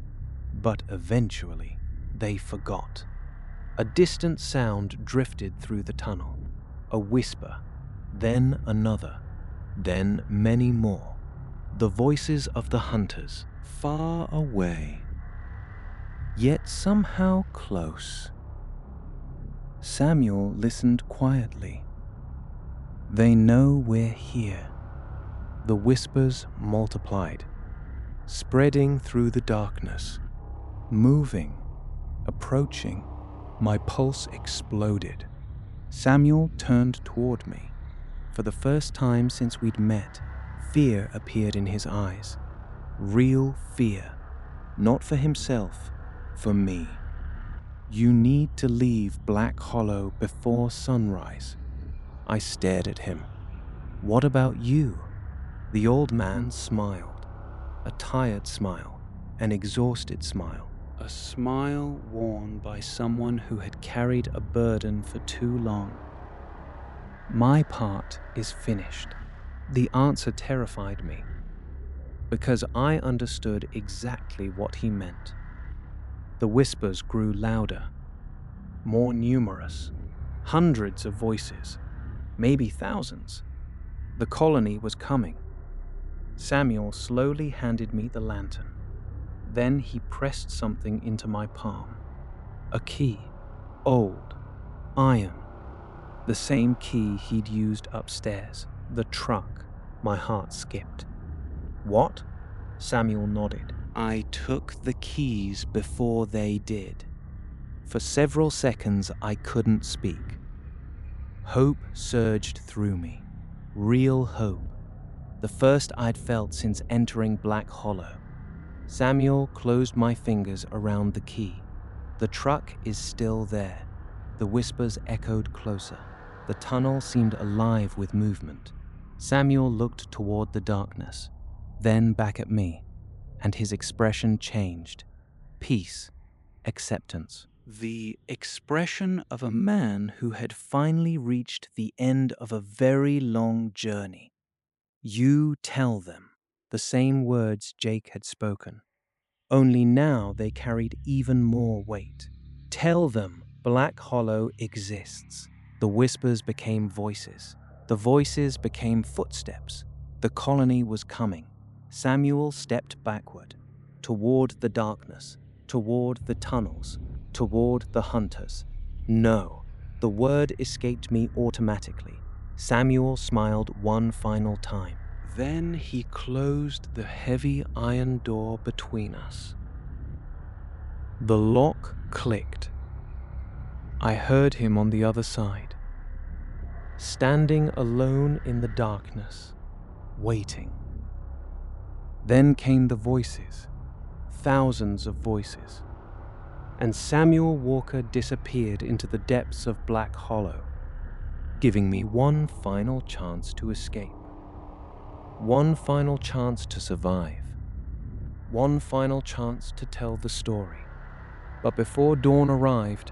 but eventually they forgot. A distant sound drifted through the tunnel. A whisper, then another, then many more. The voices of the hunters, far away. yet somehow close. Samuel listened quietly. They know we're here. The whispers multiplied, spreading through the darkness, moving, approaching. My pulse exploded. Samuel turned toward me. For the first time since we'd met, fear appeared in his eyes. Real fear. Not for himself, for me. You need to leave Black Hollow before sunrise. I stared at him. What about you? The old man smiled. A tired smile, an exhausted smile. A smile worn by someone who had carried a burden for too long. My part is finished. The answer terrified me, because I understood exactly what he meant. The whispers grew louder, more numerous. Hundreds of voices, maybe thousands. The colony was coming. Samuel slowly handed me the lantern. Then he pressed something into my palm. A key. Old. Iron. The same key he'd used upstairs. The truck. My heart skipped. What? Samuel nodded. I took the keys Before they did. For several seconds I couldn't speak. Hope surged through me. Real hope. The first I'd felt since entering Black Hollow. Samuel closed my fingers around the key. The truck is still there. The whispers echoed closer. The tunnel seemed alive with movement. Samuel looked toward the darkness, then back at me, and his expression changed. Peace. Acceptance. The expression of a man who had finally reached the end of a very long journey. You tell them, the same words Jake had spoken. Only now they carried even more weight. Tell them Black Hollow exists. The whispers became voices. The voices became footsteps. The colony was coming. Samuel stepped backward, toward the darkness, toward the tunnels, toward the hunters. No, the word escaped me automatically. Samuel smiled one final time. Then he closed the heavy iron door between us. The lock clicked. I heard him on the other side, standing alone in the darkness, waiting. Then came the voices, thousands of voices, and Samuel Walker disappeared into the depths of Black Hollow, giving me one final chance to escape, one final chance to survive, one final chance to tell the story. But before dawn arrived,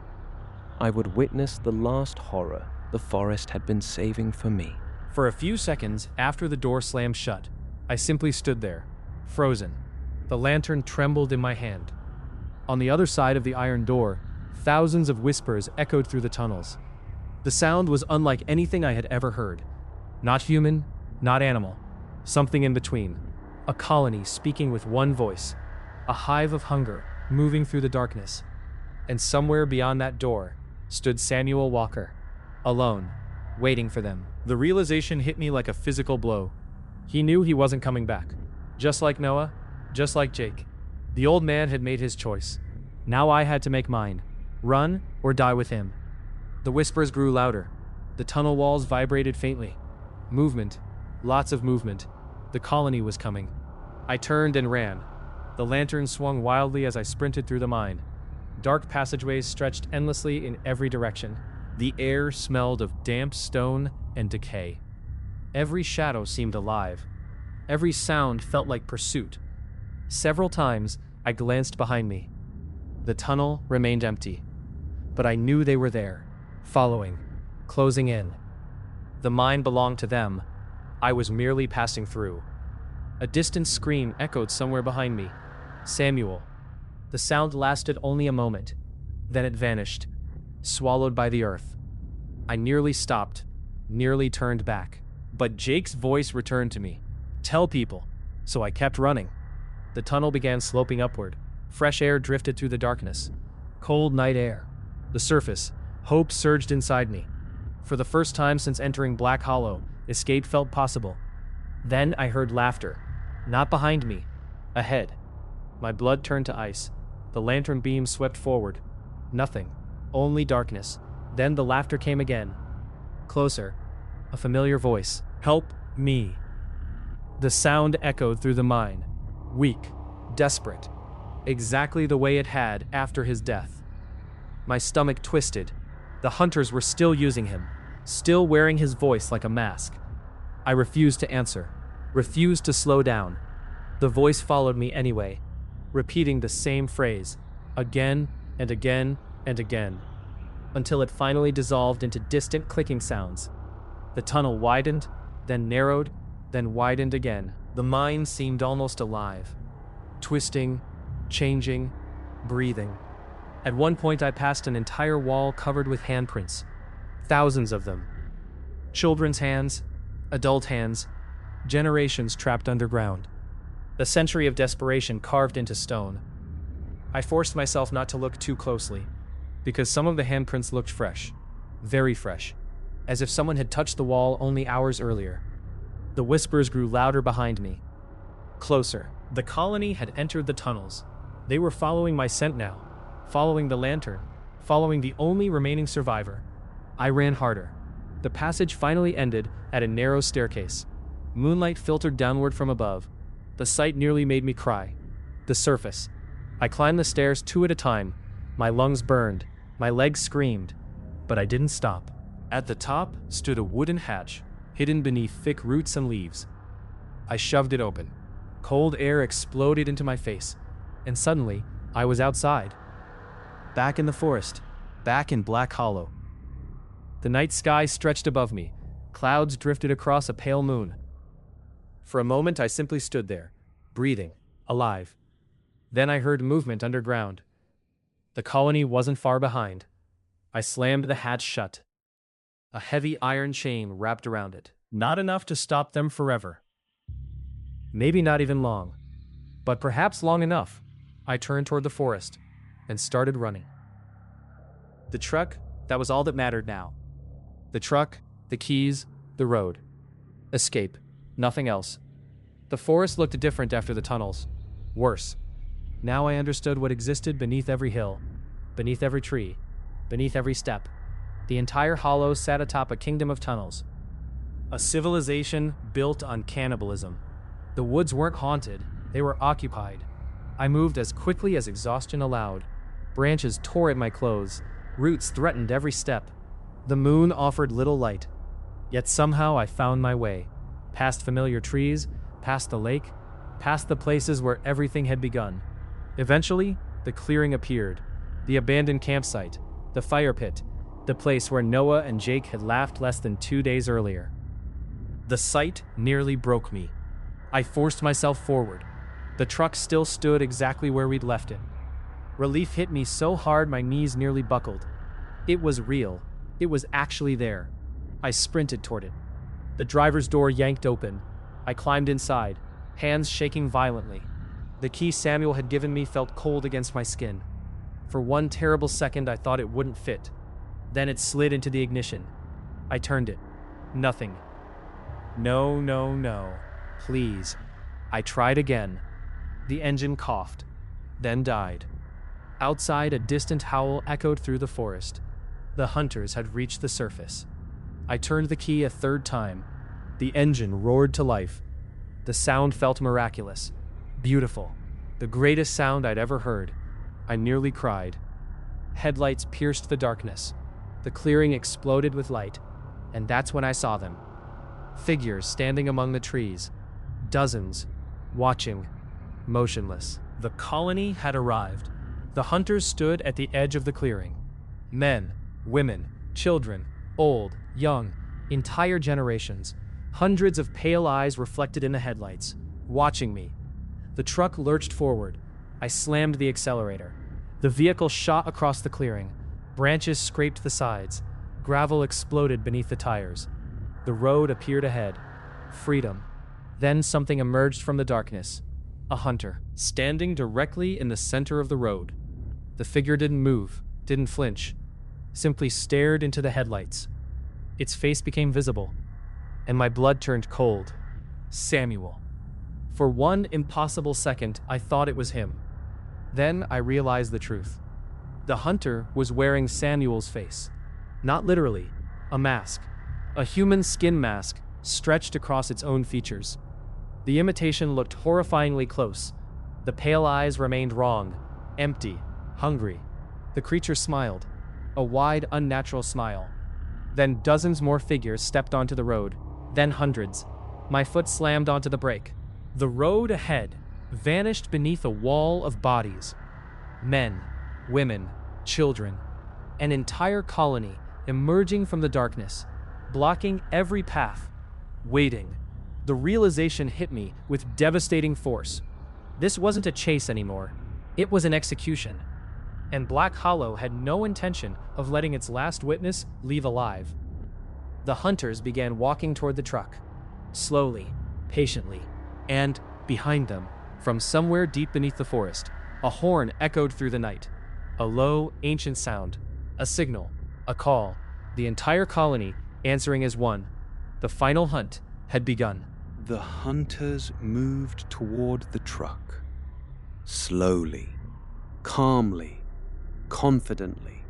I would witness the last horror the forest had been saving for me. For a few seconds after the door slammed shut, I simply stood there, frozen. The lantern trembled in my hand. On the other side of the iron door, thousands of whispers echoed through the tunnels. The sound was unlike anything I had ever heard. Not human, not animal. Something in between. A colony speaking with one voice. A hive of hunger moving through the darkness. And somewhere beyond that door stood Samuel Walker, alone, waiting for them. The realization hit me like a physical blow. He knew he wasn't coming back. Just like Noah, just like Jake. The old man had made his choice. Now I had to make mine. Run or die with him. The whispers grew louder. The tunnel walls vibrated faintly. Movement. Lots of movement. The colony was coming. I turned and ran. The lantern swung wildly as I sprinted through the mine. Dark passageways stretched endlessly in every direction. The air smelled of damp stone and decay. Every shadow seemed alive. Every sound felt like pursuit. Several times, I glanced behind me. The tunnel remained empty, but I knew they were there, following, closing in. The mine belonged to them. I was merely passing through. A distant scream echoed somewhere behind me. Samuel. The sound lasted only a moment. Then it vanished, swallowed by the earth. I nearly stopped, nearly turned back. But Jake's voice returned to me. Tell people. So I kept running. The tunnel began sloping upward. Fresh air drifted through the darkness. Cold night air. The surface. Hope surged inside me. For the first time since entering Black Hollow, escape felt possible. Then I heard laughter. Not behind me. Ahead. My blood turned to ice. The lantern beam swept forward. Nothing. Only darkness. Then the laughter came again. Closer. A familiar voice. Help me. The sound echoed through the mine. Weak. Desperate. Exactly the way it had after his death. My stomach twisted. The hunters were still using him. Still wearing his voice like a mask. I refused to answer. Refused to slow down. The voice followed me anyway, repeating the same phrase, again and again and again, until it finally dissolved into distant clicking sounds. The tunnel widened, then narrowed, then widened again. The mine seemed almost alive, twisting, changing, breathing. At one point I passed an entire wall covered with handprints, thousands of them. Children's hands, adult hands, generations trapped underground. A century of desperation carved into stone. I forced myself not to look too closely, because some of the handprints looked fresh, very fresh, as if someone had touched the wall only hours earlier. The whispers grew louder behind me. Closer. The colony had entered the tunnels. They were following my scent now, following the lantern, following the only remaining survivor. I ran harder. The passage finally ended at a narrow staircase. Moonlight filtered downward from above. The sight nearly made me cry. The surface. I climbed the stairs 2 at a time. My lungs burned. My legs screamed. But I didn't stop. At the top stood a wooden hatch, hidden beneath thick roots and leaves. I shoved it open. Cold air exploded into my face, and suddenly, I was outside. Back in the forest. Back in Black Hollow. The night sky stretched above me. Clouds drifted across a pale moon. For a moment I simply stood there, breathing, alive. Then I heard movement underground. The colony wasn't far behind. I slammed the hatch shut. A heavy iron chain wrapped around it. Not enough to stop them forever. Maybe not even long. But perhaps long enough. I turned toward the forest. and started running. The truck, that was all that mattered now. The truck, the keys, the road. Escape, nothing else. The forest looked different after the tunnels. Worse. Now I understood what existed beneath every hill, beneath every tree, beneath every step. The entire hollow sat atop a kingdom of tunnels. A civilization built on cannibalism. The woods weren't haunted, they were occupied. I moved as quickly as exhaustion allowed. Branches tore at my clothes, roots threatened every step. The moon offered little light, yet somehow I found my way. Past familiar trees, past the lake, past the places where everything had begun. Eventually, the clearing appeared. The abandoned campsite, the fire pit, the place where Noah and Jake had laughed less than 2 days earlier. The sight nearly broke me. I forced myself forward. The truck still stood exactly where we'd left it. Relief hit me so hard my knees nearly buckled. It was real. It was actually there. I sprinted toward it. The driver's door yanked open. I climbed inside, hands shaking violently. The key Samuel had given me felt cold against my skin. For one terrible second, I thought it wouldn't fit. Then it slid into the ignition. I turned it. Nothing. No, no, no. Please. I tried again. The engine coughed, then died. Outside, a distant howl echoed through the forest. The hunters had reached the surface. I turned the key a third time. The engine roared to life. The sound felt miraculous, beautiful, the greatest sound I'd ever heard. I nearly cried. Headlights pierced the darkness. The clearing exploded with light, and that's when I saw them. Figures standing among the trees. Dozens, watching, motionless. The colony had arrived. The hunters stood at the edge of the clearing. Men, women, children, old, young, entire generations. Hundreds of pale eyes reflected in the headlights, watching me. The truck lurched forward. I slammed the accelerator. The vehicle shot across the clearing. Branches scraped the sides. Gravel exploded beneath the tires. The road appeared ahead. Freedom. Then something emerged from the darkness. A hunter, standing directly in the center of the road. The figure didn't move, didn't flinch, simply stared into the headlights. Its face became visible, and my blood turned cold. Samuel. For one impossible second, I thought it was him. Then I realized the truth. The hunter was wearing Samuel's face. Not literally, a mask. A human skin mask stretched across its own features. The imitation looked horrifyingly close. The pale eyes remained wrong, empty, hungry. The creature smiled, a wide, unnatural smile. Then dozens more figures stepped onto the road, then hundreds. My foot slammed onto the brake. The road ahead vanished beneath a wall of bodies. Men, women, children. An entire colony emerging from the darkness, blocking every path, waiting. The realization hit me with devastating force. This wasn't a chase anymore. It was an execution. And Black Hollow had no intention of letting its last witness leave alive. The hunters began walking toward the truck, slowly, patiently, and behind them, from somewhere deep beneath the forest, a horn echoed through the night. A low, ancient sound, a signal, a call, the entire colony answering as one. The final hunt had begun. The hunters moved toward the truck. Slowly, calmly, confidently.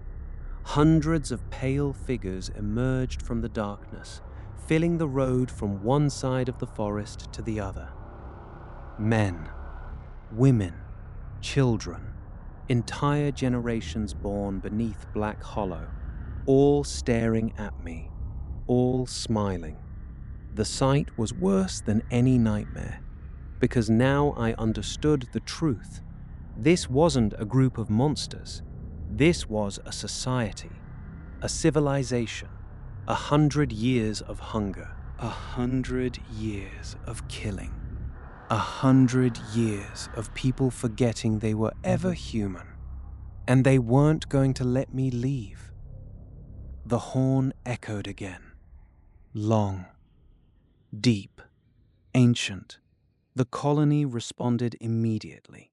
Hundreds of pale figures emerged from the darkness, filling the road from one side of the forest to the other. Men, women, children, entire generations born beneath Black Hollow, all staring at me, all smiling. The sight was worse than any nightmare, because now I understood the truth. This wasn't a group of monsters. This was a society, a civilization, 100 years of hunger, 100 years of killing, 100 years of people forgetting they were ever human, and they weren't going to let me leave. The horn echoed again, long, deep, ancient. The colony responded immediately.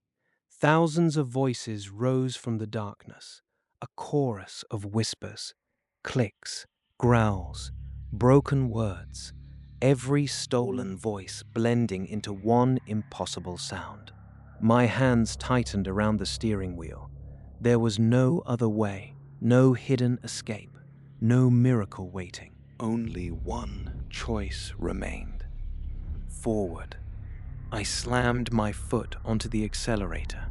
Thousands of voices rose from the darkness, a chorus of whispers, clicks, growls, broken words, every stolen voice blending into one impossible sound. My hands tightened around the steering wheel. There was no other way, no hidden escape, no miracle waiting. Only one choice remained. Forward. I slammed my foot onto the accelerator.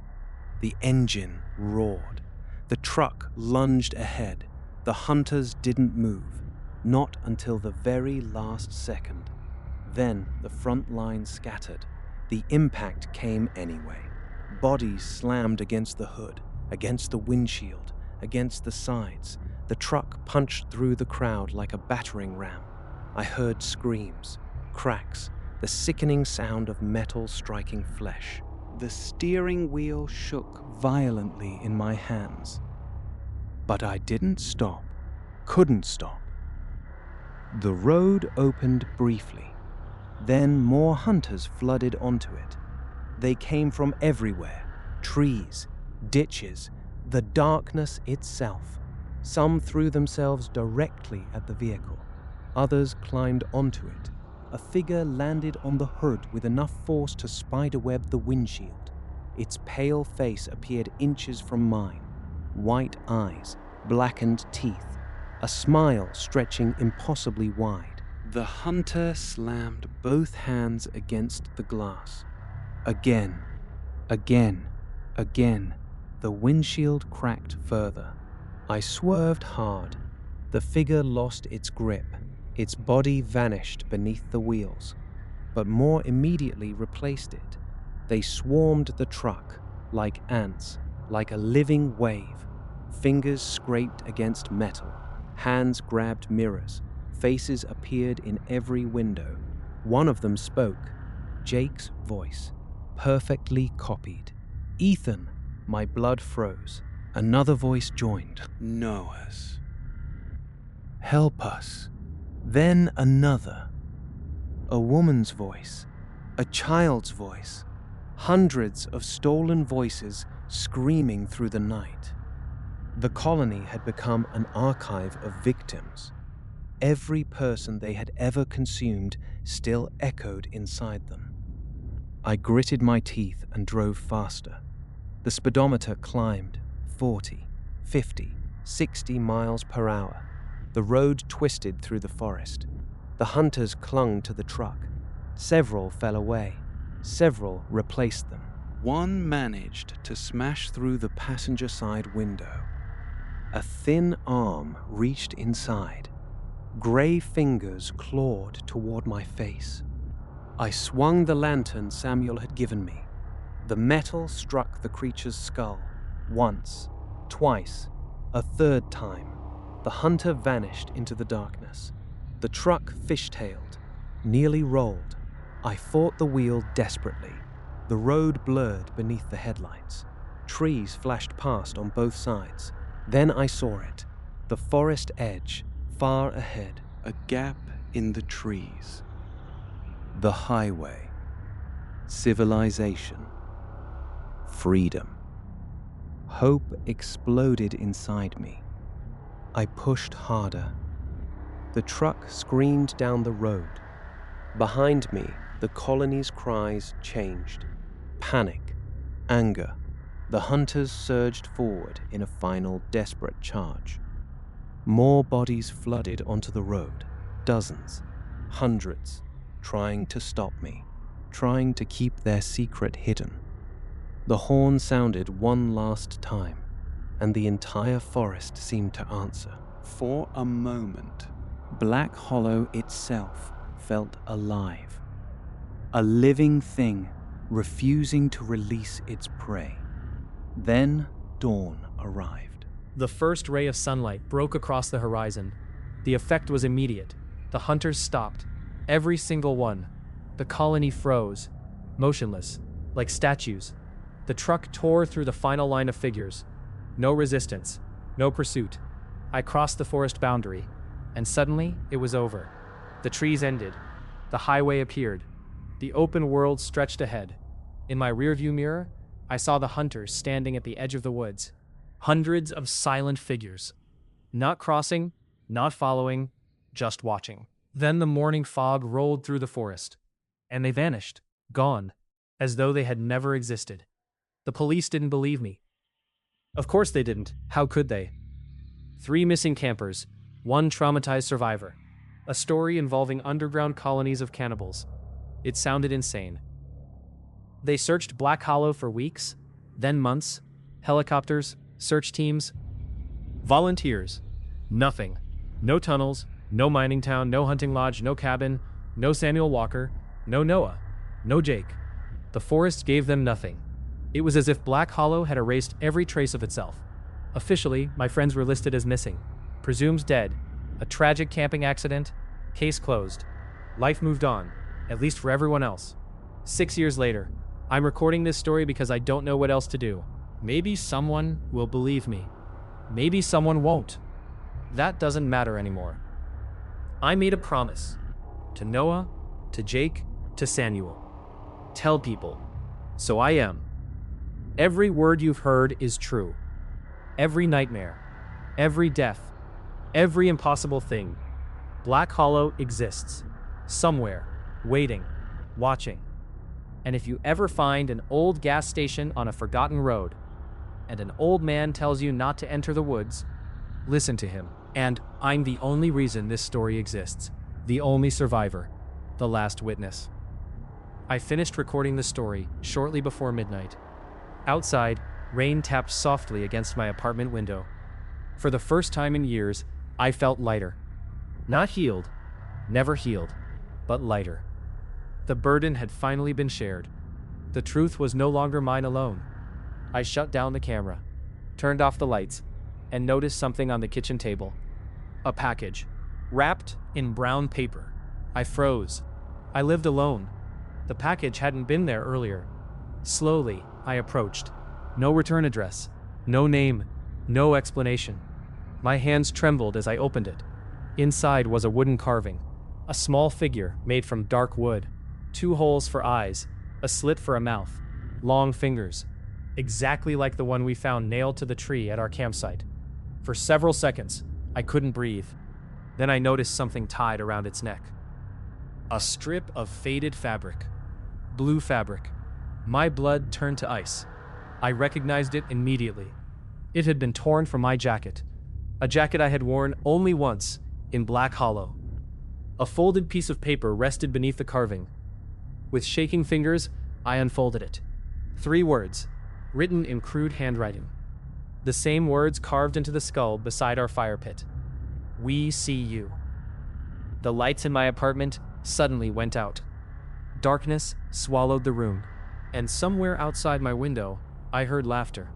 The engine roared. The truck lunged ahead. The hunters didn't move, not until the very last second. Then the front line scattered. The impact came anyway. Bodies slammed against the hood, against the windshield, against the sides. The truck punched through the crowd like a battering ram. I heard screams, cracks, the sickening sound of metal striking flesh. The steering wheel shook violently in my hands. But I didn't stop, couldn't stop. The road opened briefly. Then more hunters flooded onto it. They came from everywhere, trees, ditches, the darkness itself. Some threw themselves directly at the vehicle. Others climbed onto it. A figure landed on the hood with enough force to spiderweb the windshield. Its pale face appeared inches from mine. White eyes, blackened teeth, a smile stretching impossibly wide. The hunter slammed both hands against the glass. Again, again, again. The windshield cracked further. I swerved hard. The figure lost its grip. Its body vanished beneath the wheels, but more immediately replaced it. They swarmed the truck like ants, like a living wave. Fingers scraped against metal. Hands grabbed mirrors. Faces appeared in every window. One of them spoke. Jake's voice, perfectly copied. Ethan, my blood froze. Another voice joined. Noah's. Help us. Then another. A woman's voice. A child's voice. Hundreds of stolen voices screaming through the night. The colony had become an archive of victims. Every person they had ever consumed still echoed inside them. I gritted my teeth and drove faster. The speedometer climbed 40, 50, 60 miles per hour. The road twisted through the forest. The hunters clung to the truck. Several fell away. Several replaced them. One managed to smash through the passenger side window. A thin arm reached inside. Gray fingers clawed toward my face. I swung the lantern Samuel had given me. The metal struck the creature's skull. Once, twice, a third time. The hunter vanished into the darkness. The truck fishtailed, nearly rolled. I fought the wheel desperately. The road blurred beneath the headlights. Trees flashed past on both sides. Then I saw it, the forest edge, far ahead, a gap in the trees. The highway. Civilization. Freedom. Hope exploded inside me. I pushed harder. The truck screamed down the road. Behind me, the colony's cries changed. Panic, anger. The hunters surged forward in a final desperate charge. More bodies flooded onto the road. Dozens, hundreds, trying to stop me, trying to keep their secret hidden. The horn sounded one last time, and the entire forest seemed to answer. For a moment, Black Hollow itself felt alive. A living thing refusing to release its prey. Then dawn arrived. The first ray of sunlight broke across the horizon. The effect was immediate. The hunters stopped. Every single one. The colony froze, motionless, like statues. The truck tore through the final line of figures. No resistance, no pursuit. I crossed the forest boundary, and suddenly it was over. The trees ended. The highway appeared. The open world stretched ahead. In my rearview mirror, I saw the hunters standing at the edge of the woods. Hundreds of silent figures. Not crossing, not following, just watching. Then the morning fog rolled through the forest, and they vanished, gone, as though they had never existed. The police didn't believe me. Of course they didn't. How could they? 3 missing campers, 1 traumatized survivor. A story involving underground colonies of cannibals. It sounded insane. They searched Black Hollow for weeks, then months. Helicopters, search teams, volunteers. Nothing. No tunnels, no mining town, no hunting lodge, no cabin, no Samuel Walker, no Noah, no Jake. The forest gave them nothing. It was as if Black Hollow had erased every trace of itself. Officially, my friends were listed as missing, presumed dead, a tragic camping accident, case closed. Life moved on, at least for everyone else. 6 years later, I'm recording this story because I don't know what else to do. Maybe someone will believe me. Maybe someone won't. That doesn't matter anymore. I made a promise. To Noah, to Jake, to Samuel. Tell people. So I am. Every word you've heard is true. Every nightmare. Every death. Every impossible thing. Black Hollow exists. Somewhere. Waiting. Watching. And if you ever find an old gas station on a forgotten road, and an old man tells you not to enter the woods, listen to him. And I'm the only reason this story exists. The only survivor. The last witness. I finished recording the story shortly before midnight. Outside, rain tapped softly against my apartment window. For the first time in years, I felt lighter. Not healed, never healed, but lighter. The burden had finally been shared. The truth was no longer mine alone. I shut down the camera, turned off the lights, and noticed something on the kitchen table. A package, wrapped in brown paper. I froze. I lived alone. The package hadn't been there earlier. Slowly, I approached. No return address, no name, no explanation. My hands trembled as I opened it. Inside was a wooden carving, a small figure made from dark wood, 2 holes for eyes, a slit for a mouth, long fingers, exactly like the one we found nailed to the tree at our campsite. For several seconds, I couldn't breathe. Then I noticed something tied around its neck. A strip of faded fabric. Blue fabric. My blood turned to ice. I recognized it immediately. It had been torn from my jacket. A jacket I had worn only once, in Black Hollow. A folded piece of paper rested beneath the carving. With shaking fingers, I unfolded it. 3 words, written in crude handwriting. The same words carved into the skull beside our fire pit. We see you. The lights in my apartment suddenly went out. Darkness swallowed the room, and somewhere outside my window, I heard laughter.